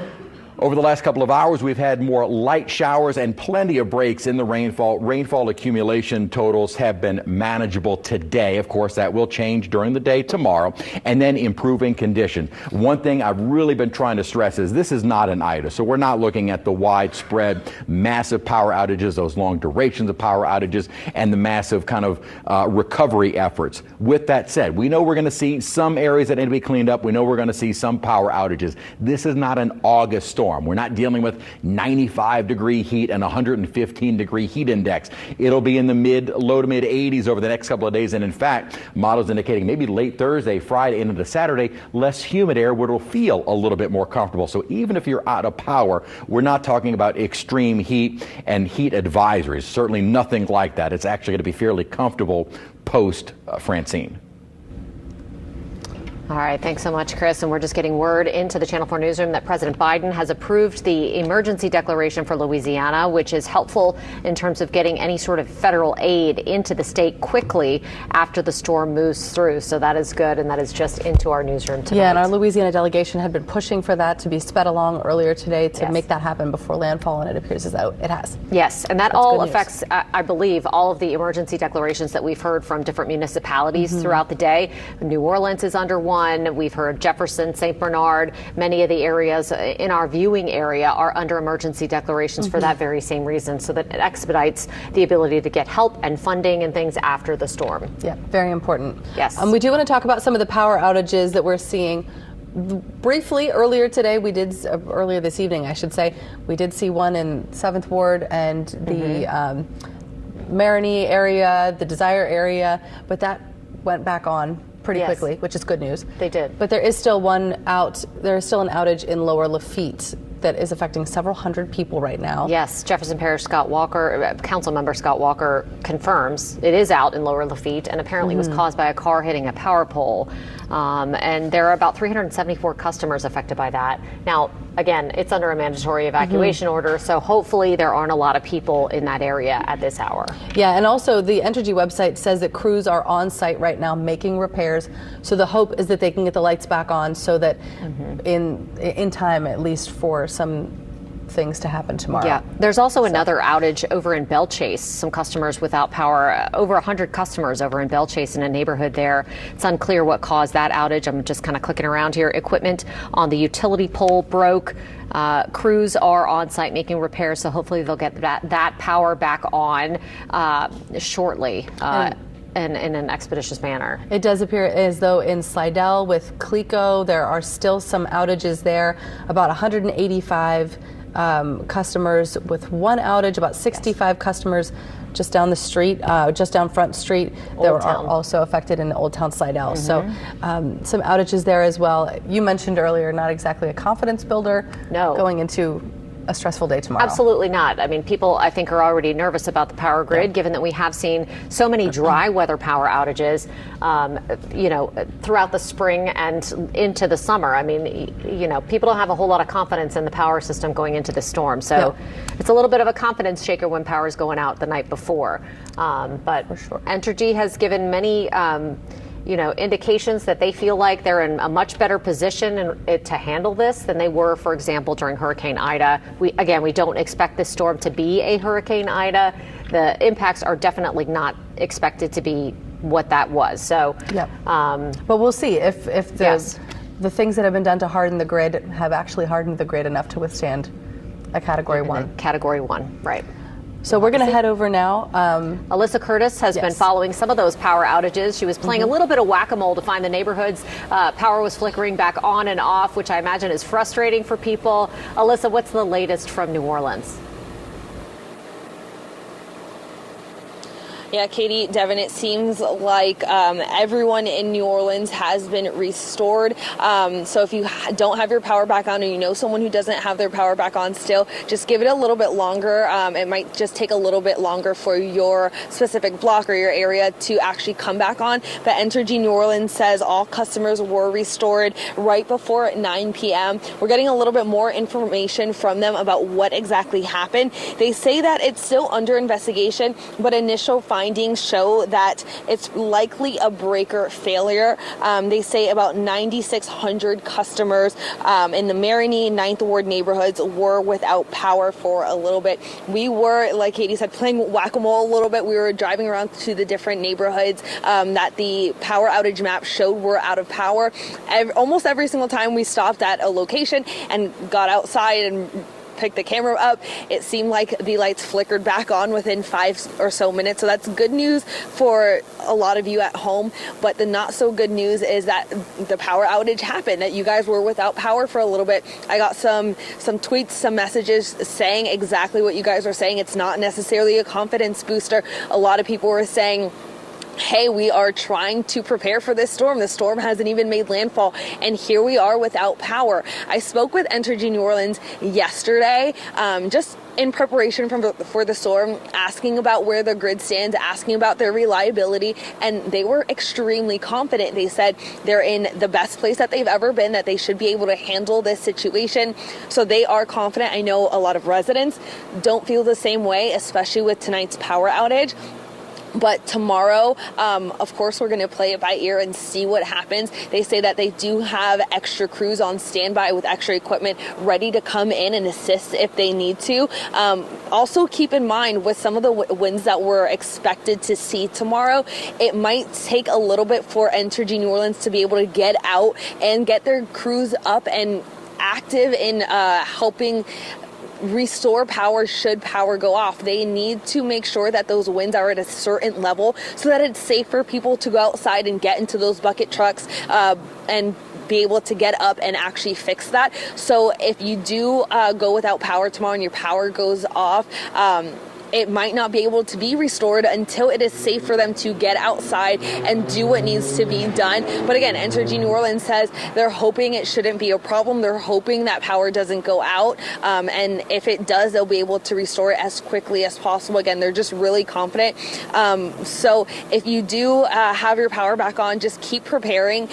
Over the last couple of hours, we've had more light showers and plenty of breaks in the rainfall. Rainfall accumulation totals have been manageable today. Of course, that will change during the day tomorrow, and then improving condition. One thing I've really been trying to stress is this is not an Ida, so we're not looking at the widespread, massive power outages, those long durations of power outages, and the massive kind of recovery efforts. With that said, we know we're going to see some areas that need to be cleaned up. We know we're going to see some power outages. This is not an August storm. We're not dealing with 95-degree heat and 115-degree heat index. It'll be in the low to mid 80s over the next couple of days. And in fact, models indicating maybe late Thursday, Friday, into Saturday, less humid air will feel a little bit more comfortable. So even if you're out of power, we're not talking about extreme heat and heat advisories. Certainly nothing like that. It's actually going to be fairly comfortable post Francine. All right, thanks so much, Chris. And we're just getting word into the Channel 4 newsroom that President Biden has approved the emergency declaration for Louisiana, which is helpful in terms of getting any sort of federal aid into the state quickly after the storm moves through. So that is good, and that is just into our newsroom tonight. Yeah, and our Louisiana delegation had been pushing for that to be sped along earlier today to make that happen before landfall, and it appears as though it has. Yes, and that all affects, I believe, all of the emergency declarations that we've heard from different municipalities throughout the day. New Orleans is under one. We've heard Jefferson, St. Bernard, many of the areas in our viewing area are under emergency declarations for that very same reason, so that it expedites the ability to get help and funding and things after the storm. Yeah, very important. Yes. We do want to talk about some of the power outages that we're seeing. Briefly, earlier this evening, I should say, we did see one in 7th Ward and the Marigny area, the Desire area, but that went back on pretty quickly, which is good news. They did. But there is still an outage in Lower Lafitte that is affecting several hundred people right now. Yes, Jefferson Parish Council Member Scott Walker confirms it is out in Lower Lafitte, and apparently was caused by a car hitting a power pole. And there are about 374 customers affected by that. Now, again, it's under a mandatory evacuation order, so hopefully there aren't a lot of people in that area at this hour. Yeah, and also the Entergy website says that crews are on site right now making repairs. So the hope is that they can get the lights back on so that in time, at least for some things to happen tomorrow. Yeah, there's also another outage over in Belle Chase. Some customers without power, over 100 customers over in Belle Chase in a neighborhood there. It's unclear what caused that outage. I'm just kind of clicking around here. Equipment on the utility pole broke. Crews are on site making repairs, so hopefully they'll get that power back on shortly. In an expeditious manner. It does appear as though in Slidell with Clico, there are still some outages there. About 185 customers with one outage, about 65 customers just down the street, just down Front Street that are also affected in Old Town Slidell. So some outages there as well. You mentioned earlier, not exactly a confidence builder going into a stressful day tomorrow. Absolutely not. I mean, people, I think, are already nervous about the power grid, given that we have seen so many dry weather power outages, throughout the spring and into the summer. I mean, people don't have a whole lot of confidence in the power system going into the storm. So it's a little bit of a confidence shaker when power is going out the night before. But for sure, Entergy has given many indications that they feel like they're in a much better position to handle this than they were, for example, during Hurricane Ida. We don't expect this storm to be a Hurricane Ida. The impacts are definitely not expected to be what that was. So, but we'll see if the things that have been done to harden the grid have actually hardened the grid enough to withstand a Category 1. Category 1, right. So we're going to head over now. Alyssa Curtis has been following some of those power outages. She was playing a little bit of whack-a-mole to find the neighborhoods. Power was flickering back on and off, which I imagine is frustrating for people. Alyssa, what's the latest from New Orleans? Yeah, Katie, Devin, it seems like everyone in New Orleans has been restored. So if you don't have your power back on, or you know someone who doesn't have their power back on still, just give it a little bit longer. It might just take a little bit longer for your specific block or your area to actually come back on. But Entergy New Orleans says all customers were restored right before 9 p.m. We're getting a little bit more information from them about what exactly happened. They say that it's still under investigation, but initial findings findings show that it's likely a breaker failure. They say about 9,600 customers in the Marigny 9th Ward neighborhoods were without power for a little bit. We were, like Katie said, playing whack-a-mole a little bit. We were driving around to the different neighborhoods that the power outage map showed were out of power. Almost every single time we stopped at a location and got outside and picked the camera up, it seemed like the lights flickered back on within 5 or so minutes. So that's good news for a lot of you at home. But the not so good news is that the power outage happened, that you guys were without power for a little bit. I got some tweets, some messages saying exactly what you guys are saying. It's not necessarily a confidence booster. A lot of people were saying, hey, we are trying to prepare for this storm. The storm hasn't even made landfall, and here we are without power. I spoke with Entergy New Orleans yesterday, just in preparation for the storm, asking about where the grid stands, asking about their reliability, and they were extremely confident. They said they're in the best place that they've ever been, that they should be able to handle this situation. So they are confident. I know a lot of residents don't feel the same way, especially with tonight's power outage. But tomorrow, of course, we're going to play it by ear and see what happens. They say that they do have extra crews on standby with extra equipment ready to come in and assist if they need to. Also, keep in mind with some of the winds that we're expected to see tomorrow, it might take a little bit for Entergy New Orleans to be able to get out and get their crews up and active in helping restore power should power go off. They need to make sure that those winds are at a certain level so that it's safe for people to go outside and get into those bucket trucks and be able to get up and actually fix that. So if you do go without power tomorrow and your power goes off, it might not be able to be restored until it is safe for them to get outside and do what needs to be done. But again, Entergy New Orleans says they're hoping it shouldn't be a problem. They're hoping that power doesn't go out. And if it does, they'll be able to restore it as quickly as possible. Again, they're just really confident. So if you do have your power back on, just keep preparing.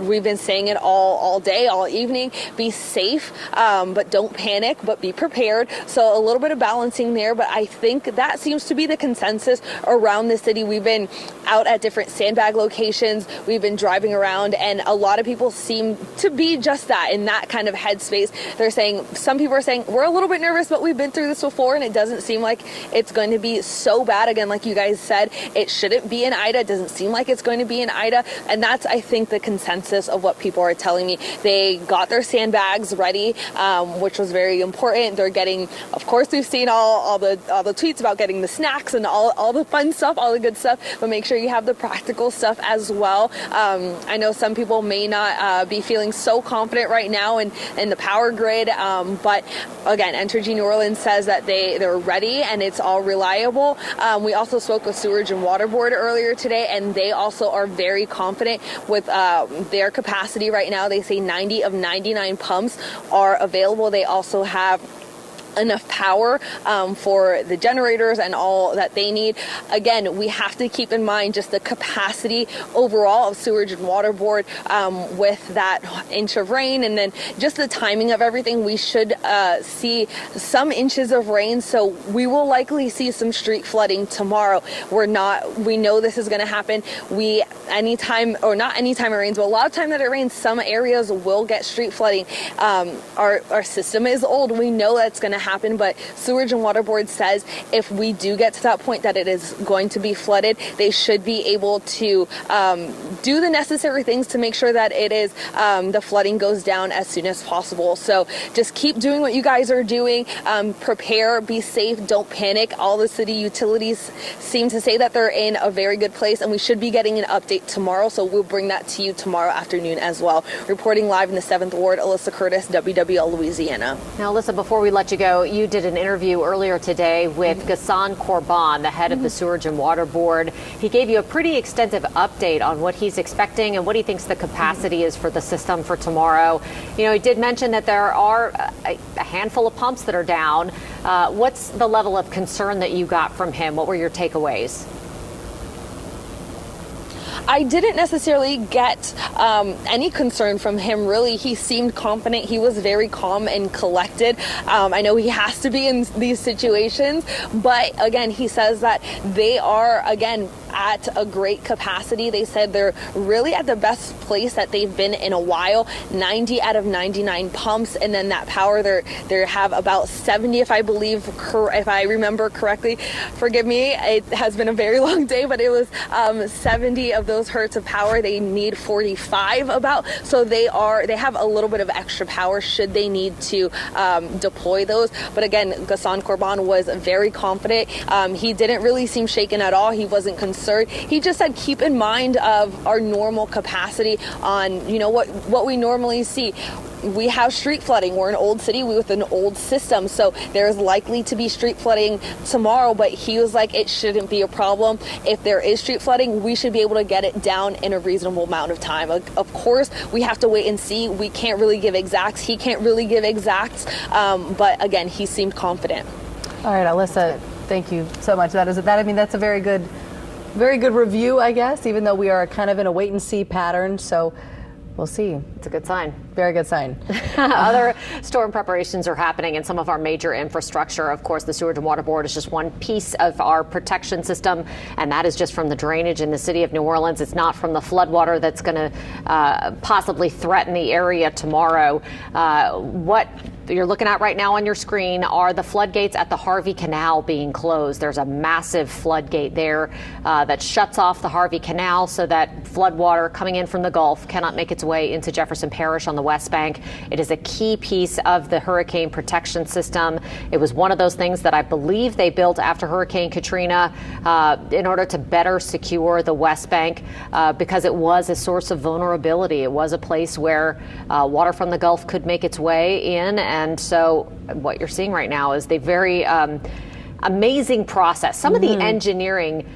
We've been saying it all day, all evening. Be safe, but don't panic, but be prepared. So a little bit of balancing there, but I think that seems to be the consensus around the city. We've been out at different sandbag locations. We've been driving around, and a lot of people seem to be just that, in that kind of headspace. They're saying, some people are saying, we're a little bit nervous, but we've been through this before, and it doesn't seem like it's going to be so bad. Again, like you guys said, it shouldn't be an Ida. It doesn't seem like it's going to be an Ida. And that's, I think, the consensus of what people are telling me. They got their sandbags ready, which was very important. They're getting, of course, we've seen all the tweets about getting the snacks and all the fun stuff, all the good stuff, but make sure you have the practical stuff as well. I know some people may not be feeling so confident right now in the power grid, but again, Entergy New Orleans says that they're ready and it's all reliable. We also spoke with Sewerage and Water Board earlier today, and they also are very confident with their capacity right now. They say 90 of 99 pumps are available. They also have enough power for the generators and all that they need. Again, we have to keep in mind just the capacity overall of Sewerage and Water Board with that inch of rain, and then just the timing of everything. We should see some inches of rain, so we will likely see some street flooding tomorrow. We know this is going to happen. Anytime it rains, but a lot of time that it rains, some areas will get street flooding. Our system is old. We know that's going to happen, but Sewerage and Water Board says if we do get to that point that it is going to be flooded, they should be able to do the necessary things to make sure that it is the flooding goes down as soon as possible. So just keep doing what you guys are doing. Prepare, be safe, don't panic. All the city utilities seem to say that they're in a very good place, and we should be getting an update tomorrow, so we'll bring that to you tomorrow afternoon as well. Reporting live in the 7th Ward, Alyssa Curtis, WWL Louisiana. Now, Alyssa, before we let you go, you did an interview earlier today with Ghassan Korban, the head of the Sewerage and Water Board. He gave you a pretty extensive update on what he's expecting and what he thinks the capacity is for the system for tomorrow. You know, he did mention that there are a handful of pumps that are down. What's the level of concern that you got from him? What were your takeaways? I didn't necessarily get any concern from him, really. He seemed confident. He was very calm and collected. I know he has to be in these situations, but again, he says that they are, again, at a great capacity. They said they're really at the best place that they've been in a while. 90 out of 99 pumps, and then that power, they have about 70, if I remember correctly. Forgive me, it has been a very long day, but it was 70 of those hertz of power. They need 45 about, so they have a little bit of extra power should they need to deploy those. But again, Ghassan Korban was very confident. He didn't really seem shaken at all. He wasn't concerned. He just said, keep in mind of our normal capacity on, what we normally see. We have street flooding. We're an old city with an old system, so there's likely to be street flooding tomorrow, but he was like, it shouldn't be a problem. If there is street flooding, we should be able to get it down in a reasonable amount of time. Of course, we have to wait and see. We can't really give exacts. He can't really give exacts, but again, he seemed confident. All right, Alyssa, thank you so much. That's a very good review, I guess, even though we are kind of in a wait and see pattern. So we'll see. It's a good sign. Very good sign. Other storm preparations are happening in some of our major infrastructure. Of course, the Sewage and Water Board is just one piece of our protection system, and that is just from the drainage in the city of New Orleans. It's not from the floodwater that's going to possibly threaten the area tomorrow. What you're looking at right now on your screen are the floodgates at the Harvey Canal being closed. There's a massive floodgate there that shuts off the Harvey Canal so that floodwater coming in from the Gulf cannot make its way into Jefferson Parish on the West Bank. It is a key piece of the hurricane protection system. It was one of those things that I believe they built after Hurricane Katrina in order to better secure the West Bank because it was a source of vulnerability. It was a place where water from the Gulf could make its way in. And so what you're seeing right now is the very amazing process. Some of the engineering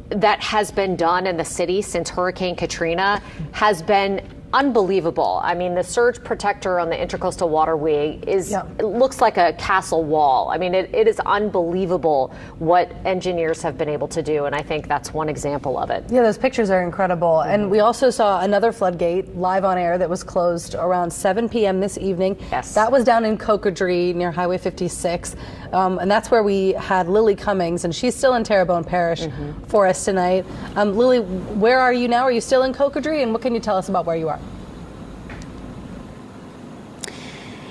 that has been done in the city since Hurricane Katrina has been unbelievable. I mean, the surge protector on the Intercoastal Waterway it looks like a castle wall. I mean, it is unbelievable what engineers have been able to do, and I think that's one example of it. Yeah, those pictures are incredible. And we also saw another floodgate live on air that was closed around 7 p.m. this evening. Yes. That was down in Cocodrie near Highway 56. And that's where we had Lily Cummings, and she's still in Terrebonne Parish for us tonight. Lily, where are you now? Are you still in Cocodrie? And what can you tell us about where you are?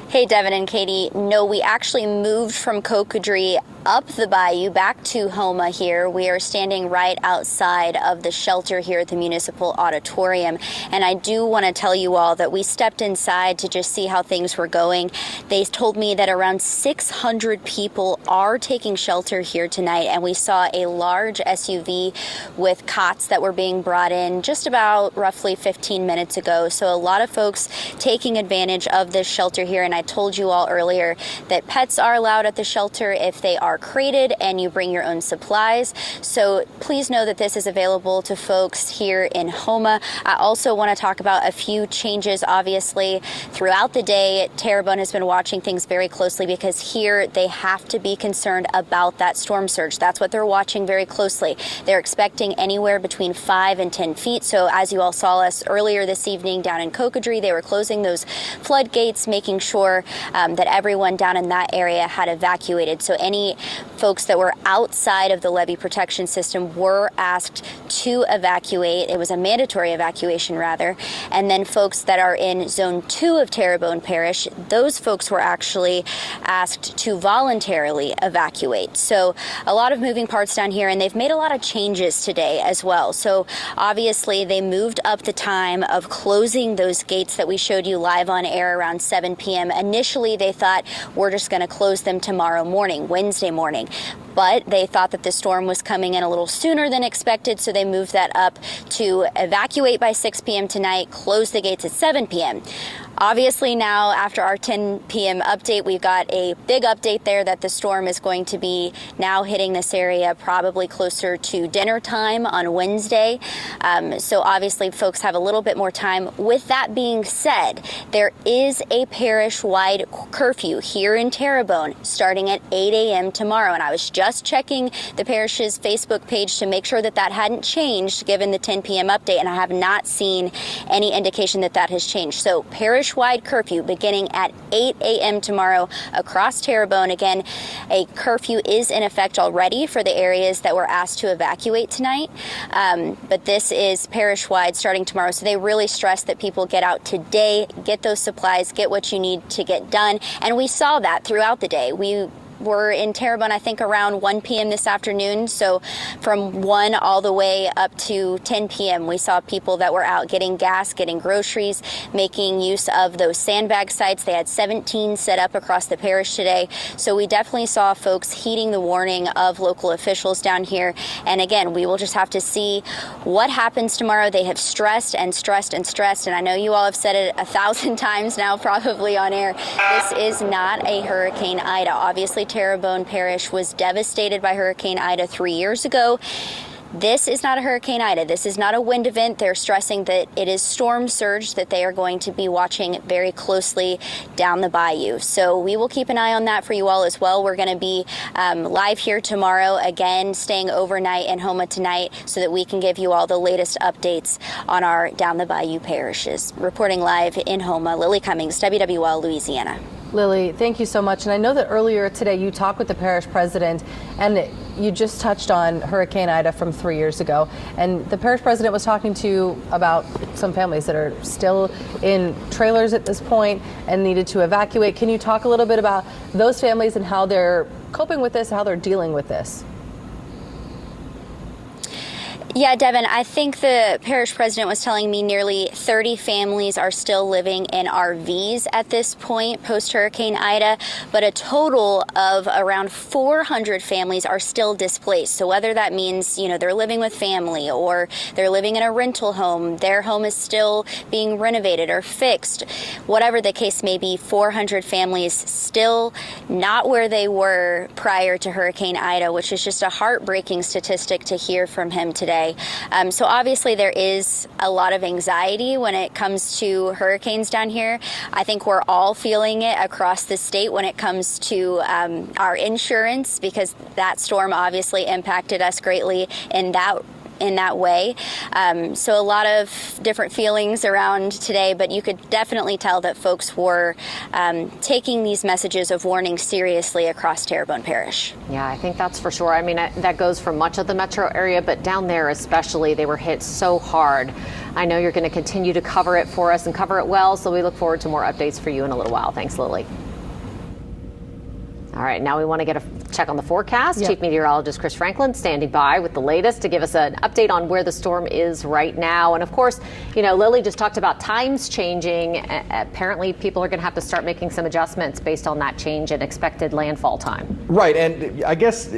Hey, Devin and Katie. No, we actually moved from Cocodrie up the bayou back to Houma here. We are standing right outside of the shelter here at the Municipal Auditorium. And I do want to tell you all that we stepped inside to just see how things were going. They told me that around 600 people are taking shelter here tonight. And we saw a large SUV with cots that were being brought in just about roughly 15 minutes ago. So a lot of folks taking advantage of this shelter here. And I told you all earlier that pets are allowed at the shelter if they are crated and you bring your own supplies. So please know that this is available to folks here in Houma. I also want to talk about a few changes. Obviously, throughout the day, Terrebonne has been watching things very closely because here they have to be concerned about that storm surge. That's what they're watching very closely. They're expecting anywhere between 5 and 10 feet. So as you all saw us earlier this evening down in Cocodrie, they were closing those floodgates, making sure that everyone down in that area had evacuated. So any folks that were outside of the levee protection system were asked to evacuate. It was a mandatory evacuation, rather. And then folks that are in Zone 2 of Terrebonne Parish, those folks were actually asked to voluntarily evacuate. So a lot of moving parts down here, and they've made a lot of changes today as well. So obviously they moved up the time of closing those gates that we showed you live on air around 7 p.m. Initially, they thought we're just going to close them tomorrow morning, Wednesday morning. But they thought that the storm was coming in a little sooner than expected, so they moved that up to evacuate by 6 p.m. tonight, close the gates at 7 p.m. Obviously now, after our 10 p.m. update, we've got a big update there that the storm is going to be now hitting this area probably closer to dinner time on Wednesday. So obviously folks have a little bit more time. With that being said, there is a parish-wide curfew here in Terrebonne starting at 8 a.m. tomorrow. And I was just checking the parish's Facebook page to make sure that that hadn't changed given the 10 p.m. update, and I have not seen any indication that that has changed. So parish-wide curfew beginning at 8 a.m. tomorrow across Terrebonne. Again, a curfew is in effect already for the areas that were asked to evacuate tonight. But this is parish-wide starting tomorrow. So they really stress that people get out today, get those supplies, get what you need to get done. And we saw that throughout the day. We were in Terrebonne, I think, around 1 p.m. this afternoon. So from 1 all the way up to 10 p.m., we saw people that were out getting gas, getting groceries, making use of those sandbag sites. They had 17 set up across the parish today. So we definitely saw folks heeding the warning of local officials down here. And again, we will just have to see what happens tomorrow. They have stressed and stressed and stressed. And I know you all have said it 1,000 times now, probably on air. This is not a Hurricane Ida. Obviously, Terrebonne Parish was devastated by Hurricane Ida 3 years ago. This is not a Hurricane Ida. This is not a wind event. They're stressing that it is storm surge that they are going to be watching very closely down the bayou. So we will keep an eye on that for you all as well. We're going to be live here tomorrow, again, staying overnight in Houma tonight so that we can give you all the latest updates on our down the bayou parishes. Reporting live in Houma, Lily Cummings, WWL, Louisiana. Lily, thank you so much. And I know that earlier today you talked with the parish president and you just touched on Hurricane Ida from 3 years ago. And the parish president was talking to you about some families that are still in trailers at this point and needed to evacuate. Can you talk a little bit about those families and how they're coping with this, how they're dealing with this? Yeah, Devin, I think the parish president was telling me nearly 30 families are still living in RVs at this point post-Hurricane Ida, but a total of around 400 families are still displaced. So whether that means, you know, they're living with family or they're living in a rental home, their home is still being renovated or fixed, whatever the case may be, 400 families still not where they were prior to Hurricane Ida, which is just a heartbreaking statistic to hear from him today. So obviously there is a lot of anxiety when it comes to hurricanes down here. I think we're all feeling it across the state when it comes to our insurance, because that storm obviously impacted us greatly in that way. So a lot of different feelings around today, but you could definitely tell that folks were taking these messages of warning seriously across Terrebonne Parish. Yeah, I think that's for sure. I mean, that goes for much of the metro area, but down there especially, they were hit so hard. I know you're going to continue to cover it for us and cover it well, so we look forward to more updates for you in a little while. Thanks, Lily. All right, now we want to get a check on the forecast. Yep. Chief Meteorologist Chris Franklin standing by with the latest to give us an update on where the storm is right now. And of course, you know, Lily just talked about times changing. Apparently, people are going to have to start making some adjustments based on that change in expected landfall time. Right, and I guess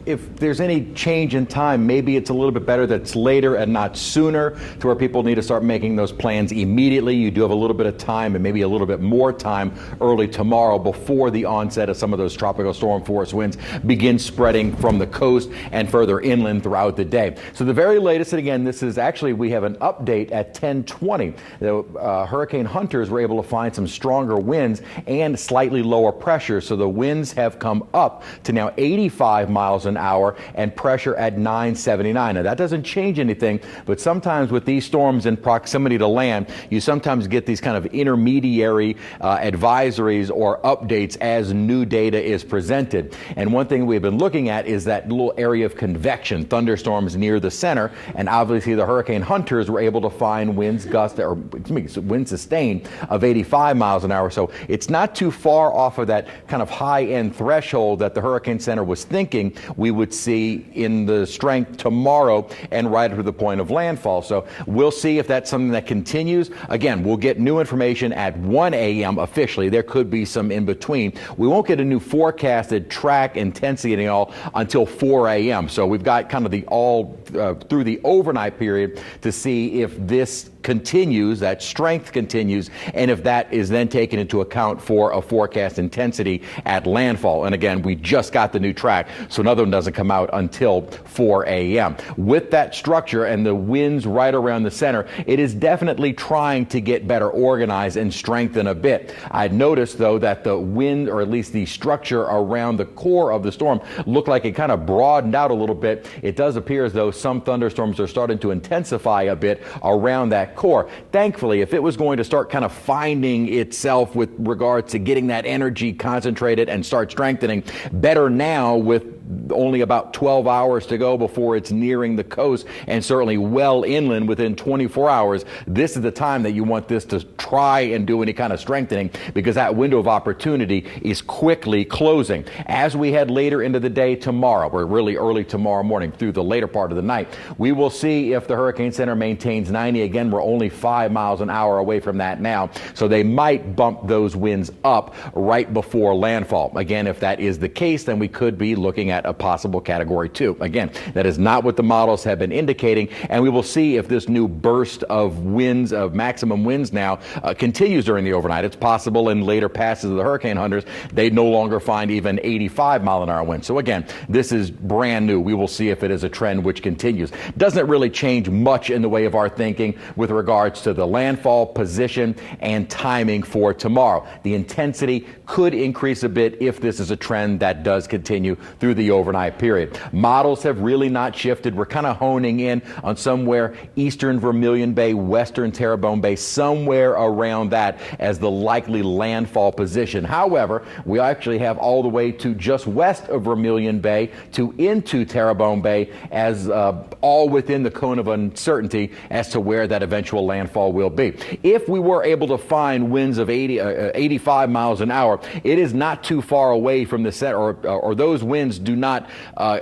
if there's any change in time, maybe it's a little bit better that it's later and not sooner, to where people need to start making those plans immediately. You do have a little bit of time and maybe a little bit more time early tomorrow before the onset of some of those tropical storm force winds begin spreading from the coast and further inland throughout the day. So the very latest, and again, this is actually, we have an update at 10:20. The hurricane hunters were able to find some stronger winds and slightly lower pressure. So the winds have come up to now 85 miles an hour and pressure at 979. Now that doesn't change anything, but sometimes with these storms in proximity to land, you sometimes get these kind of intermediary advisories or updates as new data is presented. And one thing we've been looking at is that little area of convection, thunderstorms near the center, and obviously the hurricane hunters were able to find winds wind sustained of 85 miles an hour. So it's not too far off of that kind of high-end threshold that the Hurricane Center was thinking we we would see in the strength tomorrow and right to the point of landfall. So we'll see if that's something that continues. Again, we'll get new information at 1 a.m. officially. There could be some in between. We won't get a new forecasted track intensity and all until 4 a.m. So we've got kind of the all through the overnight period to see if this continues, that strength continues, and if that is then taken into account for a forecast intensity at landfall. And again, we just got the new track, so another one doesn't come out until 4 a.m. With that structure and the winds right around the center, it is definitely trying to get better organized and strengthen a bit. I noticed, though, that the wind, or at least the structure around the core of the storm, looked like it kind of broadened out a little bit. It does appear as though some thunderstorms are starting to intensify a bit around that core. Thankfully, if it was going to start kind of finding itself with regard to getting that energy concentrated and start strengthening, better now with only about 12 hours to go before it's nearing the coast, and certainly well inland within 24 hours, this is the time that you want this to try and do any kind of strengthening, because that window of opportunity is quickly closing. As we head later into the day tomorrow, or really early tomorrow morning through the later part of the night, we will see if the Hurricane Center maintains 90. Again, we're only 5 miles an hour away from that now, so they might bump those winds up right before landfall. Again, if that is the case, then we could be looking at a possible Category 2. Again, that is not what the models have been indicating, and we will see if this new burst of winds, of maximum winds now, continues during the overnight. It's possible in later passes of the hurricane hunters, they no longer find even 85-mile-an-hour winds. So again, this is brand new. We will see if it is a trend which continues. Doesn't really change much in the way of our thinking with regards to the landfall position and timing for tomorrow. The intensity could increase a bit if this is a trend that does continue through the overnight period. Models have really not shifted. We're kind of honing in on somewhere eastern Vermilion Bay, western Terrebonne Bay, somewhere around that as the likely landfall position. However, we actually have all the way to just west of Vermilion Bay to into Terrebonne Bay as all within the cone of uncertainty as to where that eventual landfall will be. If we were able to find winds of 85 miles an hour, it is not too far away from the center, or those winds do not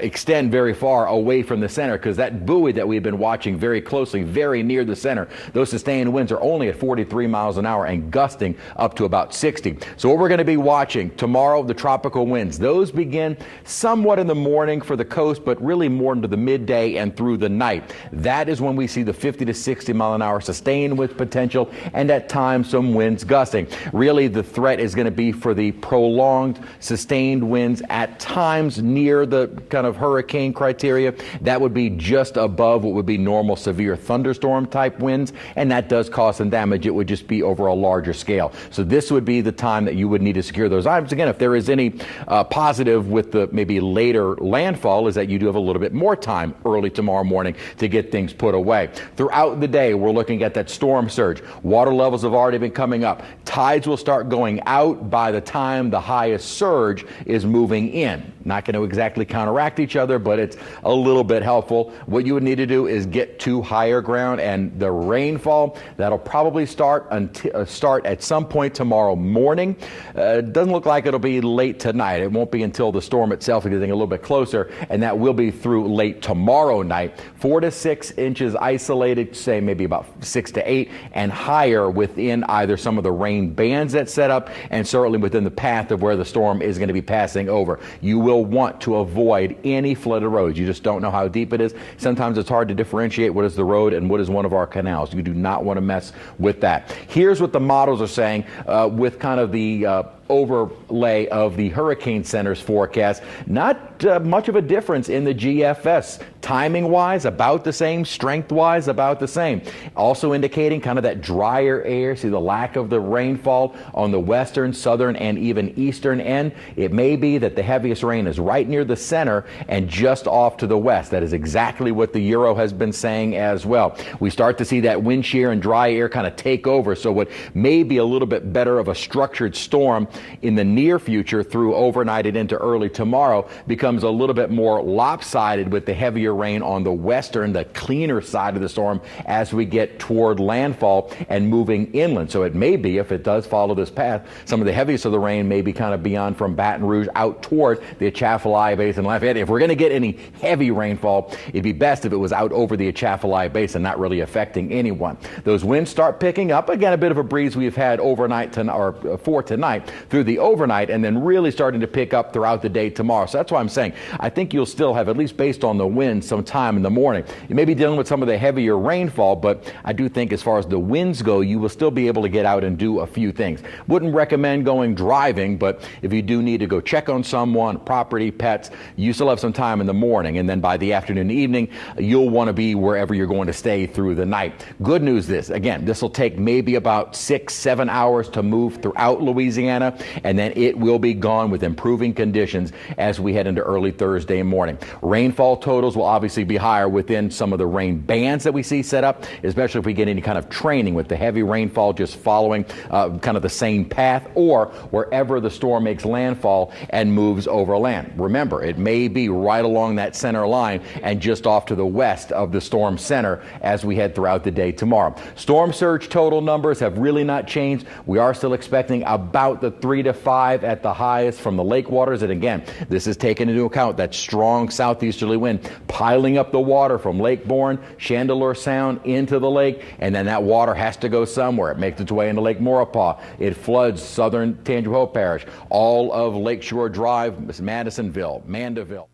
extend very far away from the center, because that buoy that we've been watching very closely, very near the center, those sustained winds are only at 43 miles an hour and gusting up to about 60. So what we're going to be watching tomorrow, the tropical winds, those begin somewhat in the morning for the coast, but really more into the midday and through the night. That is when we see the 50 to 60 mile an hour sustained with potential, and at times some winds gusting. Really, the threat is going to be for the prolonged sustained winds at times near the kind of hurricane criteria. That would be just above what would be normal severe thunderstorm type winds, and that does cause some damage. It would just be over a larger scale. So this would be the time that you would need to secure those items. Again, if there is any positive with the maybe later landfall, is that you do have a little bit more time early tomorrow morning to get things put away. Throughout the day, we're looking at that storm surge. Water levels have already been coming up. Tides will start going out by the time the highest surge is moving in. Not going to exactly counteract each other, but it's a little bit helpful. What you would need to do is get to higher ground, and the rainfall, that'll probably start at some point tomorrow morning. It doesn't look like it'll be late tonight. It won't be until the storm itself is getting a little bit closer, and that will be through late tomorrow night. 4 to 6 inches isolated, say maybe about 6 to 8, and higher within either some of the rain bands that set up, and certainly within the path of where the storm is going to be passing over. You will want to avoid any flooded roads. You just don't know how deep it is. Sometimes it's hard to differentiate what is the road and what is one of our canals. You do not want to mess with that. Here's what the models are saying with kind of the overlay of the Hurricane Center's forecast. Not much of a difference in the GFS. Timing-wise, about the same. Strength-wise, about the same. Also indicating kind of that drier air. See the lack of the rainfall on the western, southern, and even eastern end. It may be that the heaviest rain is right near the center and just off to the west. That is exactly what the Euro has been saying as well. We start to see that wind shear and dry air kind of take over. So what may be a little bit better of a structured storm in the near future through overnight and into early tomorrow becomes a little bit more lopsided with the heavier rain on the western, the cleaner side of the storm as we get toward landfall and moving inland. So it may be, if it does follow this path, some of the heaviest of the rain may be kind of beyond from Baton Rouge out toward the Atchafalaya Basin, Lafayette. If we're going to get any heavy rainfall, it'd be best if it was out over the Atchafalaya Basin, not really affecting anyone. Those winds start picking up. Again, a bit of a breeze we've had overnight for tonight through the overnight, and then really starting to pick up throughout the day tomorrow. So that's why I'm saying I think you'll still have, at least based on the wind, some time in the morning. You may be dealing with some of the heavier rainfall, but I do think as far as the winds go, you will still be able to get out and do a few things. Wouldn't recommend going driving, but if you do need to go check on someone, property, pets, you still have some time in the morning, and then by the afternoon and evening, you'll want to be wherever you're going to stay through the night. Good news this will take maybe about 6-7 hours to move throughout Louisiana, and then it will be gone with improving conditions as we head into early Thursday morning. Rainfall totals will obviously be higher within some of the rain bands that we see set up, especially if we get any kind of training with the heavy rainfall just following kind of the same path, or wherever the storm makes landfall and moves over land. Remember, it may be right along that center line and just off to the west of the storm center as we head throughout the day tomorrow. Storm surge total numbers have really not changed. We are still expecting about the 3 to 5 at the highest from the lake waters. And again, this is taking into account that strong southeasterly wind piling up the water from Lake Borgne, Chandeleur Sound into the lake, and then that water has to go somewhere. It makes its way into Lake Maurepas. It floods southern Tangipahoa Parish, all of Lakeshore Drive, Madisonville, Mandeville.